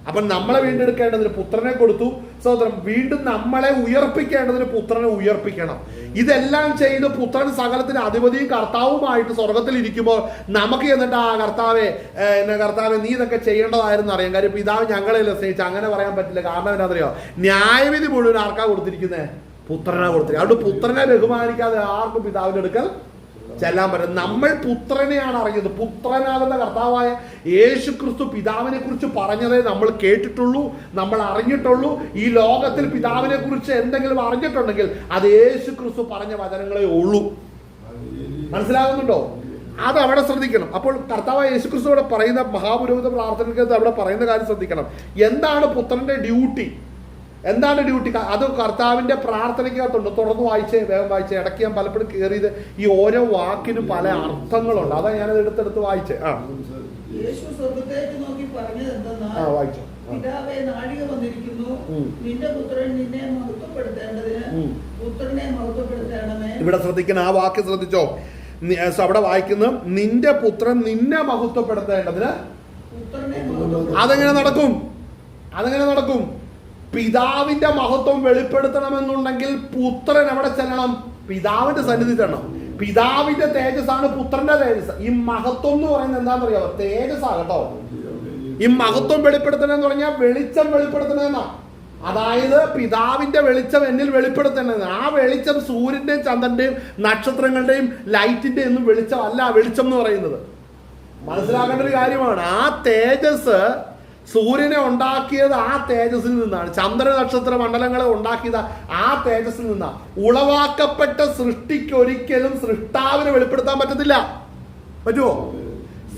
അപ്പൊ നമ്മളെ വീണ്ടെടുക്കേണ്ടതിന് പുത്രനെ കൊടുത്തു. സഹോദരൻ, വീണ്ടും നമ്മളെ ഉയർപ്പിക്കേണ്ടതിന് പുത്രനെ ഉയർപ്പിക്കണം. ഇതെല്ലാം ചെയ്ത് പുത്രൻ സകലത്തിന് അധിപതിയും കർത്താവുമായിട്ട് സ്വർഗത്തിൽ ഇരിക്കുമ്പോൾ നമുക്ക് എന്നിട്ട് കർത്താവെ നീ ഇതൊക്കെ ചെയ്യേണ്ടതായിരുന്നു അറിയാം. കാര്യം പിതാവ് ഞങ്ങളെല്ലാം സ്നേഹിച്ചു. അങ്ങനെ പറയാൻ പറ്റില്ല. കാരണം എന്നാണെന്നറിയോ? ന്യായവിധി മുഴുവൻ ആർക്കാ കൊടുത്തിരിക്കുന്നത്? പുത്രനാ കൊടുത്തിരിക്കുന്നത്. അതുകൊണ്ട് പുത്രനെ ബഹുമാനിക്കാതെ ആർക്കും പിതാവിന്റെ അടുക്കൽ ചെല്ലാൻ പറ്റും. നമ്മൾ പുത്രനെയാണ് അറിഞ്ഞത്. പുത്രനാകുന്ന കർത്താവായ യേശു ക്രിസ്തു പിതാവിനെ കുറിച്ച് പറഞ്ഞതേ നമ്മൾ കേട്ടിട്ടുള്ളൂ, നമ്മൾ അറിഞ്ഞിട്ടുള്ളൂ. ഈ ലോകത്തിൽ പിതാവിനെ കുറിച്ച് എന്തെങ്കിലും അറിഞ്ഞിട്ടുണ്ടെങ്കിൽ അത് യേശു ക്രിസ്തു പറഞ്ഞ വചനങ്ങളെ ഉള്ളൂ. മനസ്സിലാകുന്നുണ്ടോ? അത് അവിടെ ശ്രദ്ധിക്കണം. അപ്പോൾ കർത്താവായ യേശു ക്രിസ്തു അവിടെ പറയുന്ന മഹാപുരോഹിത പ്രാർത്ഥനയ്ക്കകത്ത് അവിടെ പറയുന്ന കാര്യം ശ്രദ്ധിക്കണം. എന്താണ് പുത്രന്റെ ഡ്യൂട്ടി? എന്താണ് ഡ്യൂട്ടി? അത് കർത്താവിന്റെ പ്രാർത്ഥനയ്ക്കകത്തുണ്ട്. തുടർന്ന് വേഗം വായിച്ചേ. ഇടയ്ക്ക് ഞാൻ പലപ്പോഴും കയറിയത് ഈ ഓരോ വാക്കിനും പല അർത്ഥങ്ങളുണ്ട്. അതാ ഞാനത് എടുത്തെടുത്ത് വായിച്ചേ. യേശു സ്വർഗ്ഗത്തേക്ക് നോക്കി പറഞ്ഞത് എന്തെന്നാൽ, വായിച്ചോ. പിതാവേ, നാഴിക വന്നിരിക്കുന്നു, നിന്റെ പുത്രൻ നിന്നെ മഹത്വപ്പെടുത്തേണ്ടതിന് പുത്രനെ മഹത്വപ്പെടുത്തണമേ. ഇവിടെ ശ്രദ്ധിക്കണം, ആ വാക്യം ശ്രദ്ധിച്ചോ. അവിടെ വായിക്കുന്നു, നിന്റെ പുത്രൻ നിന്നെ മഹത്വപ്പെടുത്തേണ്ടതിന്. അതെങ്ങനെ നടക്കും? പിതാവിന്റെ മഹത്വം വെളിപ്പെടുത്തണമെന്നുണ്ടെങ്കിൽ പുത്രൻ എവിടെ ചെല്ലണം? പിതാവിന്റെ സന്നിധി ചെല്ലണം. പിതാവിന്റെ തേജസ്സാണ് പുത്രന്റെ തേജസ്. ഈ മഹത്വം എന്ന് പറയുന്നത് എന്താണെന്നറിയാമോ? തേജസ്സാ കേട്ടോ. ഈ മഹത്വം വെളിപ്പെടുത്തണം എന്ന് പറഞ്ഞാൽ വെളിച്ചം വെളിപ്പെടുത്തണമെന്നാ. അതായത് പിതാവിന്റെ വെളിച്ചം എന്നിൽ വെളിപ്പെടുത്തേണ്ടത്. ആ വെളിച്ചം സൂര്യന്റെയും ചന്ദ്രന്റെയും നക്ഷത്രങ്ങളുടെയും ലൈറ്റിന്റെ ഒന്നും വെളിച്ചമല്ല. വെളിച്ചം എന്ന് പറയുന്നത് മനസ്സിലാക്കേണ്ട ഒരു കാര്യമാണ്. ആ തേജസ്, സൂര്യനെ ഉണ്ടാക്കിയത് ആ തേജസ്സിൽ നിന്നാണ്. ചന്ദ്ര നക്ഷത്ര മണ്ഡലങ്ങളെ ഉണ്ടാക്കിയത് ആ തേജസ്സിൽ നിന്നാണ്. ഉളവാക്കപ്പെട്ട സൃഷ്ടിക്ക് ഒരിക്കലും സൃഷ്ടാവിനെ വെളിപ്പെടുത്താൻ പറ്റത്തില്ല. പറ്റുമോ?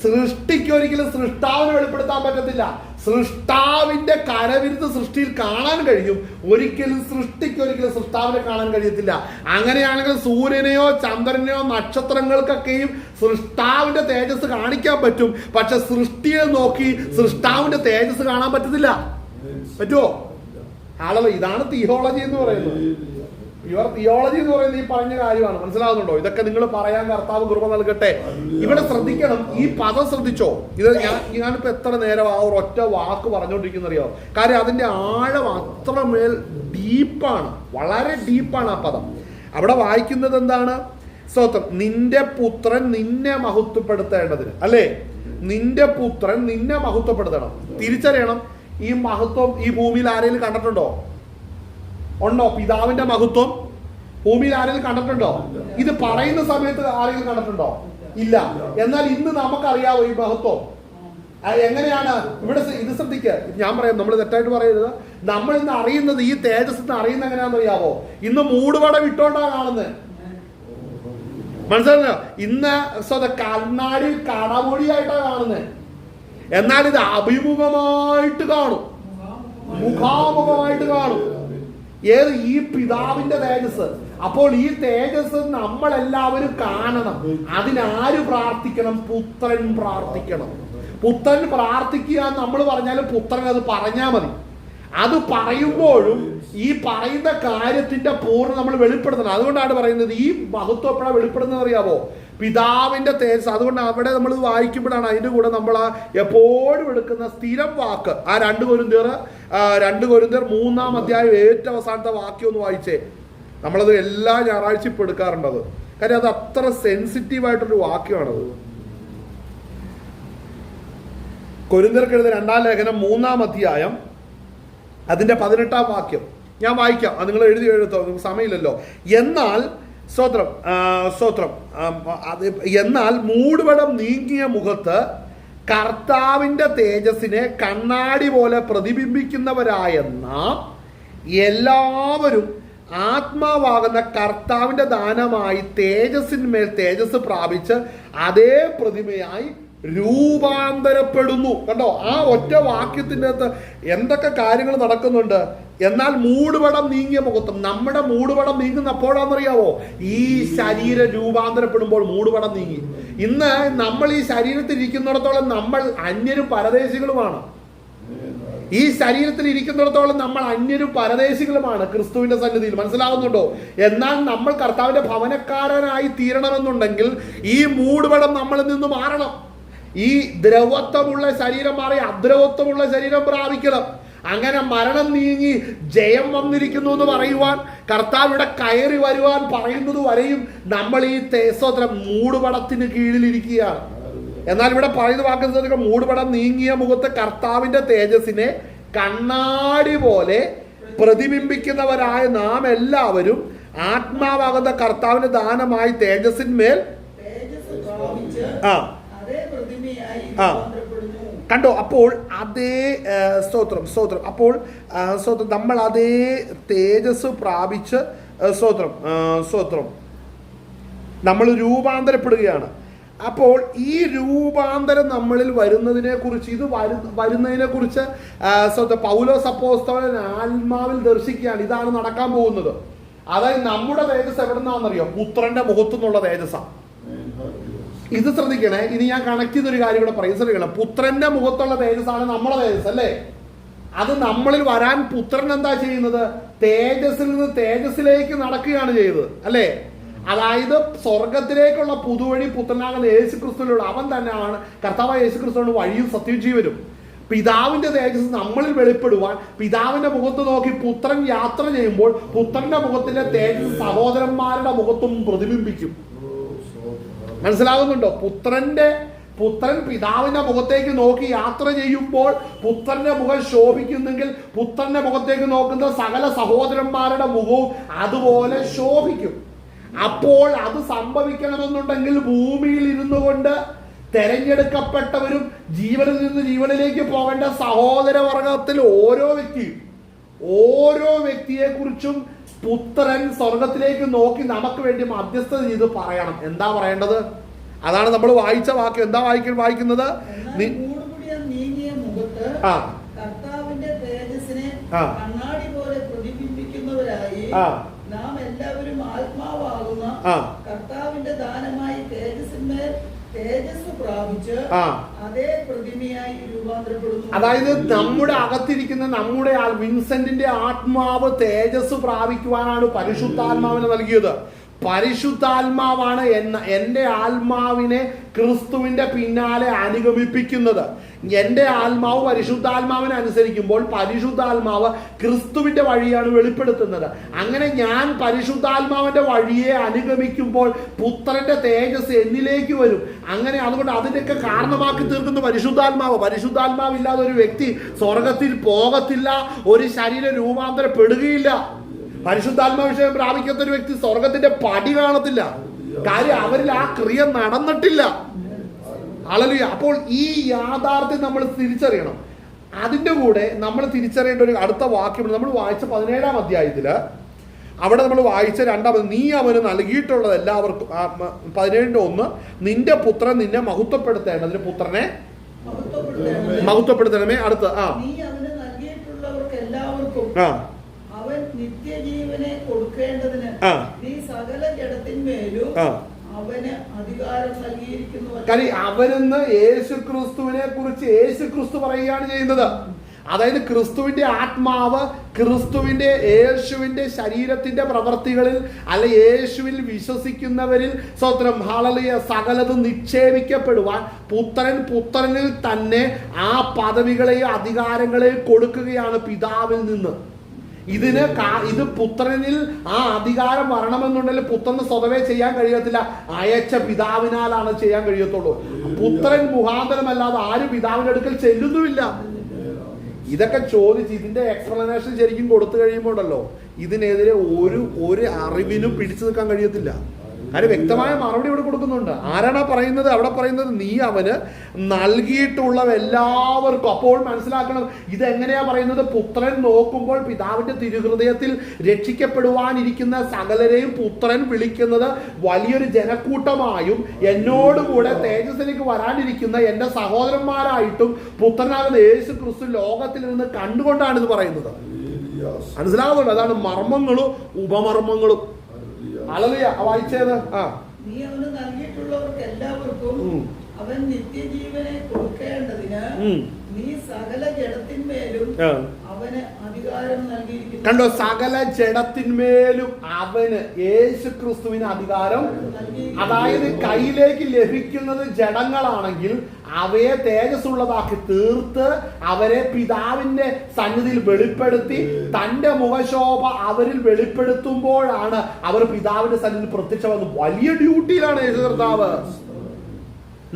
സൃഷ്ടിക്ക് ഒരിക്കലും സൃഷ്ടാവിനെ വെളിപ്പെടുത്താൻ പറ്റത്തില്ല. സൃഷ്ടാവിന്റെ കരവിരുദ്ധ സൃഷ്ടിയിൽ കാണാൻ കഴിയും, ഒരിക്കലും സൃഷ്ടിക്ക് ഒരിക്കലും സൃഷ്ടാവിനെ കാണാൻ കഴിയത്തില്ല. അങ്ങനെയാണെങ്കിൽ സൂര്യനെയോ ചന്ദ്രനെയോ നക്ഷത്രങ്ങൾക്കൊക്കെയും സൃഷ്ടാവിന്റെ തേജസ് കാണിക്കാൻ പറ്റും. പക്ഷെ സൃഷ്ടിയെ നോക്കി സൃഷ്ടാവിന്റെ തേജസ് കാണാൻ പറ്റത്തില്ല. പറ്റുമോ? ആളല്ല, ഇതാണ് തിയോളജി എന്ന് പറയുന്നത്. പ്യുവർ തിയോളജി എന്ന് പറയുന്നത് ഈ പറഞ്ഞ കാര്യമാണ്. മനസ്സിലാവുന്നുണ്ടോ? ഇതൊക്കെ നിങ്ങൾ പറയാൻ കർത്താവ് കൃപ നൽകട്ടെ. ഇവിടെ ശ്രദ്ധിക്കണം, ഈ പദം ശ്രദ്ധിച്ചോ. ഇത് ഞാനിപ്പോ എത്ര നേരം ആ ഒരു ഒറ്റ വാക്ക് പറഞ്ഞുകൊണ്ടിരിക്കുന്ന അറിയോ? കാര്യം അതിന്റെ ആഴം അത്രമേൽ ഡീപ്പാണ്, വളരെ ഡീപ്പാണ് ആ പദം. അവിടെ വായിക്കുന്നത് എന്താണ്? സ്തോത്രം, നിന്റെ പുത്രൻ നിന്നെ മഹത്വപ്പെടുത്തേണ്ടതിന്, അല്ലേ? നിന്റെ പുത്രൻ നിന്നെ മഹത്വപ്പെടുത്തണം. തിരിച്ചറിയണം, ഈ മഹത്വം ഈ ഭൂമിയിൽ ആരെങ്കിലും കണ്ടിട്ടുണ്ടോ? ഉണ്ടോ? പിതാവിന്റെ മഹത്വം ഭൂമിയിൽ ആരെങ്കിലും കണ്ടിട്ടുണ്ടോ? ഇത് പറയുന്ന സമയത്ത് ആരെങ്കിലും കണ്ടിട്ടുണ്ടോ? ഇല്ല. എന്നാൽ ഇന്ന് നമുക്കറിയാവോ ഈ മഹത്വം എങ്ങനെയാണ്? ഇവിടെ ഇത് ശ്രദ്ധിക്കുക, ഞാൻ പറയാം, നമ്മൾ തെറ്റായിട്ട് പറയരുത്. നമ്മൾ ഇന്ന് അറിയുന്നത്, ഈ തേജസ് അറിയുന്നത് എങ്ങനെയാണെന്ന് അറിയാവോ? ഇന്ന് മൂടുപടം ഇട്ടോണ്ടാ കാണുന്നത്. മനസ്സിലായോ? ഇന്ന് കണ്ണാടി കടമൊഴിയായിട്ടാ കാണുന്നത്. എന്നാൽ ഇത് അഭിമുഖമായിട്ട് കാണും, മുഖാമുഖമായിട്ട് കാണും. ഏത്? ഈ പിതാവിന്റെ തേജസ്. അപ്പോൾ ഈ തേജസ് നമ്മളെല്ലാവരും കാണണം. അതിനാര് പ്രാർത്ഥിക്കണം? പുത്രൻ പ്രാർത്ഥിക്കണം. പുത്രൻ പ്രാർത്ഥിക്കുക എന്ന് നമ്മൾ പറഞ്ഞാലും പുത്രൻ അത് പറഞ്ഞാൽ മതി. അത് പറയുമ്പോഴും ഈ പറയുന്ന കാര്യത്തിന്റെ പൂർണ്ണ നമ്മൾ വെളിപ്പെടുത്തണം. അതുകൊണ്ടാണ് പറയുന്നത് ഈ മഹത്വം എപ്പോഴാണ് വെളിപ്പെടുന്നത് അറിയാവോ? പിതാവിന്റെ തേജസ്. അതുകൊണ്ട് അവിടെ നമ്മൾ വായിക്കുമ്പോഴാണ് അതിന്റെ കൂടെ നമ്മൾ ആ എപ്പോഴും എടുക്കുന്ന സ്ഥിരം വാക്ക് ആ 2 കൊരിന്ത്യർ 3-ാം അധ്യായം ഏറ്റവും അവസാനത്തെ വാക്യം ഒന്ന് വായിച്ചേ. നമ്മളത് എല്ലാ ഞായറാഴ്ച ഇപ്പൊ എടുക്കാറുണ്ടത്. കാര്യം അത് അത്ര സെൻസിറ്റീവായിട്ടൊരു വാക്യമാണത്. കൊരിന്ത്യർക്ക് എഴുതിയ 2-ാം ലേഖനം 3-ാം അധ്യായം അതിന്റെ 18-ാം വാക്യം ഞാൻ വായിക്കാം. അത് നിങ്ങൾ എഴുതി എഴുതോ, നിങ്ങൾക്ക് സമയമില്ലല്ലോ. എന്നാൽ എന്നാൽ മൂടുപടം നീങ്ങിയ മുഖത്ത് കർത്താവിന്റെ തേജസ്സിനെ കണ്ണാടി പോലെ പ്രതിബിംബിക്കുന്നവരായ നാം എല്ലാവരും ആത്മാവാകുന്ന കർത്താവിന്റെ ദാനമായി തേജസ്സിന്മേൽ തേജസ് പ്രാപിച്ച് അതേ പ്രതിമയായി രൂപാന്തരപ്പെടുന്നു. കണ്ടോ? ആ ഒറ്റ വാക്യത്തിൻ്റെ അകത്ത് എന്തൊക്കെ കാര്യങ്ങൾ നടക്കുന്നുണ്ട്. എന്നാൽ മൂടുപടം നീങ്ങിയ മുഖത്തും, നമ്മുടെ മൂടുപടം നീങ്ങുന്നപ്പോഴാണെന്നറിയാവോ? ഈ ശരീരം രൂപാന്തരപ്പെടുമ്പോൾ മൂടുപടം നീങ്ങി. ഇന്ന് നമ്മൾ ഈ ശരീരത്തിൽ ഇരിക്കുന്നിടത്തോളം നമ്മൾ അന്യരും പരദേശികളുമാണ്. ഈ ശരീരത്തിൽ ഇരിക്കുന്നിടത്തോളം നമ്മൾ അന്യരും പരദേശികളുമാണ് ക്രിസ്തുവിന്റെ സന്നിധിയിൽ. മനസ്സിലാകുന്നുണ്ടോ? എന്നാൽ നമ്മൾ കർത്താവിന്റെ ഭവനക്കാരനായി തീരണമെന്നുണ്ടെങ്കിൽ ഈ മൂടുപടം നമ്മളിൽ നിന്ന് മാറണം. ഈ ദ്രവത്വമുള്ള ശരീരം മാറി അദ്രവത്വമുള്ള ശരീരം പ്രാപിക്കണം. അങ്ങനെ മരണം നീങ്ങി ജയം വന്നിരിക്കുന്നു എന്ന് പറയുവാൻ, കർത്താവിടെ കയറി വരുവാൻ പറയുന്നത് വരെയും നമ്മൾ ഈ സ്തോത്രം മൂടുപടത്തിന് കീഴിലിരിക്കുകയാണ്. എന്നാൽ ഇവിടെ പറയുന്ന വാക്ക് മൂടുപടം നീങ്ങിയ മുഖത്ത് കർത്താവിന്റെ തേജസ്സിനെ കണ്ണാടി പോലെ പ്രതിബിംബിക്കുന്നവരായ നാം എല്ലാവരും ആത്മാവാകുന്ന കർത്താവിന്റെ ദാനമായി തേജസ്സിന്മേൽ കണ്ടോ? അപ്പോൾ അതേ സ്തോത്രം അപ്പോൾ നമ്മൾ അതേ തേജസ് പ്രാപിച്ച് നമ്മൾ രൂപാന്തരപ്പെടുകയാണ്. അപ്പോൾ ഈ രൂപാന്തരം നമ്മളിൽ വരുന്നതിനെ കുറിച്ച്, ഇത് വരുന്നതിനെ കുറിച്ച് പൗലോസ് അപ്പോസ്തലൻ ആത്മാവിൽ ദർശിക്കുകയാണ്. ഇതാണ് നടക്കാൻ പോകുന്നത്. അതായത് നമ്മുടെ തേജസ് എവിടെ നിന്നാണെന്നറിയോ? പുത്രന്റെ മുഖത്തു നിന്നുള്ള തേജസ്സാണ്. ഇത് ശ്രദ്ധിക്കണേ. ഇനി ഞാൻ കണക്ട് ചെയ്തൊരു കാര്യം കൂടെ പറയും. ശ്രദ്ധിക്കണം, പുത്രന്റെ മുഖത്തുള്ള തേജസ്സാണ് നമ്മളെ തേജസ്, അല്ലേ? അത് നമ്മളിൽ വരാൻ പുത്രൻ എന്താ ചെയ്യുന്നത്? തേജസ്സിൽ നിന്ന് തേജസ്സിലേക്ക് നടക്കുകയാണ് ചെയ്തത്, അല്ലേ? അതായത് സ്വർഗത്തിലേക്കുള്ള പുതുവഴി പുത്രനാകുന്ന യേശു ക്രിസ്തുവിലൂടെ. അവൻ തന്നെയാണ് കർത്താവായ യേശു ക്രിസ്തുവിന്റെ വഴിയും സത്യവും ജീവനും. പിതാവിന്റെ തേജസ് നമ്മളിൽ വെളിപ്പെടുവാൻ പിതാവിന്റെ മുഖത്ത് നോക്കി പുത്രൻ യാത്ര ചെയ്യുമ്പോൾ പുത്രന്റെ മുഖത്തിന്റെ തേജസ് സഹോദരന്മാരുടെ മുഖത്തും പ്രതിബിംബിക്കും. മനസ്സിലാകുന്നുണ്ടോ? പുത്രന്റെ പുത്രൻ പിതാവിന്റെ മുഖത്തേക്ക് നോക്കി യാത്ര ചെയ്യുമ്പോൾ പുത്രന്റെ മുഖം ശോഭിക്കുന്നെങ്കിൽ പുത്രന്റെ മുഖത്തേക്ക് നോക്കുന്ന സകല സഹോദരന്മാരുടെ മുഖവും അതുപോലെ ശോഭിക്കും. അപ്പോൾ അത് സംഭവിക്കണമെന്നുണ്ടെങ്കിൽ ഭൂമിയിൽ ഇരുന്നു കൊണ്ട് തെരഞ്ഞെടുക്കപ്പെട്ടവരും ജീവനിൽ നിന്ന് ജീവനിലേക്ക് പോകേണ്ട സഹോദരവർഗത്തിൽ ഓരോ വ്യക്തിയെ കുറിച്ചും പുത്രൻ സ്വർഗത്തിലേക്ക് നോക്കി നമുക്ക് വേണ്ടി മധ്യസ്ഥത ചെയ്ത് പറയണം. എന്താ പറയേണ്ടത്? അതാണ് നമ്മൾ വായിച്ച വാക്യം. എന്താ വായിക്കുന്നത്? നീങ്ങിയ മുഖത്ത് കർത്താവിന്റെ തേജസ്സിനെ കണ്ണാടി പോലെ പ്രതിബിംബിക്കുന്നവരായി നാം എല്ലാവരും ആത്മാവാകുന്ന കർത്താവിന്റെ ദാനമായി തേജസ് പ്രാപിച്ച് അതേ പ്രതിമയായി രൂപാന്തരപ്പെടുന്നു. അതായത് നമ്മുടെ അകത്തിരിക്കുന്ന നമ്മുടെ വിൻസെന്റിന്റെ ആത്മാവ് തേജസ് പ്രാപിക്കുവാനാണ് പരിശുദ്ധാത്മാവിനെ നൽകിയത്. പരിശുദ്ധാത്മാവാണ് എൻ്റെ ആത്മാവിനെ ക്രിസ്തുവിന്റെ പിന്നാലെ അനുഗമിപ്പിക്കുന്നത്. എൻ്റെ ആത്മാവ് പരിശുദ്ധാത്മാവിനെ അനുസരിക്കുമ്പോൾ പരിശുദ്ധാത്മാവ് ക്രിസ്തുവിന്റെ വഴിയാണ് വെളിപ്പെടുത്തുന്നത്. അങ്ങനെ ഞാൻ പരിശുദ്ധാത്മാവിന്റെ വഴിയെ അനുഗമിക്കുമ്പോൾ പുത്രന്റെ തേജസ് എന്നിലേക്ക് വരും. അങ്ങനെ അതുകൊണ്ട് അതിനൊക്കെ കാരണമാക്കി തീർക്കുന്ന പരിശുദ്ധാത്മാവില്ലാതെ ഒരു വ്യക്തി സ്വർഗത്തിൽ പോകത്തില്ല, ഒരു ശരീരം രൂപാന്തരപ്പെടുകയില്ല. പരിശുദ്ധാത്മാവിഷയം പ്രാപിക്കാത്ത ഒരു വ്യക്തി സ്വർഗത്തിന്റെ പടി കാണത്തില്ല. കാര്യം അവരിൽ ആ ക്രിയ നടന്നിട്ടില്ല. ഹല്ലേലൂയ. അപ്പോൾ ഈ യാഥാർത്ഥ്യം നമ്മൾ തിരിച്ചറിയണം. അതിന്റെ കൂടെ നമ്മൾ തിരിച്ചറിയേണ്ട ഒരു അടുത്ത വാക്യം നമ്മൾ വായിച്ച 17-ാം അധ്യായത്തില് അവിടെ നമ്മൾ വായിച്ച 2 നീ അവന് നൽകിയിട്ടുള്ളത് എല്ലാവർക്കും 17:1 നിന്റെ പുത്രൻ നിന്നെ മഹത്വപ്പെടുത്തേണ്ടതിന് പുത്രനെ മഹത്വപ്പെടുത്തണമേ. അടുത്ത അവൻ നിത്യജീവനെ കൊടുക്കേണ്ടതിന് നീ സകല ജഡത്തിന്മേലും അവന് അധികാരം നൽകിയിരിക്കുന്നു. കാര്യം അവനെന്ന് യേശുക്രിസ്തുവിനെ കുറിച്ച് യേശുക്രിസ്തു പറയുകയാണ് ചെയ്യുന്നത്. അതായത് ക്രിസ്തുവിന്റെ ആത്മാവ് യേശുവിന്റെ ശരീരത്തിന്റെ പ്രവർത്തികളിൽ അല്ലെ യേശുവിൽ വിശ്വസിക്കുന്നവരിൽ സ്വത്രം ഹല്ലേലൂയ സകലതും നിക്ഷേപിക്കപ്പെടുവാൻ പുത്രനിൽ തന്നെ ആ പദവികളെയും അധികാരങ്ങളെയും കൊടുക്കുകയാണ് പിതാവിൽ നിന്ന്. ഇത് പുത്രനിൽ ആ അധികാരം വരണമെന്നുണ്ടെങ്കിൽ പുത്രന് സ്വതവേ ചെയ്യാൻ കഴിയത്തില്ല, അയച്ച പിതാവിനാലാണ് ചെയ്യാൻ കഴിയത്തുള്ളൂ. പുത്രൻ മുഖാന്തരമല്ലാതെ ആരും പിതാവിന്റെ അടുക്കൽ ചെല്ലുന്നുമില്ല. ഇതൊക്കെ ചോദിച്ച് ഇതിന്റെ എക്സ്പ്ലനേഷൻ ശരിക്കും കൊടുത്തു കഴിയുമ്പോഴല്ലോ ഇതിനെതിരെ ഒരു അറിവിനും പിടിച്ചു നിൽക്കാൻ കഴിയത്തില്ല. കാര്യം വ്യക്തമായ മറുപടി ഇവിടെ കൊടുക്കുന്നുണ്ട്. ആരാണ് പറയുന്നത്? അവിടെ പറയുന്നത് നീ അവന് നൽകിയിട്ടുള്ള എല്ലാവർക്കും. അപ്പോൾ മനസ്സിലാക്കണം ഇതെങ്ങനെയാ പറയുന്നത്. പുത്രൻ നോക്കുമ്പോൾ പിതാവിന്റെ തിരുഹൃദയത്തിൽ രക്ഷിക്കപ്പെടുവാനിരിക്കുന്ന സകലരെയും പുത്രൻ വിളിക്കുന്നത് വലിയൊരു ജനക്കൂട്ടമായും എന്നോടുകൂടെ തേജസ്സിലേക്ക് വരാനിരിക്കുന്ന എൻ്റെ സഹോദരന്മാരായിട്ടും പുത്രനാകുന്ന യേശു ക്രിസ്തു ലോകത്തിൽ നിന്ന് കണ്ടുകൊണ്ടാണ് ഇത് പറയുന്നത്. മനസ്സിലാകുന്നുണ്ട്? അതാണ് മർമ്മങ്ങളും ഉപമർമ്മങ്ങളും. ഹല്ലേലൂയ. വായിച്ചത് നീ അവന് നൽകിയിട്ടുള്ളവർക്ക് എല്ലാവർക്കും അവൻ നിത്യജീവനെ കൊടുക്കേണ്ടതിന് നീ സകല ജഡത്തിന്മേലും അവന് അധികാരം നൽകിയിരിക്കുന്നു. കണ്ടോ? സകല ജഡത്തിന്മേലും അവന് യേശുക്രിസ്തുവിന് അധികാരം. അതായത് കയ്യിലേക്ക് ലഭിക്കുന്നത് ജഡങ്ങളാണെങ്കിൽ അവയെ തേജസ്സുള്ളതാക്കി തീർത്ത് അവരെ പിതാവിന്റെ സന്നിധിയിൽ വെളിപ്പെടുത്തി തന്റെ മുഖശോഭ അവരിൽ വെളിപ്പെടുത്തുമ്പോഴാണ് അവർ പിതാവിന്റെ സന്നിധിയിൽ പ്രത്യക്ഷമാകുന്നത്. വലിയ ഡ്യൂട്ടിയിലാണ് യേശു കർത്താവ്.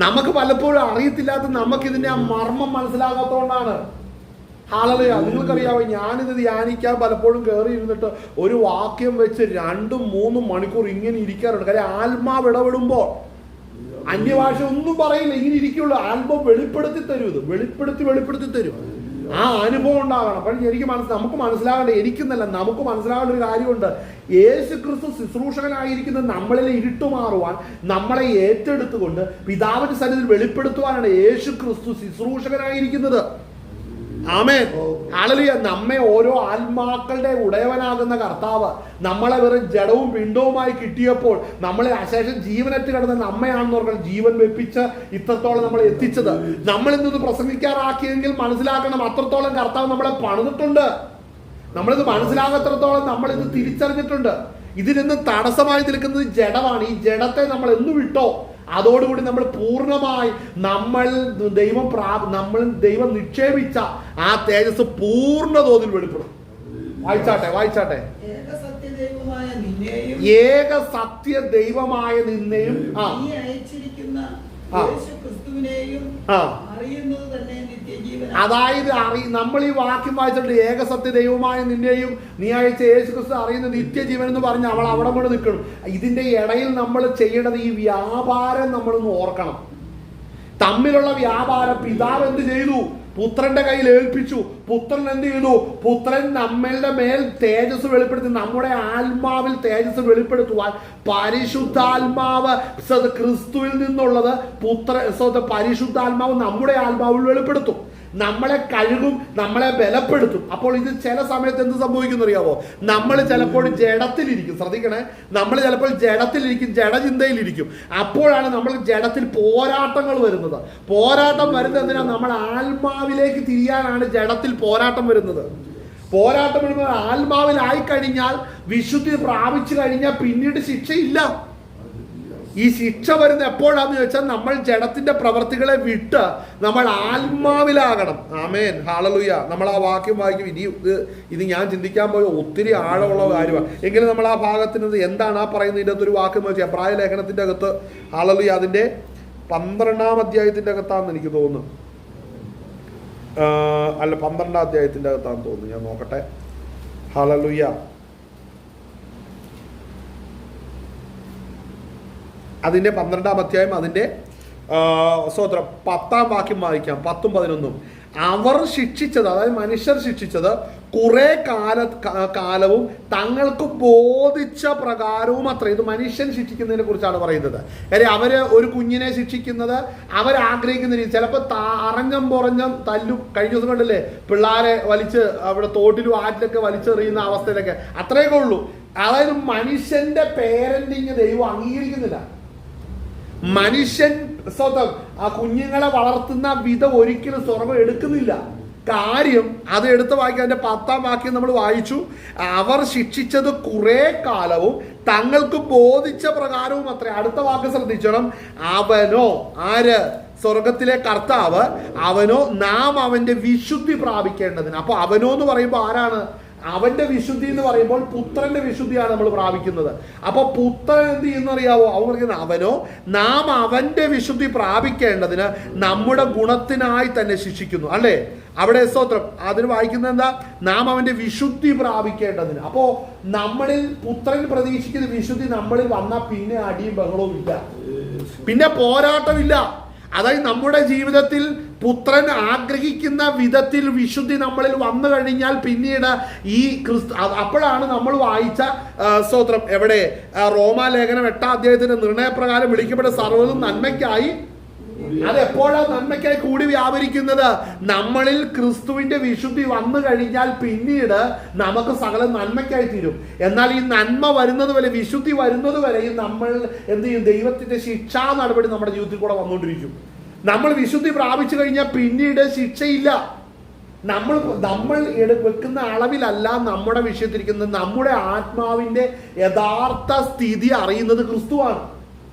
നമുക്ക് പലപ്പോഴും അറിയത്തില്ലാത്ത നമുക്കിതിന്റെ ആ മർമ്മം മനസ്സിലാകാത്തതുകൊണ്ടാണ്. ഹല്ലേലൂയ. നിങ്ങൾക്കറിയാമോ, ഞാനിത് ധ്യാനിക്കാൻ പലപ്പോഴും കയറി ഇരുന്നിട്ട് ഒരു വാക്യം വെച്ച് 2-3 മണിക്കൂർ ഇങ്ങനെ ഇരിക്കാറുണ്ട്. കാര്യം ആത്മാവ് ഇടപെടുമ്പോൾ അന്യഭാഷ ഒന്നും പറയില്ല, ഇങ്ങനെ ഇരിക്കുള്ളൂ. ആത്മാവ് വെളിപ്പെടുത്തി തരും. ഇത് വെളിപ്പെടുത്തി തരും. ആ അനുഭവം ഉണ്ടാകണം. അപ്പോൾ നമുക്ക് മനസ്സിലാകേണ്ട, എനിക്കെന്നല്ല നമുക്ക് മനസ്സിലാകേണ്ട ഒരു കാര്യമുണ്ട്. യേശു ക്രിസ്തു ശുശ്രൂഷകനായിരിക്കുന്നത് നമ്മളിൽ ഇരുട്ടുമാറുവാൻ നമ്മളെ ഏറ്റെടുത്തുകൊണ്ട് പിതാവിന്റെ സന്നിധിയിൽ വെളിപ്പെടുത്തുവാനാണ് യേശു ക്രിസ്തു ശുശ്രൂഷകനായിരിക്കുന്നത്. ആമേൻ. ഹല്ലേലൂയ. നമ്മെ ഓരോ ആത്മാക്കളുടെ ഉടയവനാകുന്ന കർത്താവ് നമ്മളെ വെറും ജഡവും പിണ്ടവുമായി കിട്ടിയപ്പോൾ നമ്മളെ അശേഷം ജീവനറ്റ് കിടന്ന നമ്മയാണെന്ന് പറഞ്ഞാൽ ജീവൻ വെപ്പിച്ച് ഇത്രത്തോളം നമ്മളെ എത്തിച്ചത്. നമ്മൾ ഇന്നത് പ്രസംഗിക്കാറാക്കിയെങ്കിൽ മനസ്സിലാക്കണം, അത്രത്തോളം കർത്താവ് നമ്മളെ പണിതിട്ടുണ്ട്. നമ്മളിത് മനസ്സിലാകത്രത്തോളം നമ്മളിത് തിരിച്ചറിഞ്ഞിട്ടുണ്ട്. ഇതിനെന്ന് തടസ്സമായി നിൽക്കുന്നത് ജഡമാണ്. ഈ ജഡത്തെ നമ്മൾ എന്ന് വിട്ടോ അതോടുകൂടി നമ്മൾ പൂർണ്ണമായി ദൈവം നിക്ഷേപിച്ച ആ തേജസ് പൂർണ്ണ തോതിൽ വെളിപ്പെടും. വായിച്ചാട്ടെ. ഏക സത്യ ദൈവമായ നിന്നെയും ക്രിസ്തുവിനെയും ആ. അറിയുന്നത് തന്നെ നിത്യജീവൻ. അതായത് നമ്മൾ ഈ വാക്യം വായിച്ചിട്ട് ഏകസത്യ ദൈവമായ നിന്നെയും നീ അയച്ച യേശു ക്രിസ്തു അറിയുന്ന നിത്യജീവൻ എന്ന് പറഞ്ഞ് അവൾ അവിടെ കൊണ്ട് നിൽക്കണം. ഇതിന്റെ ഇടയിൽ നമ്മൾ ചെയ്യേണ്ടത് ഈ വ്യാപാരം നമ്മളൊന്ന് ഓർക്കണം. തമ്മിലുള്ള വ്യാപാരം പിതാവ് എന്ത് ചെയ്തു? പുത്രന്റെ കയ്യിൽ ഏൽപ്പിച്ചു. പുത്രൻ എന്ത് ചെയ്തു? പുത്രൻ നമ്മളുടെ മേൽ തേജസ് വെളിപ്പെടുത്തി, നമ്മുടെ ആത്മാവിൽ തേജസ് വെളിപ്പെടുത്തുവാൻ പരിശുദ്ധാത്മാവ് ക്രിസ്തുവിൽ നിന്നുള്ളത് പരിശുദ്ധാത്മാവ് നമ്മുടെ ആത്മാവിൽ വെളിപ്പെടുത്തും, നമ്മളെ കഴുകും, നമ്മളെ ബലപ്പെടുത്തും. അപ്പോൾ ഇത് ചില സമയത്ത് എന്ത് സംഭവിക്കും അറിയാവോ? നമ്മൾ ചിലപ്പോൾ ജഡത്തിലിരിക്കും. ശ്രദ്ധിക്കണേ, നമ്മൾ ചിലപ്പോൾ ജഡത്തിലിരിക്കും, ജഡചിന്തയിലിരിക്കും. അപ്പോഴാണ് നമ്മൾ ജഡത്തിൽ പോരാട്ടങ്ങൾ വരുന്നത്. പോരാട്ടം വരുന്നത് എന്തിനാ? നമ്മൾ ആത്മാവിലേക്ക് തിരിയാനാണ് ജഡത്തിൽ പോരാട്ടം വരുന്നത്. പോരാട്ടം വരുമ്പോൾ ആത്മാവിലായി കഴിഞ്ഞാൽ, വിശുദ്ധി പ്രാപിച്ചു കഴിഞ്ഞാൽ പിന്നീട് ശിക്ഷയില്ല. ഈ ശിക്ഷ വരുന്ന എപ്പോഴാന്ന് ചോദിച്ചാൽ നമ്മൾ ജഡത്തിന്റെ പ്രവർത്തികളെ വിട്ട് നമ്മൾ ആത്മാവിലാകണം. ആമേൻ, ഹല്ലേലൂയ. നമ്മൾ ആ വാക്യം വായിക്കും. ഇത് ഞാൻ ചിന്തിക്കാൻ പോയ ഒത്തിരി ആഴമുള്ള കാര്യമാണ്. എങ്കിലും നമ്മൾ ആ ഭാഗത്തിന് എന്താണ് ആ പറയുന്നത്? ഇതിൻ്റെ അകത്തൊരു വാക്യം വെച്ചാൽ എബ്രായ ലേഖനത്തിന്റെ അകത്ത്, ഹല്ലേലൂയ, അതിന്റെ 12-ാം അധ്യായത്തിന്റെ അകത്താണെന്ന് എനിക്ക് തോന്നുന്നു. അല്ല, 12-ാം അധ്യായത്തിന്റെ അകത്താണെന്ന് തോന്നുന്നു. ഞാൻ നോക്കട്ടെ. ഹല്ലേലൂയ. അതിൻ്റെ 12-ാം അധ്യായം അതിൻ്റെ 10-ാം വാക്യം വായിക്കാം. 10ഉം 11ഉം. അവർ ശിക്ഷിച്ചത്, അതായത് മനുഷ്യർ ശിക്ഷിച്ചത് കുറെ കാലവും തങ്ങൾക്ക് ബോധിച്ച പ്രകാരവും അത്ര. ഇത് മനുഷ്യൻ ശിക്ഷിക്കുന്നതിനെ കുറിച്ചാണ് പറയുന്നത്. കാര്യം അവര് ഒരു കുഞ്ഞിനെ ശിക്ഷിക്കുന്നത് അവരാഗ്രഹിക്കുന്ന രീതി. ചിലപ്പോൾ അറിഞ്ഞം പുറഞ്ഞം തല്ലും. കഴിഞ്ഞ ദിവസം കണ്ടില്ലേ, പിള്ളേരെ വലിച്ച് അവിടെ തോട്ടിലും ആറ്റിലൊക്കെ വലിച്ചെറിയുന്ന അവസ്ഥയിലൊക്കെ. അത്രയൊക്കെ ഉള്ളൂ. അതായത് മനുഷ്യന്റെ പേരന്റിങ് ദൈവം അംഗീകരിക്കുന്നില്ല. മനുഷ്യൻ സ്വന്തം ആ കുഞ്ഞുങ്ങളെ വളർത്തുന്ന വിധം ഒരിക്കലും സ്വർഗം എടുക്കുന്നില്ല. കാര്യം അത് എടുത്ത് വായിക്കാൻ, അതിന്റെ 10-ാം വാക്യം നമ്മൾ വായിച്ചു. അവർ ശിക്ഷിച്ചത് കുറെ കാലവും തങ്ങൾക്ക് ബോധിച്ച പ്രകാരവും അത്ര. അടുത്ത വാക്ക് ശ്രദ്ധിച്ചോണം. അവനോ, ആര്? സ്വർഗത്തിലെ കർത്താവ്. അവനോ നാം അവന്റെ വിശുദ്ധി പ്രാപിക്കേണ്ടതിന്. അപ്പൊ അവനോ എന്ന് പറയുമ്പോൾ ആരാണ്? അവന്റെ വിശുദ്ധി എന്ന് പറയുമ്പോൾ പുത്രന്റെ വിശുദ്ധിയാണ് നമ്മൾ പ്രാപിക്കുന്നത്. അപ്പൊ പുത്രൻ എന്ത് ചെയ്യുന്നറിയാവോ? അവൻ പറയുന്നത് അവനോ നാം അവന്റെ വിശുദ്ധി പ്രാപിക്കേണ്ടതിന് നമ്മുടെ ഗുണത്തിനായി തന്നെ ശിക്ഷിക്കുന്നു. അല്ലേ? അവിടെ സ്തോത്രം. അതിന് വായിക്കുന്നത് എന്താ? നാം അവന്റെ വിശുദ്ധി പ്രാപിക്കേണ്ടതിന്. അപ്പോ നമ്മളിൽ പുത്രൻ പ്രതീക്ഷിക്കുന്ന വിശുദ്ധി നമ്മളിൽ വന്നാൽ പിന്നെ അടിയും ബഹളവും ഇല്ല, പിന്നെ പോരാട്ടമില്ല. അതായത് നമ്മുടെ ജീവിതത്തിൽ പുത്രൻ ആഗ്രഹിക്കുന്ന വിധത്തിൽ വിശുദ്ധി നമ്മളിൽ വന്നു കഴിഞ്ഞാൽ പിന്നീട് ഈ അപ്പോഴാണ് നമ്മൾ വായിച്ച സ്തോത്രം എവിടെ? റോമാലേഖനം 8-ാം അധ്യായത്തിന്റെ നിർണയപ്രകാരം വിളിക്കപ്പെട്ട സർവ്വതും നന്മയ്ക്കായി. അതെപ്പോഴാണ് നന്മയ്ക്കായി കൂടി വ്യാപരിക്കുന്നത്? നമ്മളിൽ ക്രിസ്തുവിന്റെ വിശുദ്ധി വന്നു കഴിഞ്ഞാൽ പിന്നീട് നമുക്ക് സകലം നന്മയ്ക്കായി തീരും. എന്നാൽ ഈ നന്മ വരുന്നത് വരെ, വിശുദ്ധി വരുന്നത് വരെയും നമ്മൾ എന്ത് ചെയ്യും? ദൈവത്തിന്റെ ശിക്ഷാ നടപടി നമ്മുടെ ജീവിതത്തിൽ കൂടെ വന്നുകൊണ്ടിരിക്കും. നമ്മൾ വിശുദ്ധി പ്രാപിച്ചു കഴിഞ്ഞാൽ പിന്നീട് ശിക്ഷയില്ല. നമ്മൾ വെക്കുന്ന അളവിലല്ല നമ്മുടെ വിഷയത്തിരിക്കുന്നത്. നമ്മുടെ ആത്മാവിന്റെ യഥാർത്ഥ സ്ഥിതി അറിയുന്നത് ക്രിസ്തുവാണ്.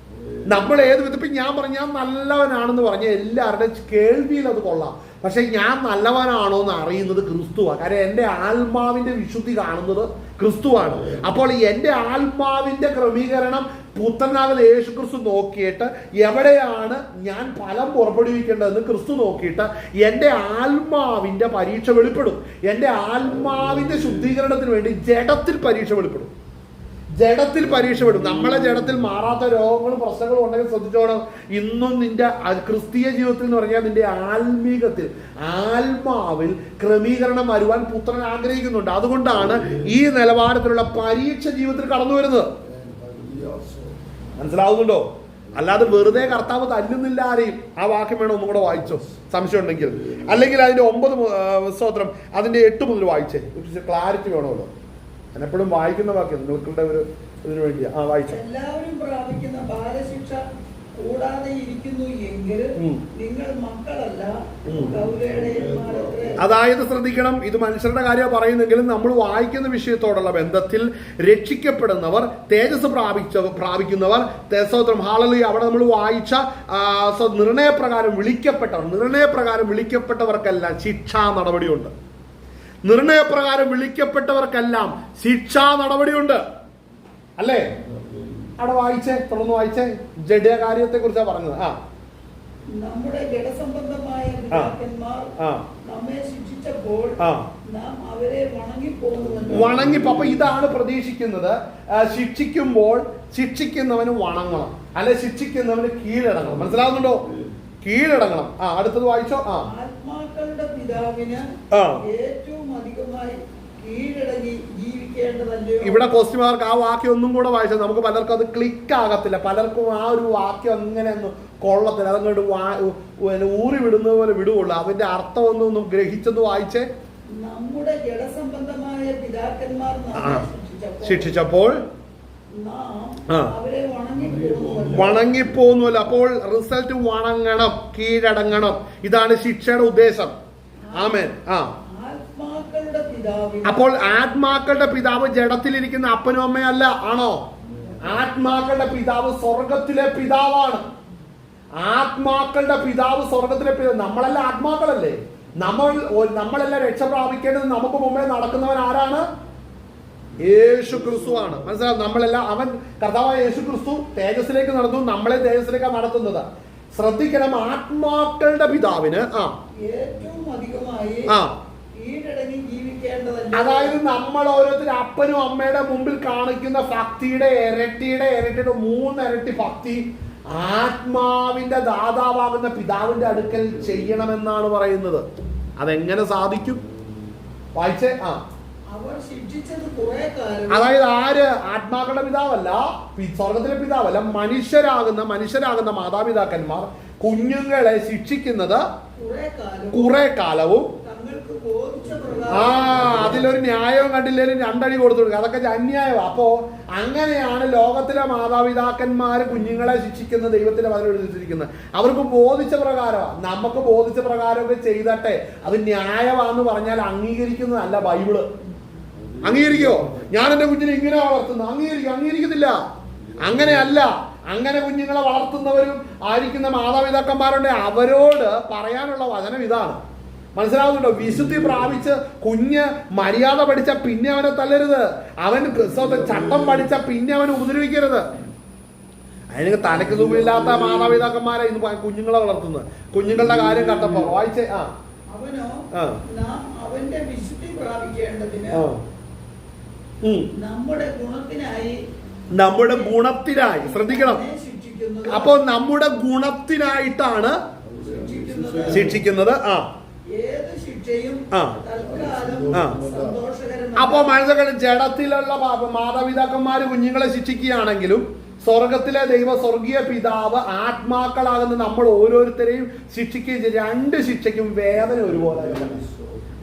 നമ്മൾ ഏത് വിധത്തിൽ ഞാൻ പറഞ്ഞു ഞാൻ നല്ലവനാണെന്ന് പറഞ്ഞ എല്ലാവരുടെയും കേൾവിയിൽ അത് കൊള്ളാം. പക്ഷെ ഞാൻ നല്ലവനാണോ എന്ന് അറിയുന്നത് ക്രിസ്തുവാണ്. കാരണം എൻ്റെ ആത്മാവിന്റെ വിശുദ്ധി കാണുന്നത് ക്രിസ്തുവാണ്. അപ്പോൾ എൻ്റെ ആത്മാവിന്റെ ക്രമീകരണം പുത്രനാകുന്ന യേശു ക്രിസ്തു നോക്കിയിട്ട് എവിടെയാണ് ഞാൻ ഫലം പുറപ്പെടുവിക്കേണ്ടതെന്ന് ക്രിസ്തു നോക്കിയിട്ട് എൻ്റെ ആത്മാവിന്റെ പരീക്ഷ വെളിപ്പെടും. എൻ്റെ ആത്മാവിന്റെ ശുദ്ധീകരണത്തിന് വേണ്ടി ജഡത്തിൽ പരീക്ഷ വെളിപ്പെടും. ജഡത്തിൽ പരീക്ഷ വിടും. നമ്മളെ ജഡത്തിൽ മാറാത്ത രോഗങ്ങളും പ്രശ്നങ്ങളും ഉണ്ടെങ്കിൽ ശ്രദ്ധിച്ചോണം. ഇന്നും നിന്റെ ക്രിസ്തീയ ജീവിതത്തിൽ എന്ന് പറഞ്ഞാൽ നിന്റെ ആത്മീകത്തിൽ, ആത്മാവിൽ ക്രമീകരണം വരുവാൻ പുത്രൻ ആഗ്രഹിക്കുന്നുണ്ട്. അതുകൊണ്ടാണ് ഈ നിലവാരത്തിലുള്ള പരീക്ഷ ജീവിതത്തിൽ കടന്നു വരുന്നത്. മനസ്സിലാവുന്നുണ്ടോ? അല്ലാതെ വെറുതെ കർത്താവ് തല്ലുന്നില്ല ആരെയും. ആ വാക്യം വേണം ഒന്നും കൂടെ വായിച്ചോ, സംശയം ഉണ്ടെങ്കിൽ. അല്ലെങ്കിൽ അതിന്റെ 9 സ്തോത്രം അതിന്റെ 8 മുതൽ വായിച്ചേ, ക്ലാരിറ്റി വേണമല്ലോ. ഞാൻ എപ്പോഴും വായിക്കുന്ന വാക്യം നിങ്ങൾക്കുടെ ഒരു ഇതിനു വേണ്ടിയാ. വായിച്ചു. എല്ലാവരും പ്രാപിക്കുന്ന ബാലശിക്ഷ കൂടാതെ ഇരിക്കുന്നു എങ്കിൽ നിങ്ങൾ മക്കളല്ല. അതായത് ശ്രദ്ധിക്കണം, ഇത് മനുഷ്യരുടെ കാര്യം പറയുന്നെങ്കിലും നമ്മൾ വായിക്കുന്ന വിഷയത്തോടുള്ള ബന്ധത്തിൽ രക്ഷിക്കപ്പെടുന്നവർ, തേജസ് പ്രാപിക്കുന്നവർ, സ്തോത്രം ഹല്ലേലൂയ, അവിടെ നമ്മൾ വായിച്ച നിർണയപ്രകാരം വിളിക്കപ്പെട്ടവർക്കെല്ലാം ശിക്ഷാ നടപടിയുണ്ട്. നിർണയപ്രകാരം വിളിക്കപ്പെട്ടവർക്കെല്ലാം ശിക്ഷാ നടപടിയുണ്ട്. അല്ലേ? അവിടെ വായിച്ചേ, തുടർന്ന് വായിച്ചേ. ജഡ കാര്യത്തെ കുറിച്ചാണ് പറഞ്ഞത്. നമ്മുടെ ജഡസംബന്ധമായ പിതാക്കന്മാർ ആ. നമ്മെ ശിക്ഷിച്ചപ്പോൾ ആ. നാം അവരെ വണങ്ങിപ്പോകുന്നുവല്ലോ. അപ്പൊ ഇതാണ് പ്രതീക്ഷിക്കുന്നത്. ശിക്ഷിക്കുമ്പോൾ ശിക്ഷിക്കുന്നവന് വണങ്ങണം, അല്ലെ ശിക്ഷിക്കുന്നവന് കീഴടങ്ങണം. മനസ്സിലാവുന്നുണ്ടോ? കീഴടങ്ങണം. അടുത്തത് വായിച്ചോ. ആത്മാക്കളുടെ പിതാവിന് ആ. ഏറ്റവും അധികമായി കീഴടങ്ങി ജീവിക്കേണ്ടതല്ലോ. ഇവിടെ ക്വസ്റ്റ്യൻ മാർക്ക്. ആ വാക്യം ഒന്നും കൂടെ വായിച്ചാൽ നമുക്ക് പലർക്കും അത് ക്ലിക്ക് ആകത്തില്ല. പലർക്കും ആ ഒരു വാക്യം അങ്ങനെ ഒന്നും കൊള്ളത്തില്ല. അതങ്ങോട്ട് ഊറി വിടുന്നത് പോലെ വിടുകയുള്ളൂ. അതിന്റെ അർത്ഥം ഒന്നും ഗ്രഹിച്ചെന്ന് വായിച്ചേ. നമ്മുടെ ജഡസംബന്ധമായ പിതാക്കന്മാർ നമ്മെ ശിക്ഷിച്ചപ്പോൾ നാം അവരെ വണങ്ങിപ്പോകുന്നുവല്ലോ. വണങ്ങിപ്പോന്നുമല്ലോ. അപ്പോൾ റിസൾട്ട് വണങ്ങണം, കീഴടങ്ങണം. ഇതാണ് ശിക്ഷയുടെ ഉദ്ദേശം. ആമേൻ. ആത്മാക്കളുടെ പിതാവിന്. അപ്പോൾ ആത്മാക്കളുടെ പിതാവ് ജഡത്തിലിരിക്കുന്ന അപ്പനും അമ്മയല്ല, ആണോ? ആത്മാക്കളുടെ പിതാവ് സ്വർഗത്തിലെ പിതാവാണ്. ആത്മാക്കളുടെ പിതാവ് സ്വർഗത്തിലെ പിതാവ്. നമ്മളെല്ലാം ആത്മാക്കളല്ലേ? നമ്മളെല്ലാം രക്ഷ പ്രാപിക്കേണ്ടത് നമുക്ക് മുമ്പേ നടക്കുന്നവൻ ആരാണ്? യേശു ക്രിസ്തു ആണ്. മനസ്സിലാവും? നമ്മളെല്ലാം അവൻ കർത്താവായ യേശു ക്രിസ്തു തേജസ്സിലേക്ക് നടന്നു, നമ്മളെ തേജസ്സിലേക്കാണ് നടത്തുന്നത്. ശ്രദ്ധിക്കണം. ആത്മാക്കളുടെ പിതാവിന് ഏറ്റവും അധികമായി കീഴടങ്ങി ജീവിക്കേണ്ടതല്ല. അതായത് നമ്മൾ ഓരോരുത്തരും അപ്പനും അമ്മയുടെ മുമ്പിൽ കാണിക്കുന്ന ഭക്തിയുടെ ഇരട്ടിയുടെ 3 ഇരട്ടി ഭക്തി ആത്മാവിന്റെ ദാതാവാകുന്ന പിതാവിന്റെ അടുക്കൽ ചെയ്യണമെന്നാണ് പറയുന്നത്. അതെങ്ങനെ സാധിക്കും? വായിച്ചേ. അവർ ശിക്ഷിച്ചത് കുറെ കാലം. അതായത് ആര്? ആത്മാക്കളുടെ പിതാവല്ല, സ്വർഗത്തിലെ പിതാവല്ല, മനുഷ്യരാകുന്ന മാതാപിതാക്കന്മാർ കുഞ്ഞുങ്ങളെ ശിക്ഷിക്കുന്നത് കുറെ കാലവും അതിലൊരു ന്യായവും കണ്ടില്ലേലും 2 അടി കൊടുത്തു കൊടുക്കുക. അതൊക്കെ അന്യായമാണ്. അപ്പോ അങ്ങനെയാണ് ലോകത്തിലെ മാതാപിതാക്കന്മാർ കുഞ്ഞുങ്ങളെ ശിക്ഷിക്കുന്ന ദൈവത്തിന്റെ വചനം എഴുതിച്ചിരിക്കുന്നത്. അവർക്ക് ബോധിച്ച പ്രകാരമാണ്. നമുക്ക് ബോധിച്ച പ്രകാരമൊക്കെ ചെയ്തട്ടെ. അത് ന്യായമാണെന്ന് പറഞ്ഞാൽ അംഗീകരിക്കുന്നതല്ല ബൈബിള്. അംഗീകരിക്കോ? ഞാൻ എന്റെ കുഞ്ഞിനെ ഇങ്ങനെ വളർത്തുന്നു, അംഗീകരിക്കത്തില്ല. അങ്ങനെയല്ല. അങ്ങനെ കുഞ്ഞുങ്ങളെ വളർത്തുന്നവരും ആയിരിക്കുന്ന മാതാപിതാക്കന്മാരുണ്ട്. അവരോട് പറയാനുള്ള വചനം ഇതാണ്. മനസ്സിലാവുന്നുണ്ടോ? വിശുദ്ധി പ്രാപിച്ച് കുഞ്ഞ് മര്യാദ പഠിച്ച പിന്നെ അവനെ തല്ലരുത്. അവൻ ചട്ടം പഠിച്ച പിന്നെ അവനെ ഉപദ്രവിക്കരുത്. അതിന് തലയ്ക്ക് സുഖമില്ലാത്ത മാതാപിതാക്കന്മാരെ ഇന്ന് കുഞ്ഞുങ്ങളെ വളർത്തുന്നത്. കുഞ്ഞുങ്ങളുടെ കാര്യം കണ്ടപ്പോ വായിച്ചേ. അവനോ നാം അവന്റെ വിശുദ്ധി പ്രാപിക്കേണ്ടതിന് നമ്മുടെ ഗുണത്തിനായി ശ്രദ്ധിക്കണം. അപ്പോ നമ്മുടെ ഗുണത്തിനായിട്ടാണ് ശിക്ഷിക്കുന്നത്. അപ്പോ മനസ്സിലാക്കണം. ജഡത്തിലുള്ള മാതാപിതാക്കന്മാര് കുഞ്ഞുങ്ങളെ ശിക്ഷിക്കുകയാണെങ്കിലും സ്വർഗത്തിലെ സ്വർഗീയ പിതാവ് ആത്മാക്കളാകുന്ന നമ്മൾ ഓരോരുത്തരെയും ശിക്ഷിക്കുകയും ചെയ്യും. 2 ശിക്ഷയ്ക്കും വേദന ഒരുപോലെ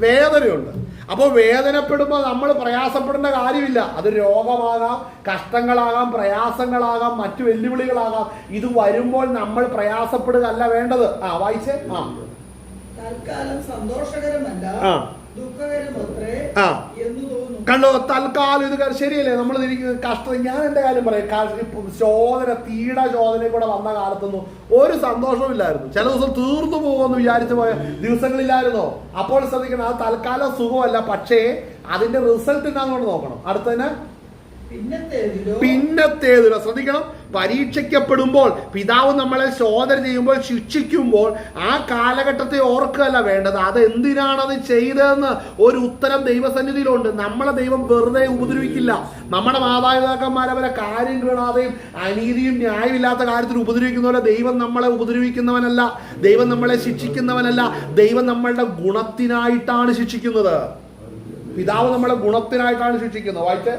വേദനയുണ്ട്. അപ്പോൾ വേദനപ്പെടുമ്പോൾ നമ്മൾ പ്രയാസപ്പെടേണ്ട കാര്യമില്ല. അത് രോഗമാകാം, കഷ്ടങ്ങളാകാം, പ്രയാസങ്ങളാകാം, മറ്റു വെല്ലുവിളികളാകാം. ഇത് വരുമ്പോൾ നമ്മൾ പ്രയാസപ്പെടുകയല്ല വേണ്ടത്. വായിച്ചേ. തൽക്കാലം സന്തോഷകരമല്ല, ദുഃഖകരമത്രേ എന്ന് തോന്നുന്നു. കണ്ടോ? തൽക്കാലം ഇത് ശരിയല്ലേ? നമ്മൾ കഷ്ടം. ഞാൻ എന്റെ കാര്യം പറയാം. ശോധനയെ കൂടെ വന്ന കാലത്തൊന്നും ഒരു സന്തോഷവും ഇല്ലായിരുന്നു. ചില ദിവസം തീർന്നു പോകുമെന്ന് വിചാരിച്ചു പോയ ദിവസങ്ങളില്ലായിരുന്നോ? അപ്പോൾ ശ്രദ്ധിക്കണം. അത് തൽക്കാലം സുഖമല്ല, പക്ഷേ അതിന്റെ റിസൾട്ട് എന്താണെന്ന് നോക്കണം. അടുത്തന്നെ പിന്നത്തേതിലോ ശ്രദ്ധിക്കണം. പരീക്ഷിക്കപ്പെടുമ്പോൾ, പിതാവ് നമ്മളെ ശോധന ചെയ്യുമ്പോൾ, ശിക്ഷിക്കുമ്പോൾ ആ കാലഘട്ടത്തെ ഓർക്കുകയല്ല വേണ്ടത്. അത് എന്തിനാണത് ചെയ്തതെന്ന് ഒരു ഉത്തരം ദൈവസന്നിധിയിലുണ്ട്. നമ്മളെ ദൈവം വെറുതെ ഉപദ്രവിക്കില്ല. നമ്മുടെ മാതാപിതാക്കന്മാരവരെ കാര്യം കാണാതെയും അനീതിയും ന്യായമില്ലാത്ത കാര്യത്തിൽ ഉപദ്രവിക്കുന്ന പോലെ ദൈവം നമ്മളെ ഉപദ്രവിക്കുന്നവനല്ല. ദൈവം നമ്മളെ ശിക്ഷിക്കുന്നവനല്ല. ദൈവം നമ്മളുടെ ഗുണത്തിനായിട്ടാണ് ശിക്ഷിക്കുന്നത്. പിതാവ് നമ്മളെ ഗുണത്തിനായിട്ടാണ് ശിക്ഷിക്കുന്നത്. വായിച്ചേ.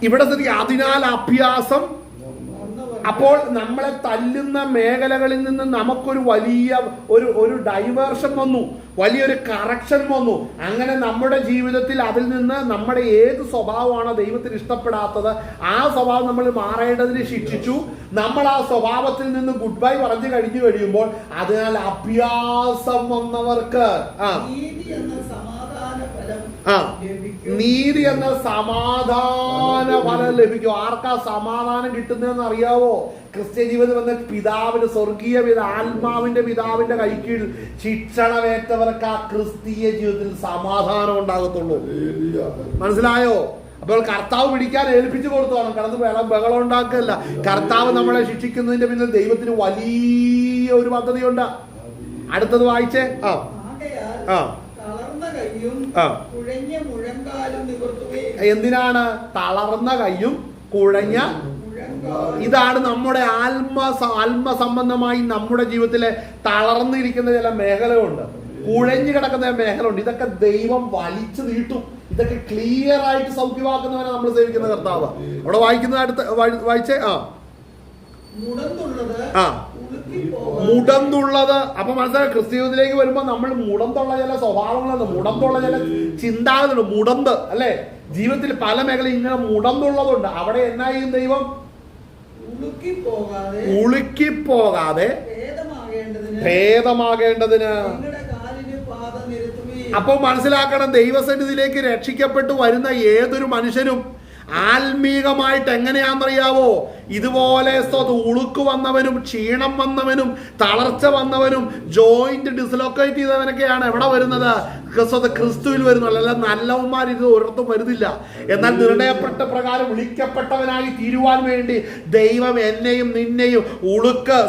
ഇവിടെ അതിനാൽ അഭ്യാസം. അപ്പോൾ നമ്മളെ തല്ലുന്ന മേഖലകളിൽ നിന്ന് നമുക്കൊരു വലിയ ഒരു ഡൈവേർഷൻ വന്നു, വലിയൊരു കറക്ഷൻ വന്നു. അങ്ങനെ നമ്മുടെ ജീവിതത്തിൽ അതിൽ നിന്ന് നമ്മുടെ ഏത് സ്വഭാവമാണോ ദൈവത്തിന് ഇഷ്ടപ്പെടാത്തത് ആ സ്വഭാവം നമ്മൾ മാറേണ്ടതിന് ശിക്ഷിച്ചു. നമ്മൾ ആ സ്വഭാവത്തിൽ നിന്ന് ഗുഡ് ബൈ പറഞ്ഞു കഴിഞ്ഞു കഴിയുമ്പോൾ അതിനാൽ അഭ്യാസം വന്നവർക്ക് നീതി എന്ന സമാധാന ഫലം ലഭിക്കും. ആർക്കാ സമാധാനം കിട്ടുന്നതെന്ന് അറിയാവോ? ക്രിസ്ത്യ ജീവിതം എന്ന പിതാവിന്റെ സ്വർഗീയ ആത്മാവിന്റെ പിതാവിന്റെ കൈക്കീഴിൽ ശിക്ഷണമേറ്റവർക്ക് ആ ക്രിസ്തീയ ജീവിതത്തിൽ സമാധാനം ഉണ്ടാകത്തുള്ളൂ. മനസ്സിലായോ? അപ്പോൾ കർത്താവ് പിടിക്കാൻ ഏൽപ്പിച്ചു കൊടുത്തോണം, കിടന്ന് ബഹളം ഉണ്ടാക്കുകയല്ല. കർത്താവ് നമ്മളെ ശിക്ഷിക്കുന്നതിന്റെ പിന്നിൽ ദൈവത്തിന് വലിയ ഒരു പദ്ധതിയുണ്ട്. അടുത്തത് വായിച്ചേ. ആകയാൽ ആ തളർന്ന കൈയും ആ. കുഴഞ്ഞ മുഴങ്കാലും നിവർത്തുകയും എന്തിനാണ് തളർന്ന കൈയും കുഴഞ്ഞ? ഇതാണ് നമ്മുടെ ആത്മസംബന്ധമായി നമ്മുടെ ജീവിതത്തിലെ തളർന്നിരിക്കുന്ന ചില മേഖലയുണ്ട്, കുഴഞ്ഞു കിടക്കുന്ന മേഖലയുണ്ട്. ഇതൊക്കെ ദൈവം വലിച്ചു നീട്ടും. ഇതൊക്കെ ക്ലിയർ ആയിട്ട് സൗഖ്യമാക്കുന്നവനെ നമ്മൾ സേവിക്കുന്ന കർത്താവ്. അവിടെ വായിക്കുന്നത് അടുത്ത വായിച്ചേ. ആ മുടന്തുള്ളത് ആ മുടന്തുള്ളത്. അപ്പൊ മനസ്സിലായി, ക്രിസ്ത്യത്തിലേക്ക് വരുമ്പോ നമ്മൾ മുടന്തുള്ള ചില സ്വഭാവങ്ങളുണ്ട്, മുടന്തുള്ള ചില ചിന്താഗതികളുണ്ട്. മുടന്ത് അല്ലെ, ജീവിതത്തിൽ പല മേഖല ഇങ്ങനെ മുടന്തുള്ളതുണ്ട്. അവിടെ എന്നാ ചെയ്യും ദൈവം? ഉളുക്കിപ്പോകാതെ ഭേദമാകേണ്ടതിന്. അപ്പോൾ മനസ്സിലാക്കണം, ദൈവസന്നിധിയിലേക്ക് രക്ഷിക്കപ്പെട്ടു വരുന്ന ഏതൊരു മനുഷ്യനും ആത്മീകമായിട്ട് എങ്ങനെയാണെന്നറിയാവോ? ഇതുപോലെ ഉളുക്ക് വന്നവനും ക്ഷീണം വന്നവനും തളർച്ച വന്നവനും ജോയിന്റ് ഡിസ്ലൊക്കേറ്റ് ചെയ്തവനൊക്കെയാണ് എവിടെ വരുന്നത്? ക്രിസ്തുവിൽ വരുന്നത്. അല്ല നല്ലവന്മാർ ഇത് ഒരിടത്തും വരുന്നില്ല. എന്നാൽ നിർണയപ്പെട്ട പ്രകാരം വിളിക്കപ്പെട്ടവനായി തീരുവാൻ വേണ്ടി ദൈവം എന്നെയും നിന്നെയും ഉളുക്ക്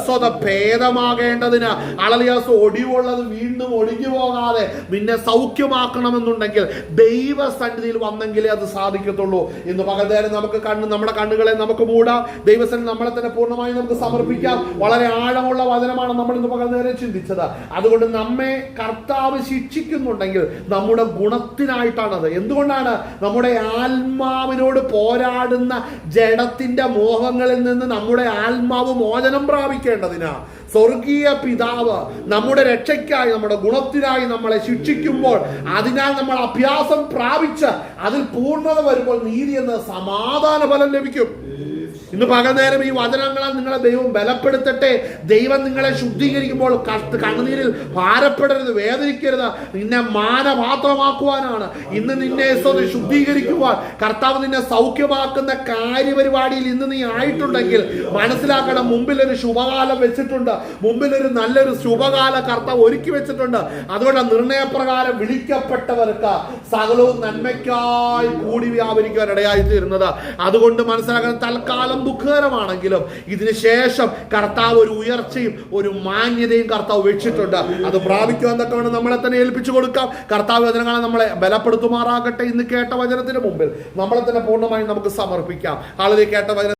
ഭേദമാകേണ്ടതിന്, അളലിയാസ് ഒടിവുള്ളത് വീണ്ടും ഒടിഞ്ഞു പോകാതെ നിന്നെ സൗഖ്യമാക്കണമെന്നുണ്ടെങ്കിൽ ദൈവസന്നിധിയിൽ വന്നെങ്കിലേ അത് സാധിക്കത്തുള്ളൂ. ഇന്ന് പകൽനേരം നമുക്ക് നമ്മുടെ കണ്ണുകളെ നമുക്ക് മൂടാം. ദൈവസന്നിധി നമ്മളെ തന്നെ പൂർണ്ണമായി നമുക്ക് സമർപ്പിക്കാം. വളരെ ആഴമുള്ള വചനമാണ് നമ്മൾ ഇന്ന് പകൽനേരം ചിന്തിച്ചത്. അതുകൊണ്ട് നമ്മെ കർത്താവ് ശിക്ഷിക്കുന്നുണ്ടെങ്കിൽ നമ്മുടെ ഗുണത്തിനായിട്ടാണത്. എന്തുകൊണ്ടാണ്? നമ്മുടെ ആത്മാവിനോട് പോരാടുന്ന ജഡത്തിന്റെ മോഹങ്ങളിൽ നിന്ന് നമ്മുടെ ആത്മാവ് മോചനം പ്രാപിക്കേണ്ടതിനാ. സ്വർഗീയ പിതാവ് നമ്മുടെ രക്ഷയ്ക്കായി നമ്മുടെ ഗുണത്തിനായി നമ്മളെ ശിക്ഷിക്കുമ്പോൾ അതിനാൽ നമ്മൾ അഭ്യാസം പ്രാപിച്ച് അതിൽ പൂർണ്ണത വരുമ്പോൾ നീതി എന്ന സമാധാന ഫലം ലഭിക്കും. ഇന്ന് പകൽനേരം ഈ വചനങ്ങളാൽ നിങ്ങളെ ദൈവം ബലപ്പെടുത്തട്ടെ. ദൈവം നിങ്ങളെ ശുദ്ധീകരിക്കുമ്പോൾ കണ്ണുനീരിൽ ഭാരപ്പെടരുത്, വേദനിക്കരുത്. നിന്നെ മാനപാത്രമാക്കുവാനാണ്. ഇന്ന് നിന്നെ ശുദ്ധീകരിക്കുവാൻ കർത്താവ് നിന്നെ സൗഖ്യമാക്കുന്ന കാര്യപരിപാടിയിൽ ഇന്ന് നീ ആയിട്ടുണ്ടെങ്കിൽ മനസ്സിലാക്കണം, മുമ്പിലൊരു ശുഭകാലം വെച്ചിട്ടുണ്ട്. മുമ്പിലൊരു നല്ലൊരു ശുഭകാല കർത്താവ് ഒരുക്കി വെച്ചിട്ടുണ്ട്. അതുകൊണ്ട് നിർണയപ്രകാരം വിളിക്കപ്പെട്ടവർക്ക് സകലവും നന്മയ്ക്കായി കൂടി വ്യാപരിക്കുവാൻ ഇടയായി തീരുന്നത്. അതുകൊണ്ട് മനസ്സിലാക്കണം, തൽക്കാലം ദുഃഖകരമാണെങ്കിലും ഇതിന് ശേഷം കർത്താവ് ഒരു ഉയർച്ചയും ഒരു മാന്യതയും കർത്താവ് വെച്ചിട്ടുണ്ട്. അത് പ്രാപിക്കുവാൻ തക്കവണ്ണം നമ്മളെ തന്നെ ഏൽപ്പിച്ചു കൊടുക്കാം. കർത്താവ് വചനങ്ങളെ നമ്മളെ ബലപ്പെടുത്തുമാറാകട്ടെ. ഇന്ന് കേട്ട വചനത്തിന് മുമ്പിൽ നമ്മളെ തന്നെ പൂർണ്ണമായും നമുക്ക് സമർപ്പിക്കാം. ആളുകൾ കേട്ട വചനം